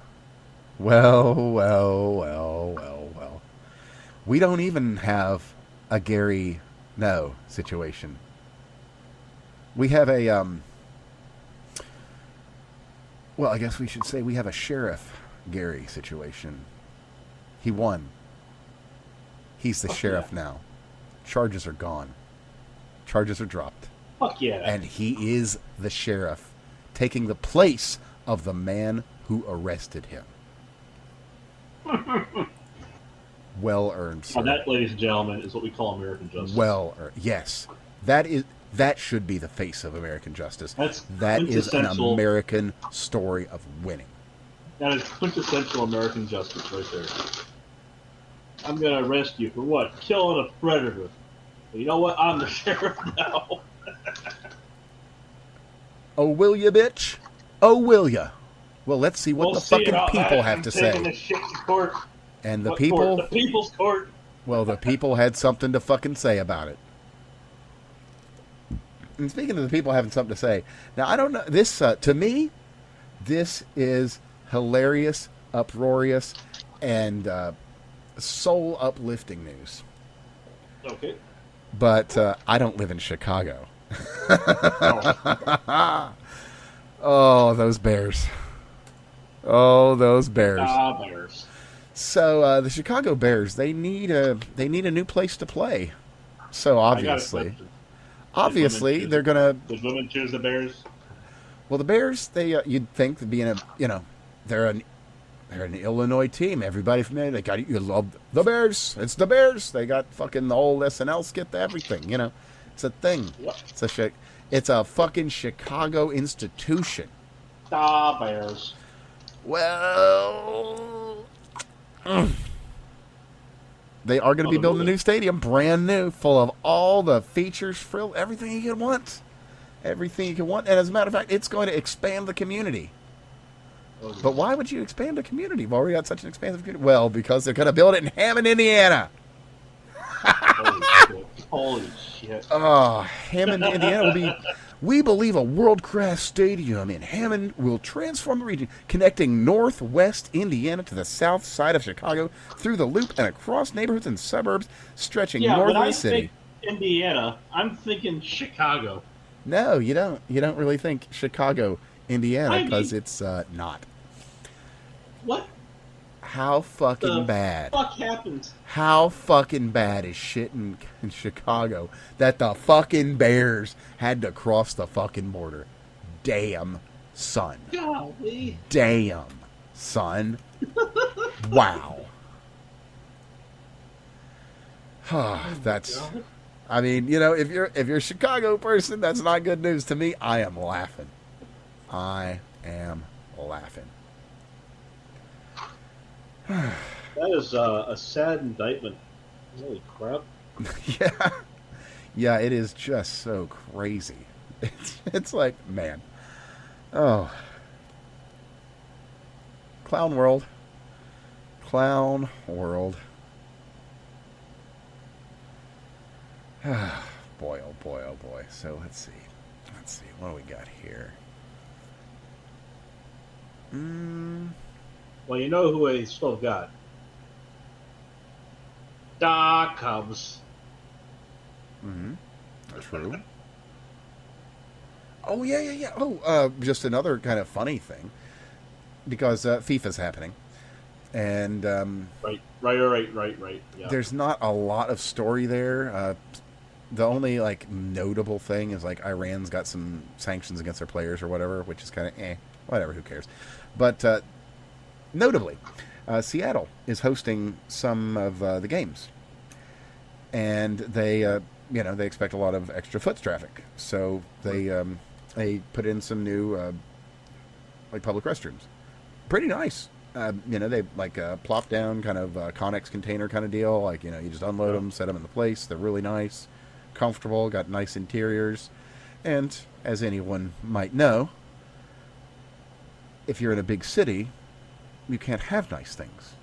We don't even have a Gary No situation. We have a, well, I guess we should say we have a Sheriff Gary situation. He won. He's the sheriff now. Charges are gone. Charges are dropped. Fuck yeah. And he is the sheriff, taking the place of the man who arrested him. Well earned, sir. Now that, ladies and gentlemen, is what we call American justice. Well earned. Yes. That should be the face of American justice. That is an American story of winning. That is quintessential American justice right there. I'm going to arrest you for what? Killing a predator. But you know what? I'm the sheriff now. Oh, will ya, bitch? Oh, will ya? Well, let's see what the fucking people have to say. This shit to court. And the What people... court? The people's court. Well, the people had something to fucking say about it. And speaking of the people having something to say, now I don't know, this, to me, this is hilarious, uproarious, and soul uplifting news. Okay. But I don't live in Chicago. Oh. Oh, those Bears. Oh, those Bears. Bears. So the Chicago Bears, they need a new place to play. So obviously they're gonna. Does women choose the Bears? Well, the Bears, you'd think that being they're an Illinois team. Everybody from there, you love the Bears. It's the Bears. They got fucking the whole SNL skit, everything. You know, it's a thing. What? It's a fucking Chicago institution. Bears. Well, they are going to be building a new stadium, brand new, full of all the features, everything you can want. Everything you can want. And as a matter of fact, it's going to expand the community. But why would you expand a community? You've already got such an expansive community. Well, because they're going to build it in Hammond, Indiana. Holy shit. Hammond, Indiana will be... We believe a world-class stadium in Hammond will transform the region, connecting northwest Indiana to the south side of Chicago through the loop and across neighborhoods and suburbs stretching north of the city. Think Indiana, I'm thinking Chicago. No, you don't. You don't really think Chicago, Indiana, because it's not. What? How fucking bad? What happened? How fucking bad is shit in Chicago that the fucking Bears had to cross the fucking border? Damn, son. Golly. Damn, son. Wow. That's. I mean, you know, if you're a Chicago person, that's not good news to me. I am laughing. I am laughing. That is a sad indictment. Holy crap. Yeah, it is just so crazy. It's like, man. Oh. Clown world. Clown world. Boy, oh boy, oh boy. So let's see. What do we got here? Well, you know who I still got? Da Cubs. True. Oh, yeah. Oh, just another kind of funny thing. Because FIFA's happening. And... Right. Yeah. There's not a lot of story there. The only, notable thing is, Iran's got some sanctions against their players or whatever, which is kind of whatever, who cares. But... notably, Seattle is hosting some of the games, and they expect a lot of extra foot traffic, so they put in some new like public restrooms. Pretty nice. They like plop down kind of Connex container kind of deal. Like, you just unload them, set them in the place. They're really nice, comfortable, got nice interiors. And as anyone might know, if you're in a big city, you can't have nice things.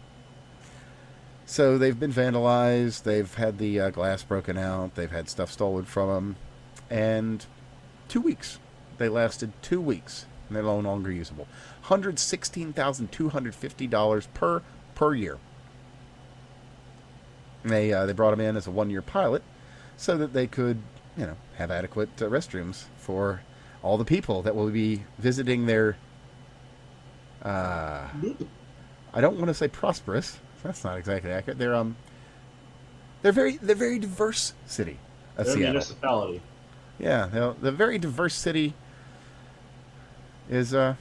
So they've been vandalized. They've had the glass broken out. They've had stuff stolen from them. And 2 weeks. They lasted 2 weeks. And they're no longer usable. $116,250 per year. And they brought them in as a 1-year pilot so that they could, have adequate restrooms for all the people that will be visiting their. I don't want to say prosperous. That's not exactly accurate. They're very diverse city of Their Seattle. Municipality. Yeah, the very diverse city is doing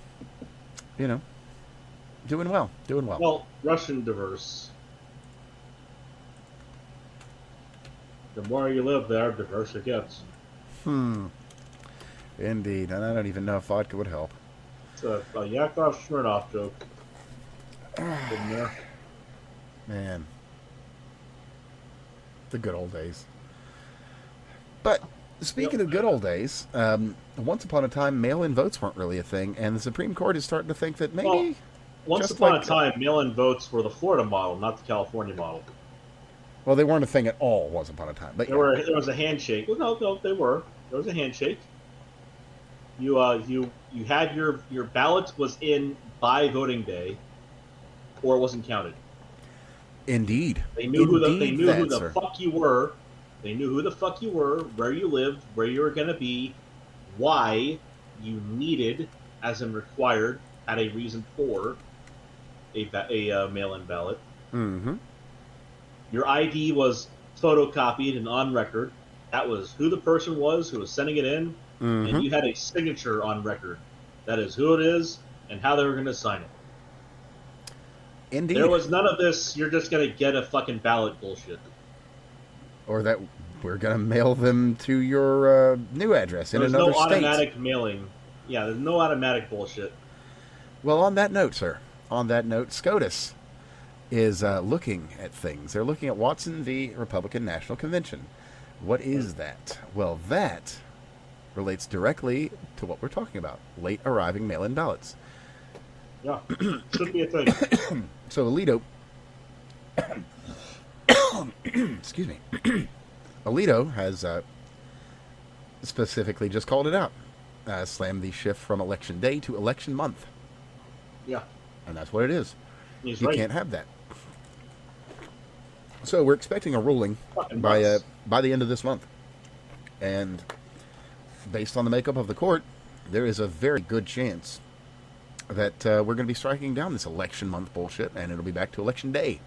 well. Well, Russian diverse. The more you live there, the diverse it gets. Indeed, and I don't even know if vodka would help. It's a Yakov Smirnoff joke. Been there. Man, the good old days. But speaking of good old days, once upon a time, mail-in votes weren't really a thing, and the Supreme Court is starting to think that maybe. Well, once upon a time, mail-in votes were the Florida model, not the California model. Well, they weren't a thing at all once upon a time. But there was a handshake. Well, no, they were. There was a handshake. You had your ballot was in by voting day, or it wasn't counted. Indeed. They knew who the fuck you were. They knew who the fuck you were, where you lived, where you were going to be, why you needed, as in required, had a reason for a mail-in ballot. Mm-hmm. Your ID was photocopied and on record. That was who the person was who was sending it in, and you had a signature on record. That is who it is and how they were going to sign it. Indeed. There was none of this, you're just going to get a fucking ballot bullshit. Or that we're going to mail them to your new address in another state. There's no automatic mailing. Yeah, there's no automatic bullshit. Well, on that note, sir, SCOTUS is looking at things. They're looking at Watson v. Republican National Convention. What is that? Well, that relates directly to what we're talking about, late arriving mail-in ballots. Yeah, should be a thing. So Alito, excuse me, Alito has specifically just called it out, slammed the shift from election day to election month. Yeah. And that's what it is. He's you right. can't have that. So we're expecting a ruling by the end of this month. And based on the makeup of the court, there is a very good chance that we're going to be striking down this election month bullshit, and it'll be back to election day,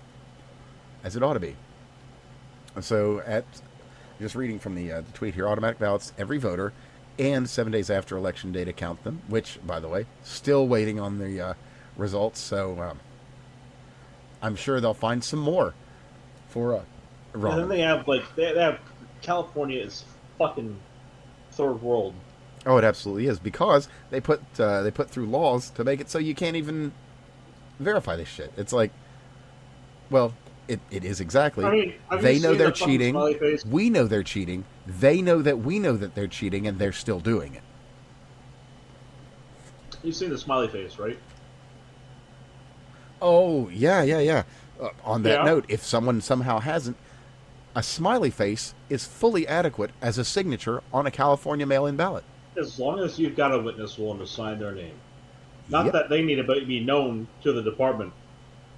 as it ought to be. So, just reading from the tweet here, automatic ballots, every voter, and 7 days after election day to count them, which, by the way, still waiting on the results, so I'm sure they'll find some more for wrong. And then they have California is fucking third world. Oh, it absolutely is, because they put through laws to make it so you can't even verify this shit. It's like, well, it is exactly. I mean, they know they're cheating. We know they're cheating. They know that we know that they're cheating, and they're still doing it. You've seen the smiley face, right? Oh, yeah. On that note, if someone somehow hasn't, a smiley face is fully adequate as a signature on a California mail-in ballot. As long as you've got a witness willing to sign their name. Not that they need to be known to the department,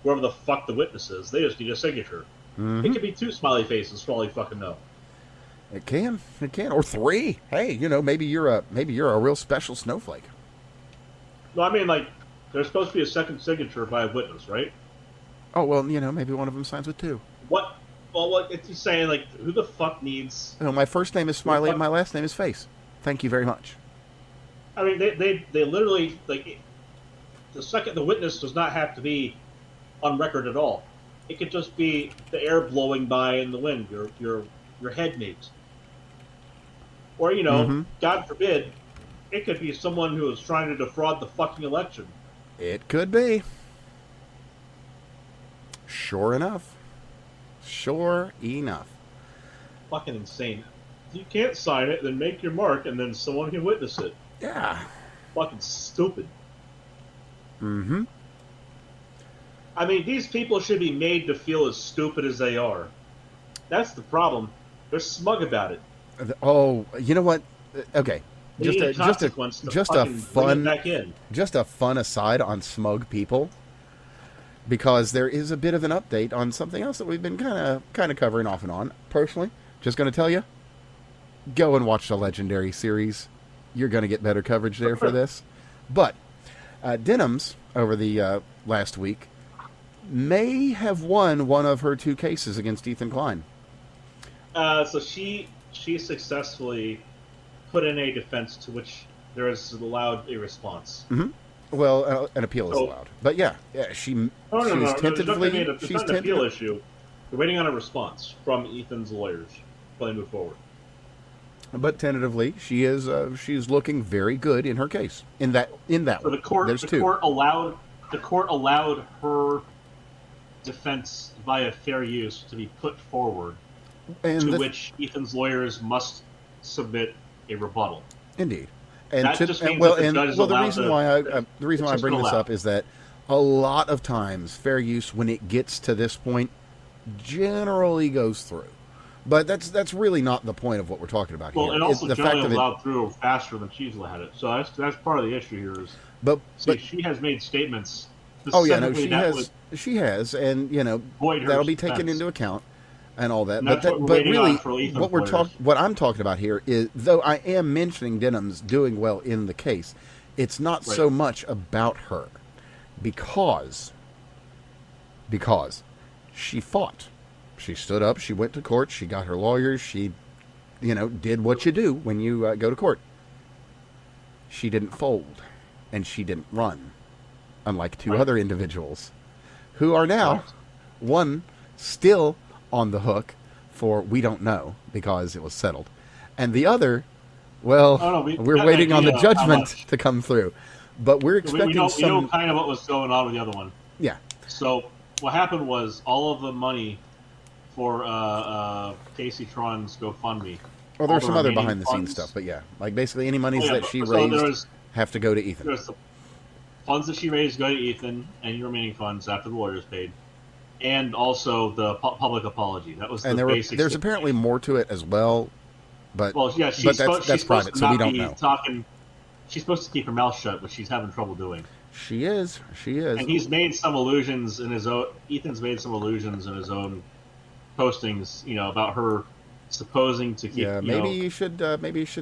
whoever the fuck the witness is. They just need a signature. Mm-hmm. It could be 2 smiley faces for all you fucking know. It can, or 3. Hey, maybe you're a real special snowflake. No, I mean, like, there's supposed to be a second signature by a witness, right? Oh, well, maybe one of them signs with 2. What? Well, what it's just saying, like, who the fuck needs... My first name is Smiley and my last name is Face. Thank you very much. I mean, they literally, like, the witness does not have to be on record at all. It could just be the air blowing by in the wind, your headmate. Or, Mm-hmm. God forbid, it could be someone who is trying to defraud the fucking election. It could be. Sure enough. Sure enough. Fucking insane. If you can't sign it, then make your mark, and then someone can witness it. Yeah. Fucking stupid. Mm-hmm. I mean, these people should be made to feel as stupid as they are. That's the problem. They're smug about it. Oh, you know what? Okay. They need a consequence to fucking bring it back in. Just a fun aside on smug people, because there is a bit of an update on something else that we've been kind of covering off and on. Personally, just going to tell you, go and watch the Legendary series. You're going to get better coverage there for this. But Denham's over the last week may have won one of her 2 cases against Ethan Klein. So she successfully put in a defense to which there is allowed a response. Mm-hmm. Well, an appeal is allowed, but yeah, she's tentatively. It's not an appeal issue. We're waiting on a response from Ethan's lawyers before they move forward. But tentatively, she's looking very good in her case. In that So the court, there's the 2. court allowed her defense via fair use to be put forward, and which Ethan's lawyers must submit a rebuttal. Indeed. And that just means that the judge is allowed the reason why I bring this up is that a lot of times fair use, when it gets to this point, generally goes through. But that's really not the point of what we're talking about here. Well, and also the generally fact allowed through faster than she's had it. So that's part of the issue here. But she has made statements. Oh yeah, no, she has, and that'll be taken into account and all that. And but really, what I'm talking about here is, though I am mentioning Denham's doing well in the case, it's not so much about her, because she fought. She stood up. She went to court. She got her lawyers. She, did what you do when you go to court. She didn't fold, and she didn't run, unlike 2 other individuals, who are now, one still on the hook for we don't know because it was settled, and the other, well, we're waiting on the judgment to come through, but we're expecting we know kind of what was going on with the other one. Yeah. So what happened was all of the money for Casey Tron's GoFundMe. Well, there's some other behind-the-scenes stuff, but yeah, like basically any monies that she raised have to go to Ethan. There's the funds that she raised go to Ethan, and your remaining funds after the lawyer's paid, and also the public apology. That was the basic. There's apparently more to it as well, but she's that's private, so we don't know. She's supposed to keep her mouth shut, which she's having trouble doing. She is. And he's made some allusions in his own. Ethan's made some allusions in his own postings, about her supposing to keep. Yeah, maybe you should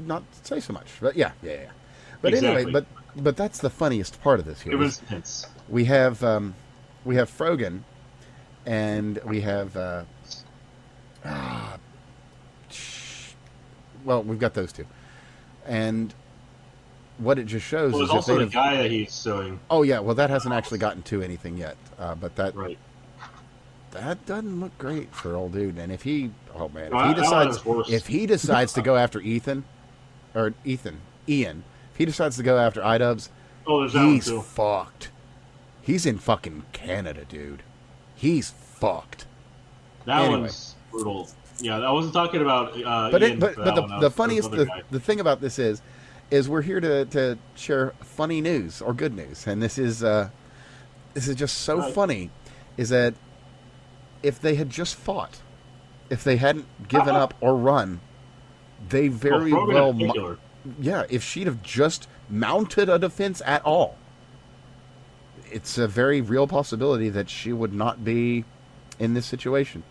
not say so much. But yeah. But exactly. Anyway, but that's the funniest part of this here. We have Frogan, and we have well, we've got those 2, and what it just shows is also the guy that he's suing. Oh yeah, well that hasn't actually gotten to anything yet, but that right. That doesn't look great for old dude. And if he decides to go after Ian, if he decides to go after iDubbbz, he's fucked. He's in fucking Canada, dude. He's fucked. That one's brutal. Yeah, I wasn't talking about. But the thing about this is we're here to share funny news or good news, and this is just so funny. Is that if they had just fought, if they hadn't given up or run, they very well if she'd have just mounted a defense at all, it's a very real possibility that she would not be in this situation.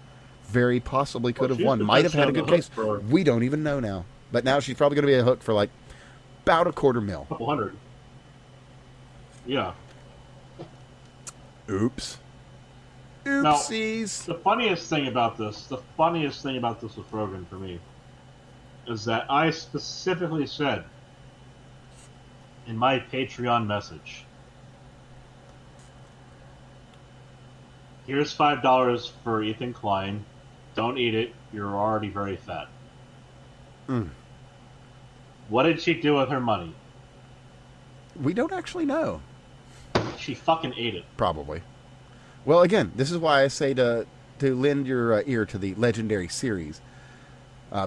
Very possibly could have won. Might have had a good case. We don't even know now. But now she's probably going to be a hook for like about $250,000. Couple hundred. Yeah. Oops. Oopsies. Now, the funniest thing about this with Rogan for me is that I specifically said in my Patreon message Here's $5 for Ethan Klein. Don't eat it. You're already very fat. Mm. What did she do with her money? We don't actually know. She fucking ate it. Probably. Well, again, this is why I say to lend your ear to the Legendary series.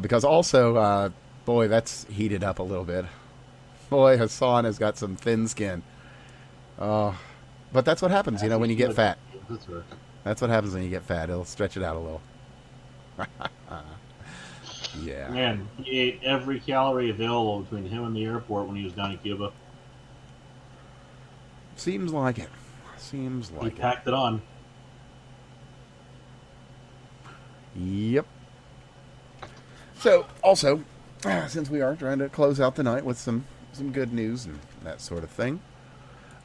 Because also, boy, that's heated up a little bit. Boy, Hassan has got some thin skin. But that's what happens, when you get fat. That's what happens when you get fat. It'll stretch it out a little. Yeah. Man, he ate every calorie available between him and the airport when he was down in Cuba. Seems like it. He packed it on. Yep. So, also, since we are trying to close out the night with some good news and that sort of thing,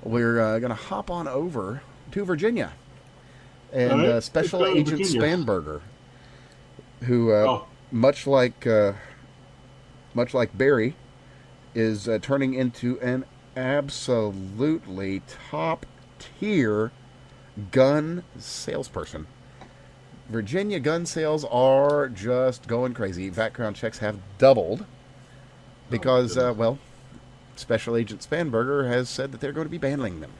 we're going to hop on over to Virginia. And right. Special Agent Spanberger, who, much like Barry, is turning into an absolutely top-tier gun salesperson. Virginia gun sales are just going crazy. Background checks have doubled because, Special Agent Spanberger has said that they're going to be banning them.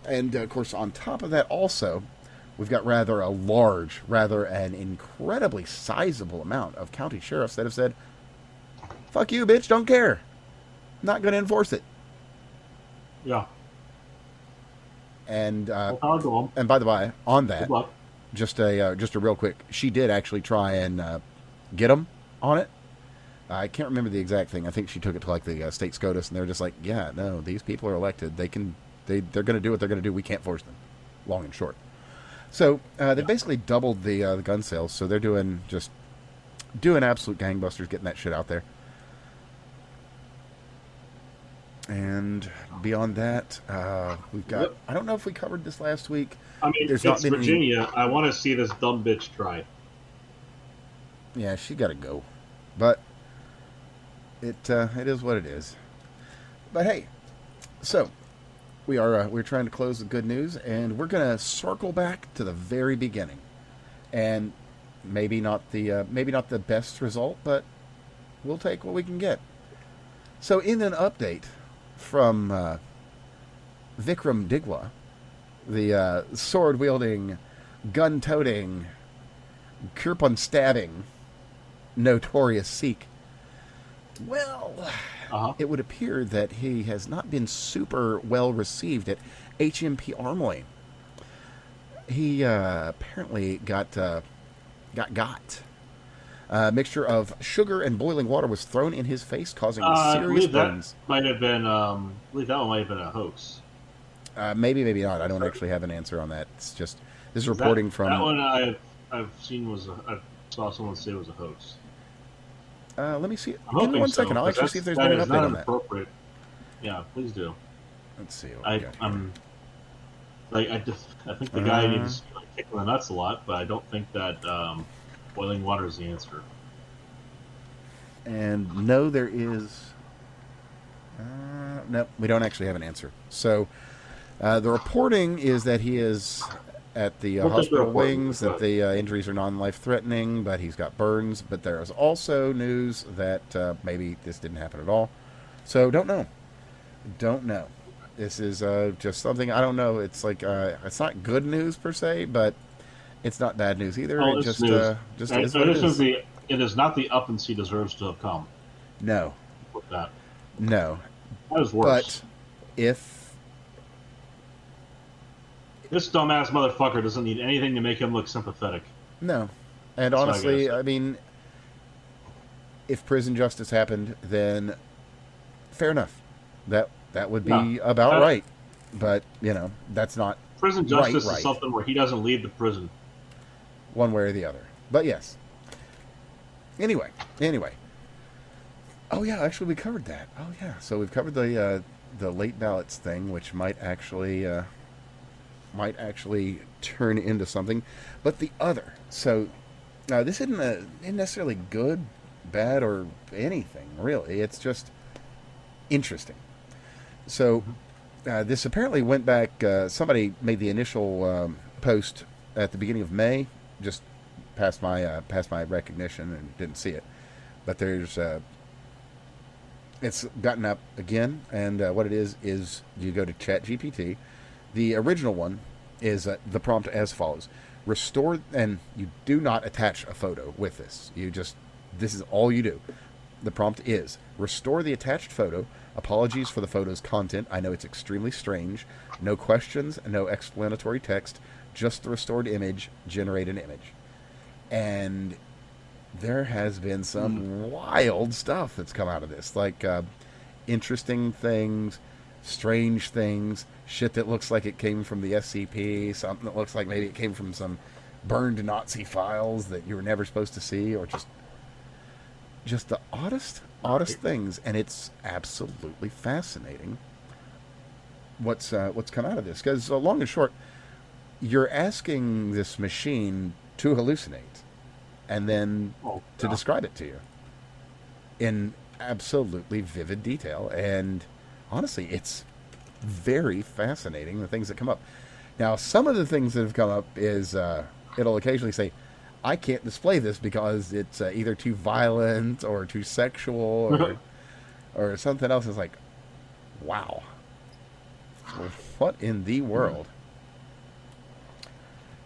And, of course, on top of that also, we've got rather an incredibly sizable amount of county sheriffs that have said, fuck you, bitch, don't care. Not going to enforce it. Yeah. And by the way, on that, just a real quick, she did actually try and get them on it. I can't remember the exact thing. I think she took it to like the state SCOTUS, and they're just like, yeah, no, these people are elected. They're going to do what they're going to do. We can't force them. Long and short. So they basically doubled the gun sales. So they're doing absolute gangbusters, getting that shit out there. And beyond that, we've got... Yep. I don't know if we covered this last week. I mean, it's Virginia. I want to see this dumb bitch try. Yeah, she got to go. But it is what it is. But hey, so we're trying to close the good news, and we're going to circle back to the very beginning. And maybe not the best result, but we'll take what we can get. So in an update from Vikram Digwa, the sword-wielding, gun-toting, kirpan-stabbing, notorious Sikh, it would appear that he has not been super well received at HMP Armory. He apparently got. A mixture of sugar and boiling water was thrown in his face, causing serious burns. I believe that one might have been a hoax. Maybe not. I don't actually have an answer on that. It's just this is reporting from that one I've seen I saw someone say it was a hoax. Let me see. Give me 1 second. I'll actually see if there's been an update on that. Appropriate. Yeah, please do. Let's see. I think the guy needs to kick in the nuts a lot, but I don't think that boiling water is the answer. And no, there is. No, we don't actually have an answer. So the reporting is that he is at the hospital wings, that the injuries are non-life-threatening, but he's got burns. But there is also news that maybe this didn't happen at all. So don't know. This is just something, I don't know. It's like it's not good news per se, but it's not bad news either. Oh, it just is what it is. It is not the uppance he deserves to have come. No. With that. No. That is worse. But if this dumbass motherfucker doesn't need anything to make him look sympathetic. No. And honestly, I mean, if prison justice happened, then fair enough. That would be about right. But, that's not prison justice is something where he doesn't leave the prison. One way or the other. But yes. Anyway. Oh yeah, actually we covered that. Oh yeah. So we've covered the late ballots thing, which might actually turn into something. But the other. So this isn't necessarily good, bad, or anything, really. It's just interesting. So this apparently went back, somebody made the initial post at the beginning of May, just past my recognition and didn't see it. But there's it's gotten up again, and what it is you go to ChatGPT. The original one is the prompt as follows: restore, and you do not attach a photo with this. This is all you do. The prompt is restore the attached photo. Apologies for the photo's content. I know it's extremely strange. No questions, no explanatory text, just the restored image. Generate an image. And there has been some wild stuff that's come out of this, like interesting things, strange things, shit that looks like it came from the SCP, something that looks like maybe it came from some burned Nazi files that you were never supposed to see, or just the oddest things. And it's absolutely fascinating what's come out of this, because long and short, you're asking this machine to hallucinate and then to describe it to you in absolutely vivid detail. And honestly, it's very fascinating, the things that come up. Now, some of the things that have come up is it'll occasionally say, I can't display this because it's either too violent or too sexual or something else. It's like, wow. Well, what in the world?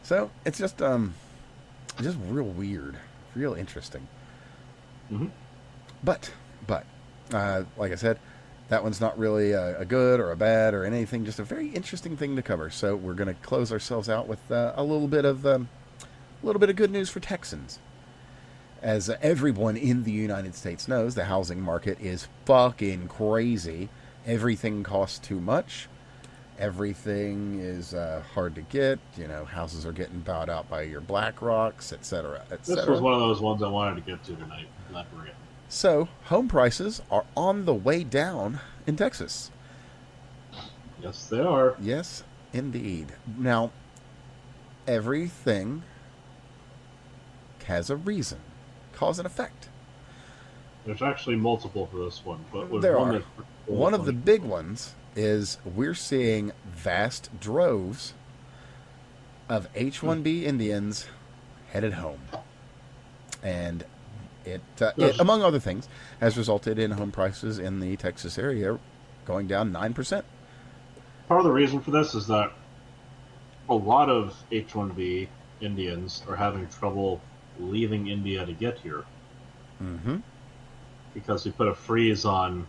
So it's just real weird, real interesting. Mm-hmm. But like I said, that one's not really a good or a bad or anything. Just a very interesting thing to cover. So we're going to close ourselves out with a little bit of good news for Texans. As everyone in the United States knows, the housing market is fucking crazy. Everything costs too much. Everything is hard to get. Houses are getting bought out by your BlackRocks, etc., etc. This was one of those ones I wanted to get to tonight. Glad we're getting. So, home prices are on the way down in Texas. Yes, they are. Yes, indeed. Now, everything has a reason, cause and effect. There's actually multiple for this one, but there are. One of the big ones is we're seeing vast droves of H-1B Indians headed home. And it, among other things, has resulted in home prices in the Texas area going down 9%. Part of the reason for this is that a lot of H-1B Indians are having trouble leaving India to get here. Mm-hmm. Because we put a freeze on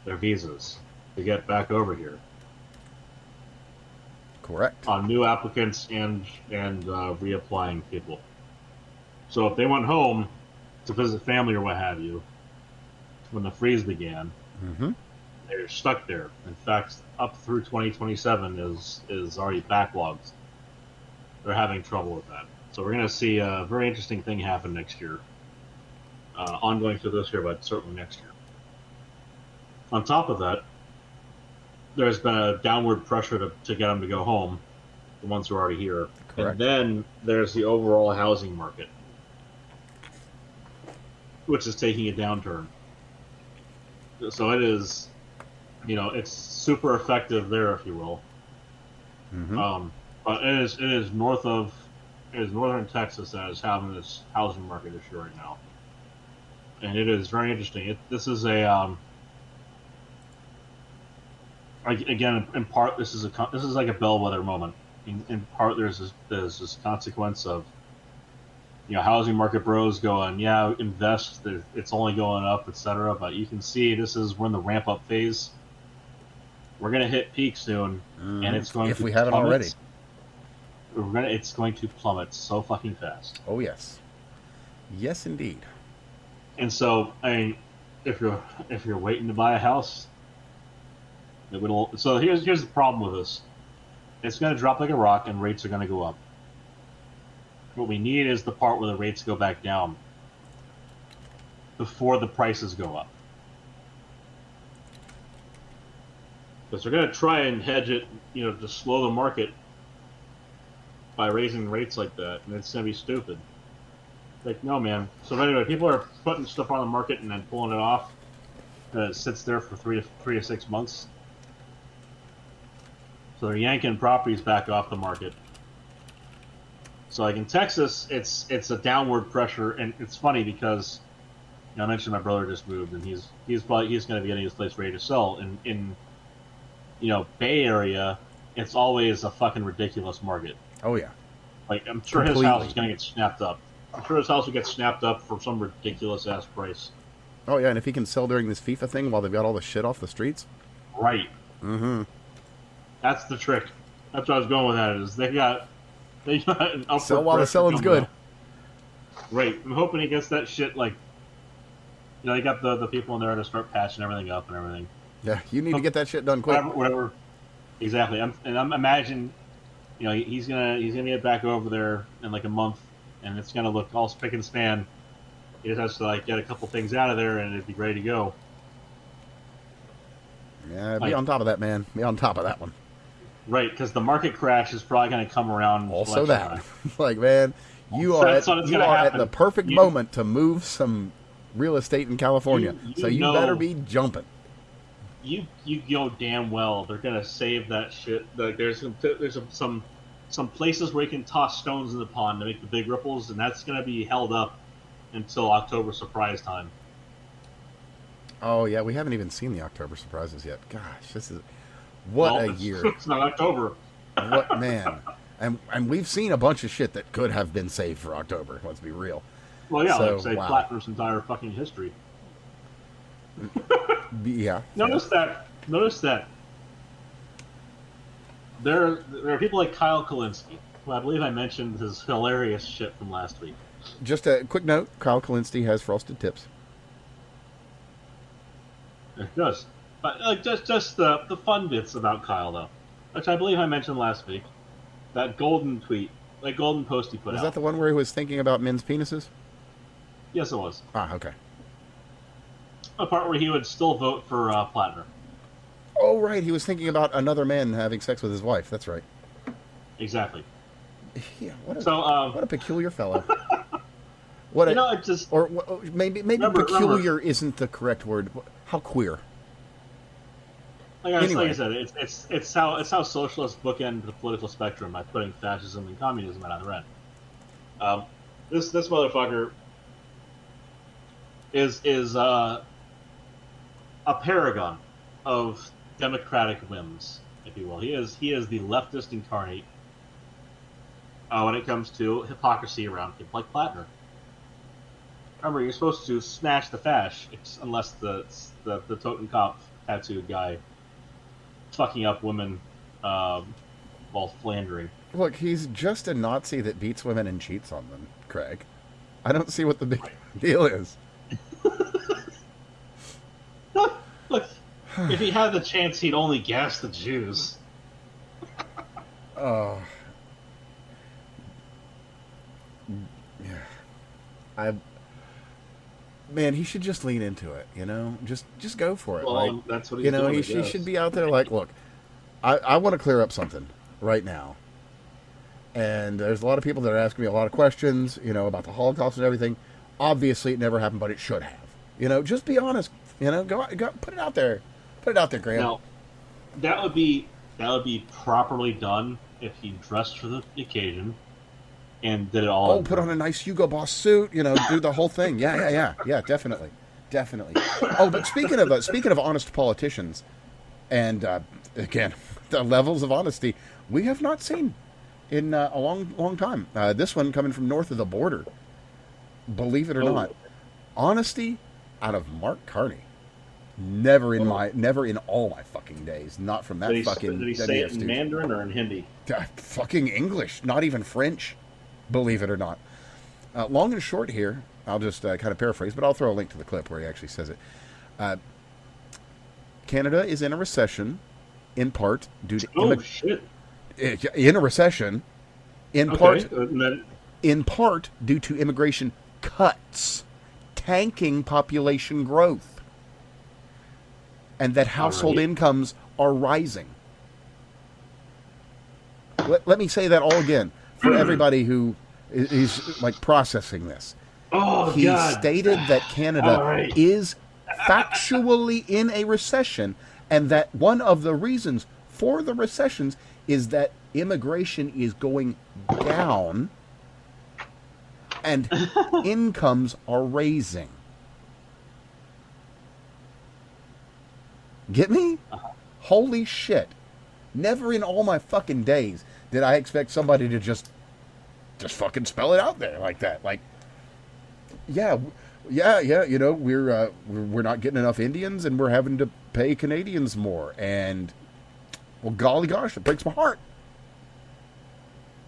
their visas to get back over here. Correct. On new applicants and reapplying people. So if they went home to visit family or what have you, when the freeze began, mm-hmm. they're stuck there. In fact, up through 2027 is already backlogged. They're having trouble with that. So we're going to see a very interesting thing happen next year. Ongoing through this year, but certainly next year. On top of that, there's been a downward pressure to get them to go home, the ones who are already here. Correct. And then there's the overall housing market, which is taking a downturn. So it is, it's super effective there, if you will. Mm-hmm. But it is northern Texas that is having this housing market issue right now. And it is very interesting. This is a again, in part, this is like a bellwether moment. In part, there's this consequence of housing market bros going, yeah, invest. It's only going up, etc. But you can see we're in the ramp up phase. We're gonna hit peak soon, and it's going if to we haven't plummet. already. It's going to plummet so fucking fast. Oh yes, yes indeed. And so, I mean, if you're waiting to buy a house, so here's the problem with this. It's going to drop like a rock, and rates are going to go up. What we need is the part where the rates go back down before the prices go up. Because they're going to try and hedge it, to slow the market by raising rates like that, and it's going to be stupid. Like, no, man. So anyway, people are putting stuff on the market and then pulling it off. It sits there for 3 to 6 months. So they're yanking properties back off the market. So like in Texas, it's a downward pressure, and it's funny because I mentioned my brother just moved, and he's going to be getting his place ready to sell. In Bay Area, it's always a fucking ridiculous market. Oh yeah. Like I'm sure his house is going to get snapped up. I'm sure his house will get snapped up for some ridiculous ass price. Oh yeah, and if he can sell during this FIFA thing while they've got all the shit off the streets. Right. Mm-hmm. That's the trick. That's what I was going with. That is they got an upward sell while the selling's good. Up. Right. I'm hoping he gets that shit like. They got the people in there to start patching everything up and everything. Yeah, you need to get that shit done quick. Whatever. Exactly. I'm imagine, he's gonna get back over there in like a month, and it's gonna look all spick and span. He just has to like get a couple things out of there, and it'd be ready to go. Yeah, be on top of that, man. Be on top of that one. Right, because the market crash is probably going to come around. Also that. Like, man, you are at the perfect moment to move some real estate in California. So you better be jumping. You know damn well they're going to save that shit. Like, there's some places where you can toss stones in the pond to make the big ripples, and that's going to be held up until October surprise time. Oh, yeah, we haven't even seen the October surprises yet. Gosh, this is... What a year. It's not October. What, man. And we've seen a bunch of shit that could have been saved for October, let's be real. Well, yeah, like say Platinum's entire fucking history. Yeah. Notice that there are people like Kyle Kalinske, who I believe I mentioned his hilarious shit from last week. Just a quick note, Kyle Kalinske has frosted tips. It does. But just the fun bits about Kyle, though, which I believe I mentioned last week. That golden tweet, that golden post he put out. Was that the one where he was thinking about men's penises? Yes, it was. Ah, okay. A part where he would still vote for Plattner. Oh, right. He was thinking about another man having sex with his wife. That's right. Exactly. Yeah. What a peculiar fellow. Maybe peculiar isn't the correct word. How queer. Like I said, it's how socialists bookend the political spectrum by putting fascism and communism at either end. This motherfucker is a paragon of democratic whims, if you will. He is the leftist incarnate when it comes to hypocrisy around people like Plattner. Remember, you're supposed to smash the fash, unless the Totenkopf tattooed guy fucking up women while flandering. Look, he's just a Nazi that beats women and cheats on them, Craig. I don't see what the big deal is. Look, if he had the chance, he'd only gas the Jews. Oh. Yeah. Man, he should just lean into it, Just go for it. Well, that's what he's doing. He should be out there like, look, I want to clear up something right now. And there's a lot of people that are asking me a lot of questions, about the Holocaust and everything. Obviously, it never happened, but it should have. Just be honest. Go put it out there. Put it out there, Graham. Now, that would be properly done if he dressed for the occasion and did it all. Oh, put on a nice Hugo Boss suit. Do the whole thing. Yeah. Definitely. Oh, but speaking of honest politicians, and again, the levels of honesty we have not seen in a long time. This one coming from north of the border. Believe it or not, honesty out of Mark Carney. Never in all my fucking days. Not from that fucking. Did he say it in Mandarin or in Hindi? Fucking English, not even French. Believe it or not. Long and short here, I'll just kind of paraphrase, but I'll throw a link to the clip where he actually says it. Canada is in a recession, in part due to in a recession, in part due to immigration cuts, tanking population growth. And that household incomes are rising. Let me say that all again for everybody who is like processing this. He stated that Canada is factually in a recession, and that one of the reasons for the recessions is that immigration is going down And incomes are raising. Get me? Holy shit. Never in all my fucking days did I expect somebody to just fucking spell it out there like that. Like, yeah, you know, we're not getting enough Indians and we're having to pay Canadians more. And, well, golly gosh, it breaks my heart.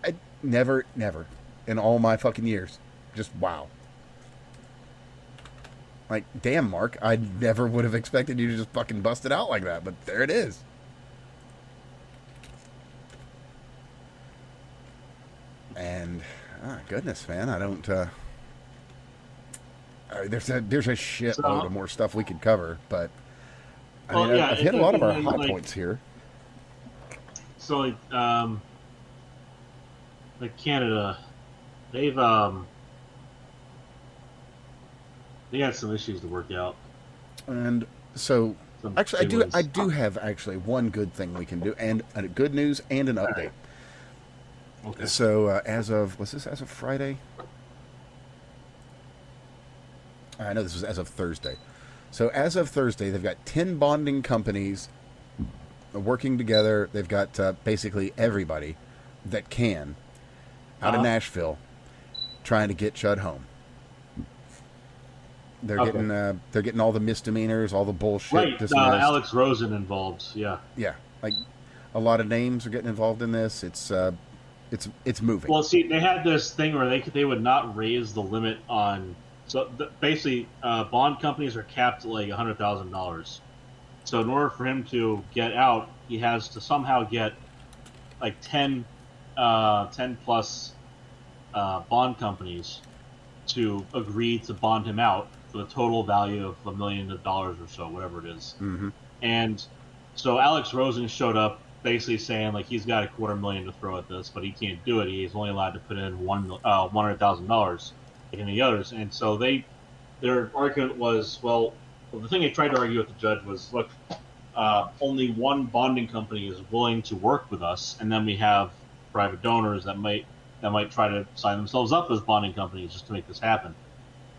I never in all my fucking years. Just wow. Like, damn, Mark, I never would have expected you to just fucking bust it out like that, but there it is. And, goodness, man, I don't, there's a shitload of more stuff we could cover, but, I mean, I've hit a lot of our high points here. So, like Canada, they had some issues to work out. And so, actually, I do have actually one good thing we can do, and good news and an update. Okay. So, as of Friday? I know this was as of Thursday. So, as of Thursday, they've got 10 bonding companies working together. They've got basically everybody that can out of Nashville trying to get Chud home. They're getting all the misdemeanors, all the bullshit. Right, Alex Rosen involved. Yeah. Yeah, like a lot of names are getting involved in this. It's moving. Well, see, they had this thing where they would not raise the limit on. So basically, bond companies are capped at like $100,000. So in order for him to get out, he has to somehow get like 10 plus bond companies to agree to bond him out for the total value of $1 million or so, whatever it is. Mm-hmm. And so Alex Rosen showed up basically saying like he's got $250,000 to throw at this, but he can't do it. He's only allowed to put in $100,000 like any others. And so their argument was, well, the thing they tried to argue with the judge was, look, only one bonding company is willing to work with us, and then we have private donors that might try to sign themselves up as bonding companies just to make this happen.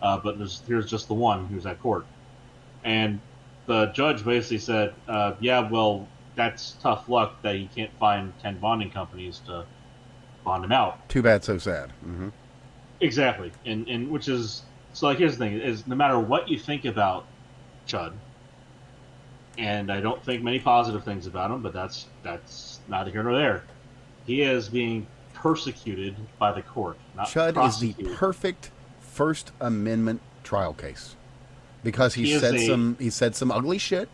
But here's just the one who's at court. And the judge basically said, yeah, well, that's tough luck that he can't find 10 bonding companies to bond him out. Too bad, so sad. Mm-hmm. Exactly. And which is, so like here's the thing, is no matter what you think about Chud, and I don't think many positive things about him, but that's neither here nor there. He is being persecuted by the court, not Chud is the perfect First Amendment trial case because he said some ugly shit,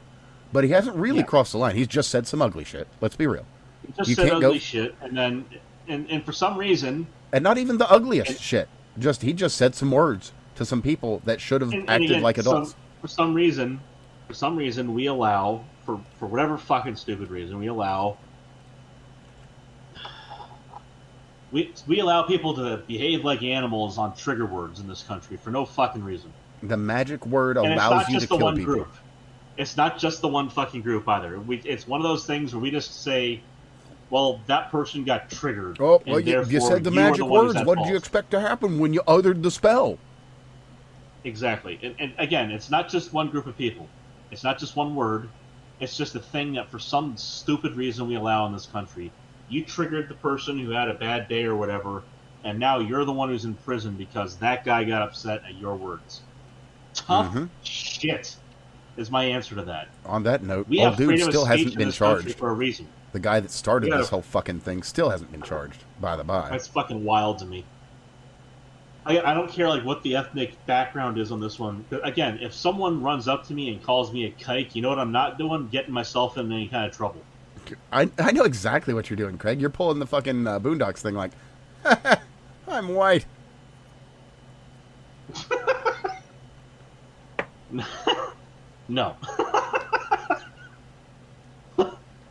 but he hasn't really crossed the line. He's just said some ugly shit. Let's be real. He just said ugly shit, and then and for some reason, and not even the ugliest shit. He just said some words to some people that should have acted like adults. For some reason, we allow for whatever fucking stupid reason we allow people to behave like animals on trigger words in this country for no fucking reason. The magic word allows you to kill people. Group. It's not just the one fucking group either. It's one of those things where we just say, well, that person got triggered. Oh, well, you said the magic words. What did you expect to happen when you uttered the spell? Exactly. And again, it's not just one group of people. It's not just one word. It's just a thing that for some stupid reason we allow in this country. You triggered the person who had a bad day or whatever, and now you're the one who's in prison because that guy got upset at your words. Tough shit is my answer to that. On that note, old dude still hasn't been charged. For a reason. The guy that started this whole fucking thing still hasn't been charged, by the by. That's fucking wild to me. I don't care like what the ethnic background is on this one. Again, if someone runs up to me and calls me a kike, you know what I'm not doing? Getting myself in any kind of trouble. I know exactly what you're doing, Craig. You're pulling the fucking Boondocks thing like, I'm white. No.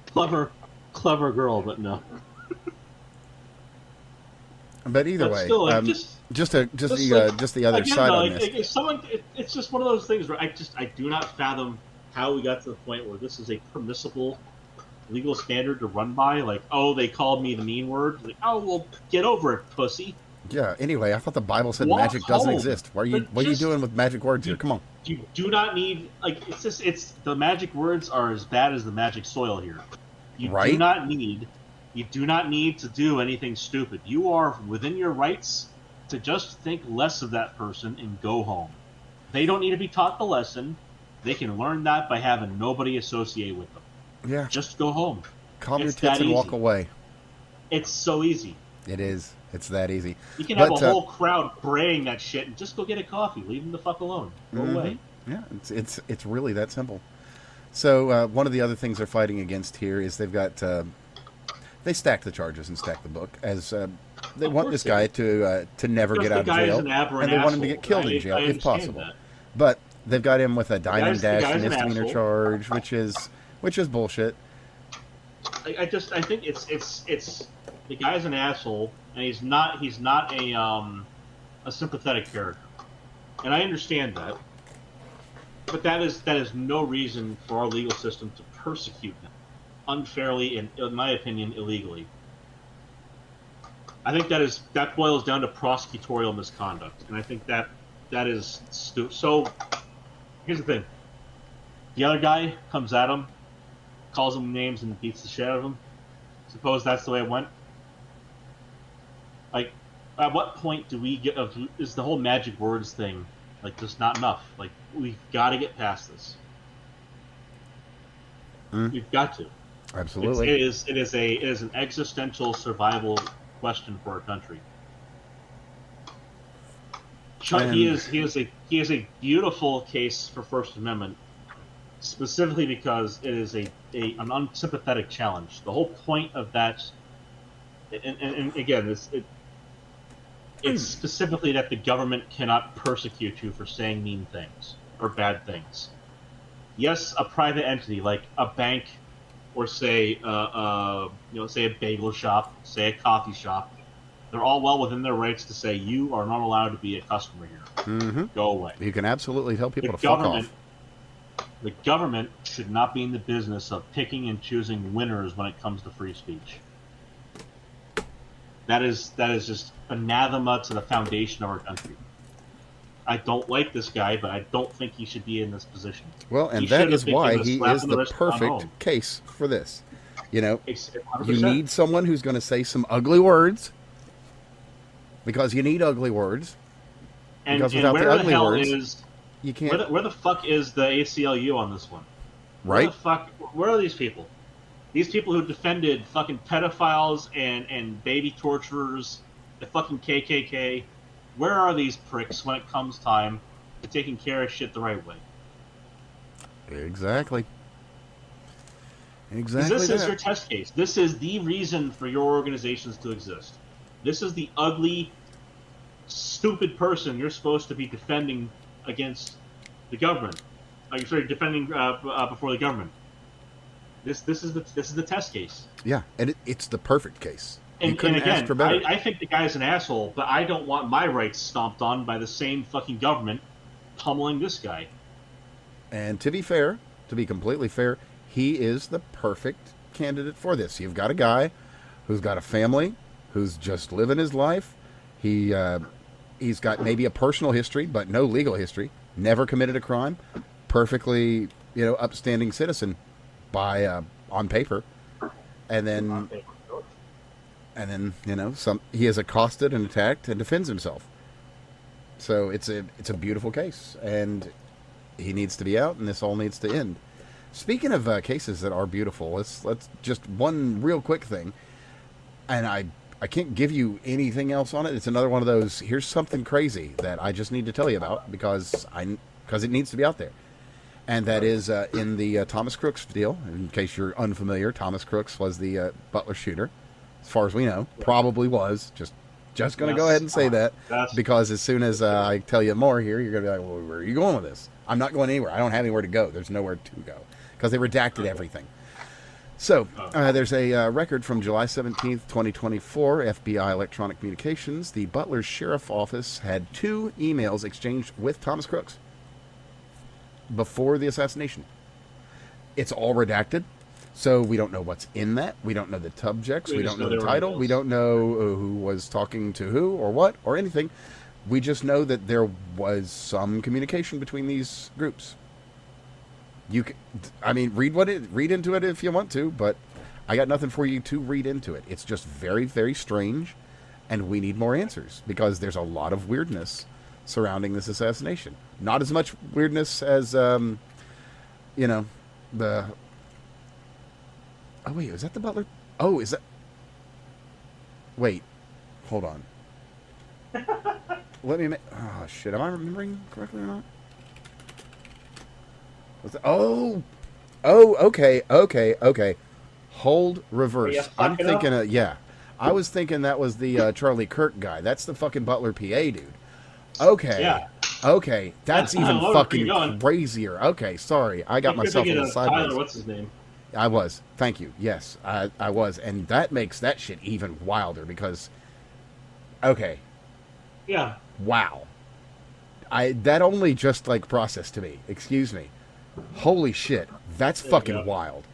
Clever girl, but no. But either way, still, like, just the other side on this. It's just one of those things where I do not fathom how we got to the point where this is a permissible legal standard to run by. Like, oh, they called me the mean word. Like, oh, well, get over it, pussy. Yeah. Anyway, I thought the Bible said Walk magic doesn't home. exist. But What are you doing with magic words here? you, Come on. you do not need like it's the magic words are as bad as the magic soil here. You do Right? not need to do anything stupid. You are within your rights to just think less of that person and go home. They don't need to be taught the lesson. They can learn that by having nobody associate with them. Yeah. Just go home. Calm your It's tits that and walk easy. away. It's so easy. It is. It's that easy. You can have a whole crowd braying that shit and just go get a coffee. Leave them the fuck alone. Go away. Yeah, it's really that simple. So one of the other things they're fighting against here is they've got they stack the charges and stack the book as they want this guy to never get out of jail, and they want him to get killed in jail if possible. That. But they've got him with a diamond dash an misdemeanor asshole. charge, which is bullshit. I think it's the guy's an asshole, and he's not a sympathetic character, and I understand that, but that is no reason for our legal system to persecute him unfairly and, in my opinion, illegally. I think that boils down to prosecutorial misconduct, and I think that is so. Here's the thing: the other guy comes at him, calls him names, and beats the shit out of him. Suppose that's the way it went. Like, at what point do we get? Is the whole magic words thing like just not enough? Like, we've got to get past this. We've got to. Absolutely. It is an existential survival question for our country. He is a beautiful case for First Amendment, specifically because it is an unsympathetic challenge. The whole point of that, and again, it's specifically that the government cannot persecute you for saying mean things or bad things. Yes, a private entity like a bank, or say say a bagel shop, say a coffee shop, they're all well within their rights to say you are not allowed to be a customer here. Mm-hmm. Go away. You can absolutely tell people to fuck off. The government should not be in the business of picking and choosing winners when it comes to free speech. That is just anathema to the foundation of our country. I don't like this guy, but I don't think he should be in this position. Well, and that is why he is the perfect case for this. You know, 100%. You need someone who's going to say some ugly words, because you need ugly words. Because without the ugly words, you can't. Where the fuck is the ACLU on this one? Right? Where are these people? These people who defended fucking pedophiles and baby torturers, the fucking KKK. Where are these pricks when it comes time to taking care of shit the right way? Exactly. This is your test case. This is the reason for your organizations to exist. This is the ugly, stupid person you're supposed to be defending against the government. Defending before the government. This is the test case. Yeah, and it's the perfect case. And again, I think the guy's an asshole, but I don't want my rights stomped on by the same fucking government pummeling this guy. And to be fair, to be completely fair, he is the perfect candidate for this. You've got a guy who's got a family, who's just living his life. He's got maybe a personal history, but no legal history. Never committed a crime. Perfectly, upstanding citizen by on paper. And then he is accosted and attacked and defends himself. So it's a beautiful case, and he needs to be out, and this all needs to end. Speaking of cases that are beautiful, let's just one real quick thing, and I can't give you anything else on it. It's another one of those, here's something crazy that I just need to tell you about because it needs to be out there. And that is in the Thomas Crooks deal. In case you're unfamiliar, Thomas Crooks was the Butler shooter. As far as we know, probably was. Just going to go ahead and say that, because as soon as I tell you more here, you're going to be like, well, where are you going with this? I'm not going anywhere. I don't have anywhere to go. There's nowhere to go because they redacted everything. So there's a record from July 17th, 2024, FBI Electronic Communications. The Butler Sheriff Office had 2 emails exchanged with Thomas Crooks before the assassination. It's all redacted. So we don't know what's in that. We don't know the subjects. We just don't know know the they were title. We males. don't know who was talking to who or what or anything. We just know that there was some communication between these groups. I mean, read into it if you want to, but I got nothing for you to read into it. It's just very, very strange, and we need more answers because there's a lot of weirdness surrounding this assassination. Not as much weirdness as, you know, the. Oh wait, is that the butler? Oh, is that? Wait, hold on. Let me. Oh shit! Am I remembering correctly or not? Oh, okay. Hold, reverse. I'm thinking, yeah. I was thinking that was the Charlie Kirk guy. That's the fucking Butler PA dude. Okay. Yeah. Okay. That's even Lower, fucking crazier. Okay, sorry. I got myself a little sideways. Tyler, what's his name? I was. Thank you. Yes, I was. And that makes that shit even wilder because, okay. Yeah. Wow. That only just like processed to me. Excuse me. Holy shit. That's fucking wild.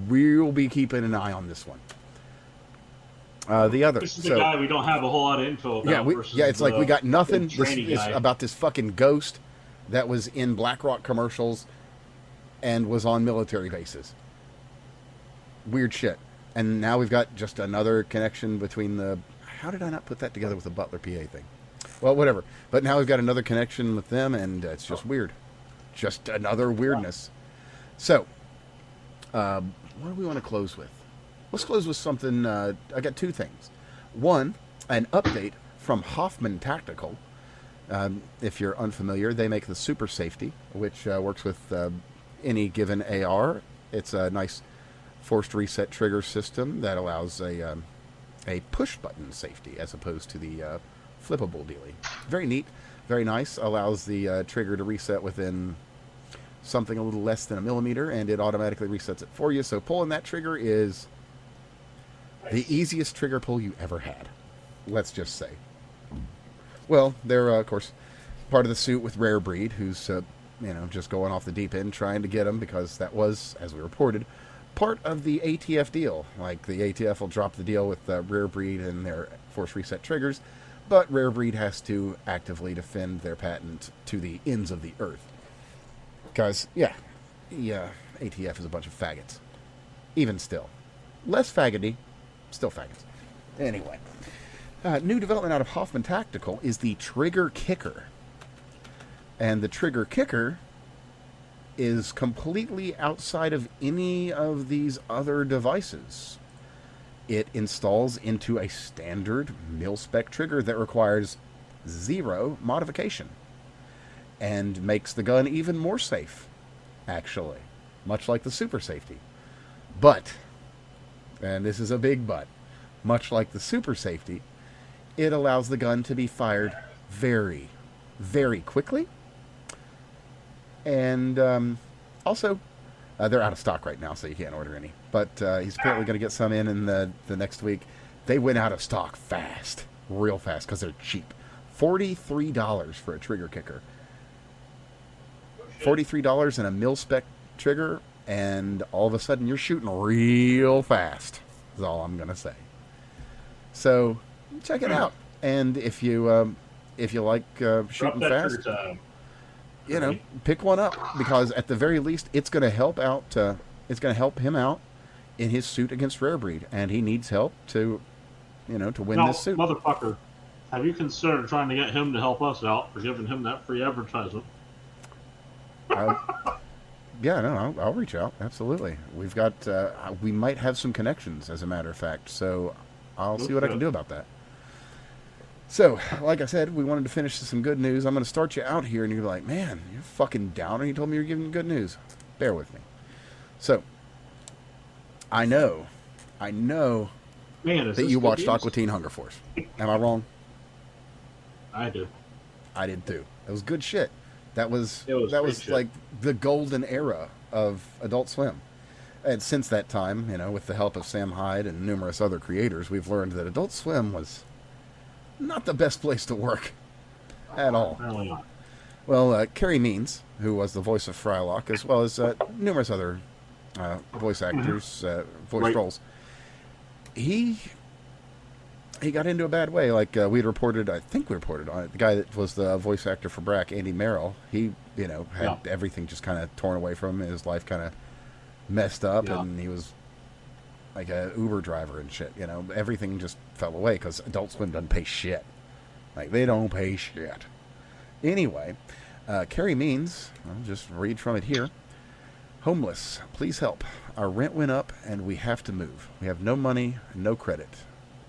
We'll be keeping an eye on this one. The other. This is the guy we don't have a whole lot of info about. Yeah, it's like we got nothing about this fucking ghost that was in BlackRock commercials and was on military bases. Weird shit. And now we've got just another connection between the... How did I not put that together with the Butler PA thing? Well, whatever. But now we've got another connection with them, and it's just weird. Just another weirdness. So, what do we want to close with? Let's close with something... I got two things. One, an update from Hoffman Tactical. If you're unfamiliar, they make the Super Safety, which works with any given AR. It's a nice forced reset trigger system that allows a push button safety as opposed to the flippable dealie. Very neat, very nice. Allows the trigger to reset within something a little less than a millimeter, and it automatically resets it for you. So pulling that trigger is the easiest trigger pull you ever had. Let's just say. Well, they're of course part of the suit with Rare Breed, who's just going off the deep end trying to get them because that was, as we reported, part of the ATF deal. Like the ATF will drop the deal with Rare Breed and their force reset triggers, but Rare Breed has to actively defend their patent to the ends of the earth. Because, ATF is a bunch of faggots. Even still. Less faggoty, still faggots. Anyway. New development out of Hoffman Tactical is the Trigger Kicker. And the Trigger Kicker is completely outside of any of these other devices. It installs into a standard mil-spec trigger that requires 0 modification and makes the gun even more safe, actually, much like the Super Safety. But, and this is a big but, much like the Super Safety, it allows the gun to be fired very, very quickly. And also, they're out of stock right now, so you can't order any. But he's apparently going to get some in the next week. They went out of stock fast, real fast, because they're cheap. $43 for a trigger kicker. $43 and a mil-spec trigger, and all of a sudden you're shooting real fast, is all I'm going to say. So, check it out. And if you like shooting fast... pick one up, because at the very least, it's going to help out. It's going to help him out in his suit against Rare Breed, and he needs help to win this suit. Motherfucker, have you considered trying to get him to help us out for giving him that free advertisement? I'll reach out. Absolutely, we've got. We might have some connections, as a matter of fact. So I'll see what I can do about that. So, like I said, we wanted to finish some good news. I'm going to start you out here, and you're like, man, you're fucking down, and you told me you're giving good news. Bear with me. So, I know that you watched Aqua Teen Hunger Force. Am I wrong? I did. I did too. It was good shit. That was shit. like the golden era of Adult Swim. And since that time, with the help of Sam Hyde and numerous other creators, we've learned that Adult Swim was not the best place to work at all. Apparently not. Well, Carrie Means, who was the voice of Frylock, as well as numerous other voice actors, voice Right. roles. He got into a bad way. Like we had reported, I think we reported on it. The guy that was the voice actor for Brack, Andy Merrill, he had everything just kind of torn away from him. His life kind of messed up, and he was like a Uber driver and shit. Everything just fell away because Adult Swim doesn't pay shit. Like they don't pay shit. Anyway, Carrie Means, I'll just read from it here. Homeless, please help. Our rent went up and we have to move. We have no money, no credit.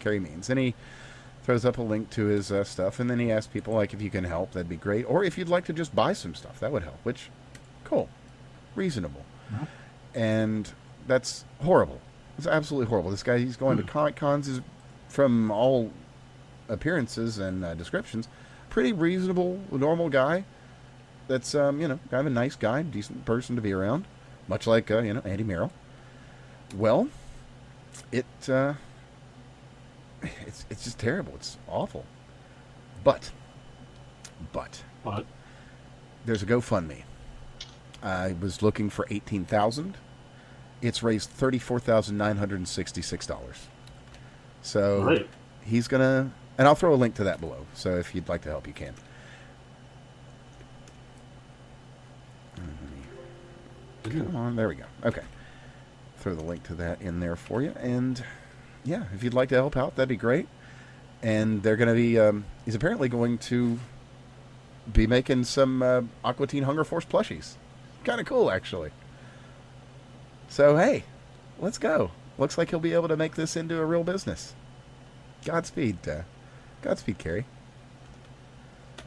Carrie Means. And he throws up a link to his stuff, and then he asks people, like, if you can help, that'd be great. Or if you'd like to just buy some stuff, that would help, which, cool. Reasonable. Mm-hmm. And that's horrible. It's absolutely horrible. This guy, he's going to Comic Cons, is, from all appearances and descriptions, pretty reasonable, normal guy. That's, kind of a nice guy, decent person to be around. Much like, Andy Merrill. Well, it's just terrible. It's awful. But there's a GoFundMe. I was looking for $18,000. It's raised $34,966. So he's gonna, and I'll throw a link to that below. So if you'd like to help, you can. Come on, there we go. Okay, throw the link to that in there for you, and yeah, if you'd like to help out, that'd be great. And they're going to be, he's apparently going to be making some Aqua Teen Hunger Force plushies. Kind of cool, actually. So, hey, let's go. Looks like he'll be able to make this into a real business. Godspeed, Carrie.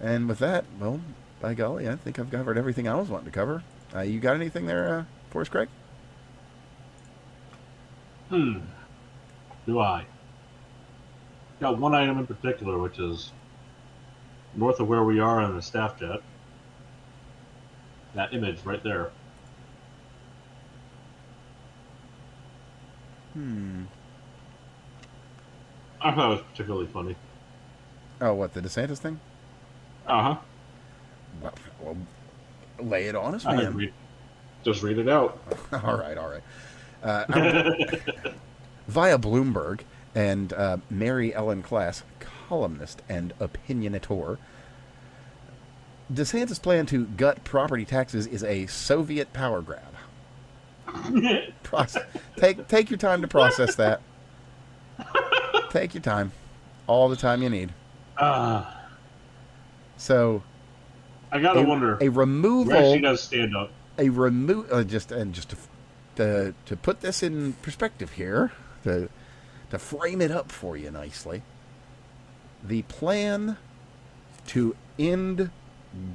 And with that, well, by golly, I think I've covered everything I was wanting to cover. You got anything there for us, Craig? Do I? Got one item in particular, which is north of where we are in the staff jet. That image right there. I thought it was particularly funny. Oh, what, the DeSantis thing? Uh-huh. Well, lay it on us, man. Just read it out. all right. Via Bloomberg and Mary Ellen Class, columnist and opinionator, DeSantis' plan to gut property taxes is a Soviet power grab. Take your time to process that. Take your time. All the time you need. So, I gotta wonder. A removal. Where she does stand up. A just to put this in perspective here, to frame it up for you nicely. The plan to end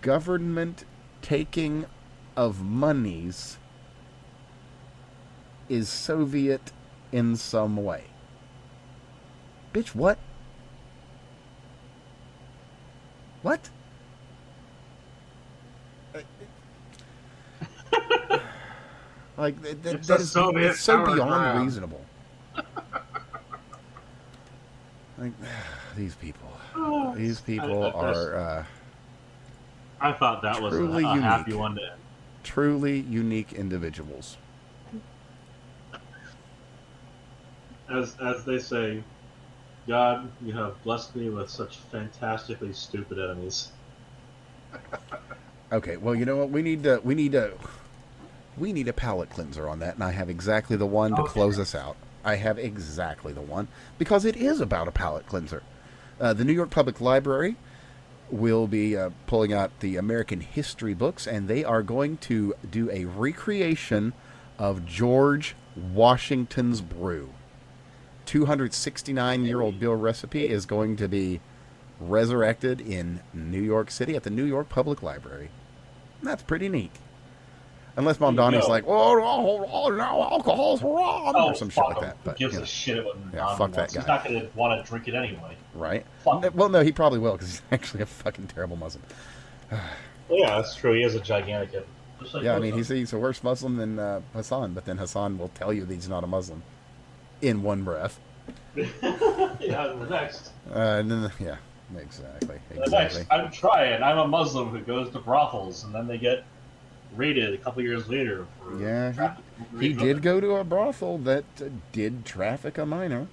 government taking of monies is Soviet in some way. Bitch, what? What? Like that is so beyond reasonable. Like these people are. I thought that was a happy one to end. Truly unique individuals. As they say, God, you have blessed me with such fantastically stupid enemies. Okay, well, you know what? We need a palate cleanser on that, and I have exactly the one to close us out. I have exactly the one because it is about a palate cleanser. The New York Public Library will be pulling out the American history books, and they are going to do a recreation of George Washington's brew. 269-year-old beer recipe is going to be resurrected in New York City at the New York Public Library. That's pretty neat. Unless Mom Donnie's like, oh, no, alcohol's wrong, or some shit like that. But who gives a shit what fuck that guy. He's not going to want to drink it anyway. Right? Well, no, he probably will, because he's actually a fucking terrible Muslim. Yeah, that's true. He is a gigantic hit. Like I mean, he's a worse Muslim than Hassan, but then Hassan will tell you that he's not a Muslim in one breath. Yeah, the next. And then, yeah, exactly. The next, I'm trying. I'm a Muslim who goes to brothels, and then they get raided a couple years later for Yeah, trafficking he underage did women. go to a brothel that did traffic a minor.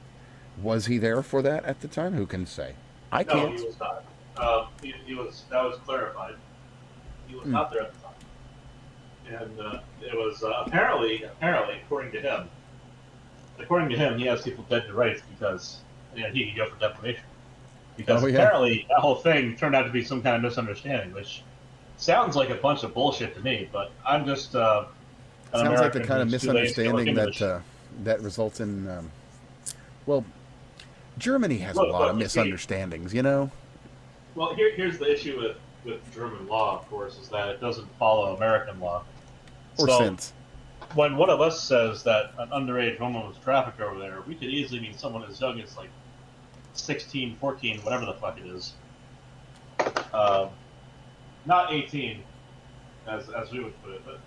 Was he there for that at the time? Who can say? I No, he can't. was not. He was, that was clarified. He was Hmm. not there at the time, and it was apparently, according to him, he has people dead to rights because he could go for defamation. Because Oh yeah. apparently that whole thing turned out to be some kind of misunderstanding, which sounds like a bunch of bullshit to me. But I'm just an Sounds like the American kind of who's too lazy to look misunderstanding into this that shit. that results in. Well, Germany has a lot of Look, you see, misunderstandings, you know, well, here's the issue with German law, of course, is that it doesn't follow American law. or So sense. when one of us says that an underage woman was trafficked over there, we could easily mean someone as young as like 16, 14, whatever the fuck it is. Uh, Not 18, as we would put it. But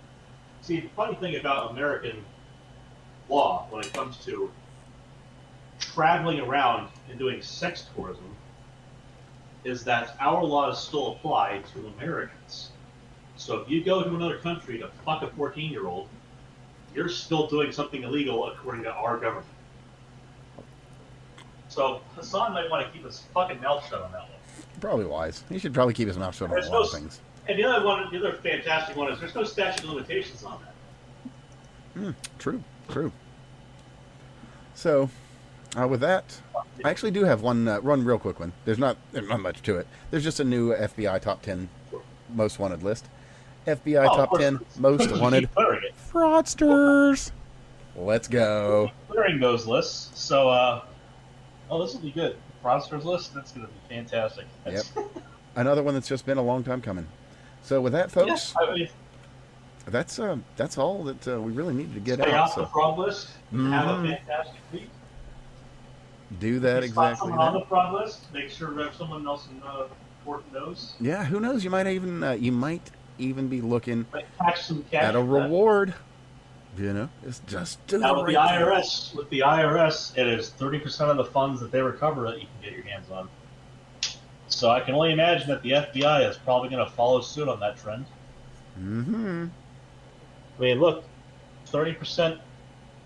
see, the funny thing about American law when it comes to traveling around and doing sex tourism is that our laws still apply to Americans. So if you go to another country to fuck a 14-year-old, you're still doing something illegal according to our government. So Hassan might want to keep his fucking mouth shut on that one. Probably wise. He should probably keep his mouth shut on a There's lot no, of things. and the other fantastic one is there's no statute of limitations on that. True, true. So, with that, I actually do have one real quick one. There's not much to it. There's just a new FBI top 10 most wanted list. FBI Oh, of top course, 10 most we wanted keep clearing it. fraudsters. Let's go. Clearing those lists. So, this will be good. Fraudsters list. That's going to be fantastic. Yep. That's, Another one that's just been a long time coming. So with that, yeah, folks, I mean, that's all that we really needed to get stay out. off So the fraud list. Have a Mhm. fantastic week. do that If you spot exactly. someone on That. the fraud list, make sure to have someone else in important knows. Yeah, who knows? You might even be looking Might catch some cash. at a for that. reward. You know, it's just do Now the with right the thing. IRS, it is 30% of the funds that they recover that you can get your hands on. So I can only imagine that the FBI is probably going to follow suit on that trend. Mm-hmm. I mean, look, 30%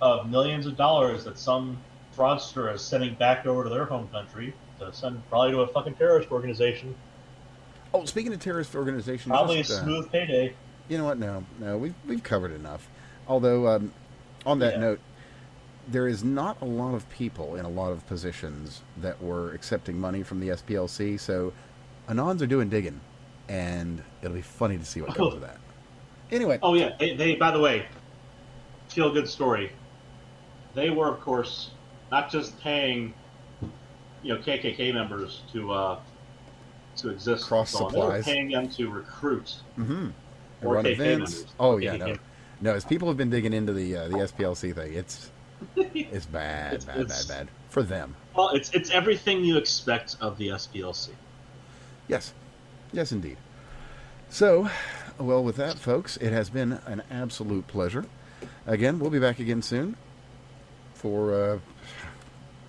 of millions of dollars that some fraudster is sending back over to their home country to send probably to a fucking terrorist organization. Oh, speaking of terrorist organizations, Probably just, a smooth payday. you know what? No, we've covered enough. Although, on that Yeah. note, there is not a lot of people in a lot of positions that were accepting money from the SPLC. So, Anons are doing digging, and it'll be funny to see what comes of that. Anyway, Oh yeah, they by the way, feel good story. They were of course not just paying, KKK members to exist. Cross and so on. They were supplies. paying them to recruit mm-hmm. more Run KKK events. members. Oh yeah, KKK. no. As people have been digging into the SPLC thing, it's bad, It's- bad for them. Well, it's everything you expect of the SPLC. Yes, yes, indeed. So, well, with that, folks, it has been an absolute pleasure. Again, we'll be back again soon for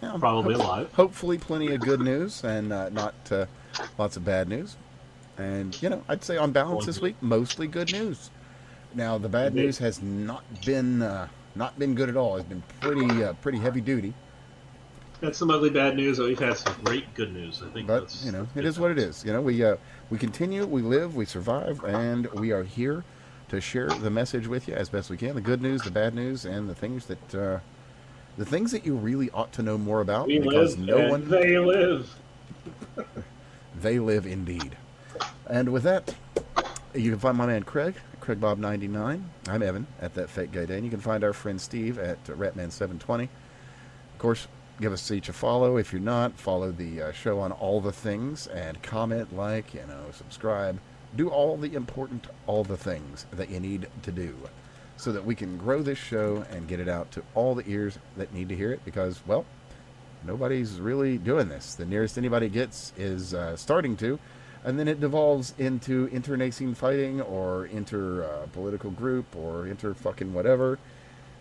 Probably alive. hopefully plenty of good news and not lots of bad news. And I'd say on balance this week, mostly good news. Now, the bad Indeed. news has not been good at all. It's been pretty heavy duty. Had some ugly bad news, but we've had some great good news. I think But that's it is what it is. We continue, we live, we survive, and we are here to share the message with you as best we can. The good news, the bad news, and the things that you really ought to know more about. We because live, they live. they live indeed. And with that, you can find my man Craig Bob99. I'm Evan at That Fake Guy Day, and you can find our friend Steve at Ratman720. Of course, give us each a follow. If you're not, follow the show on all the things and comment, subscribe. Do all the things that you need to do so that we can grow this show and get it out to all the ears that need to hear it because, well, nobody's really doing this. The nearest anybody gets is starting to, and then it devolves into internecine fighting or inter-political group or inter-fucking whatever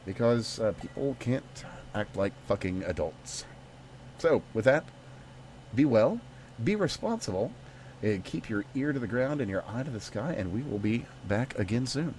because people can't act like fucking adults. So, with that, be well, be responsible, Keep your ear to the ground and your eye to the sky, and we will be back again soon.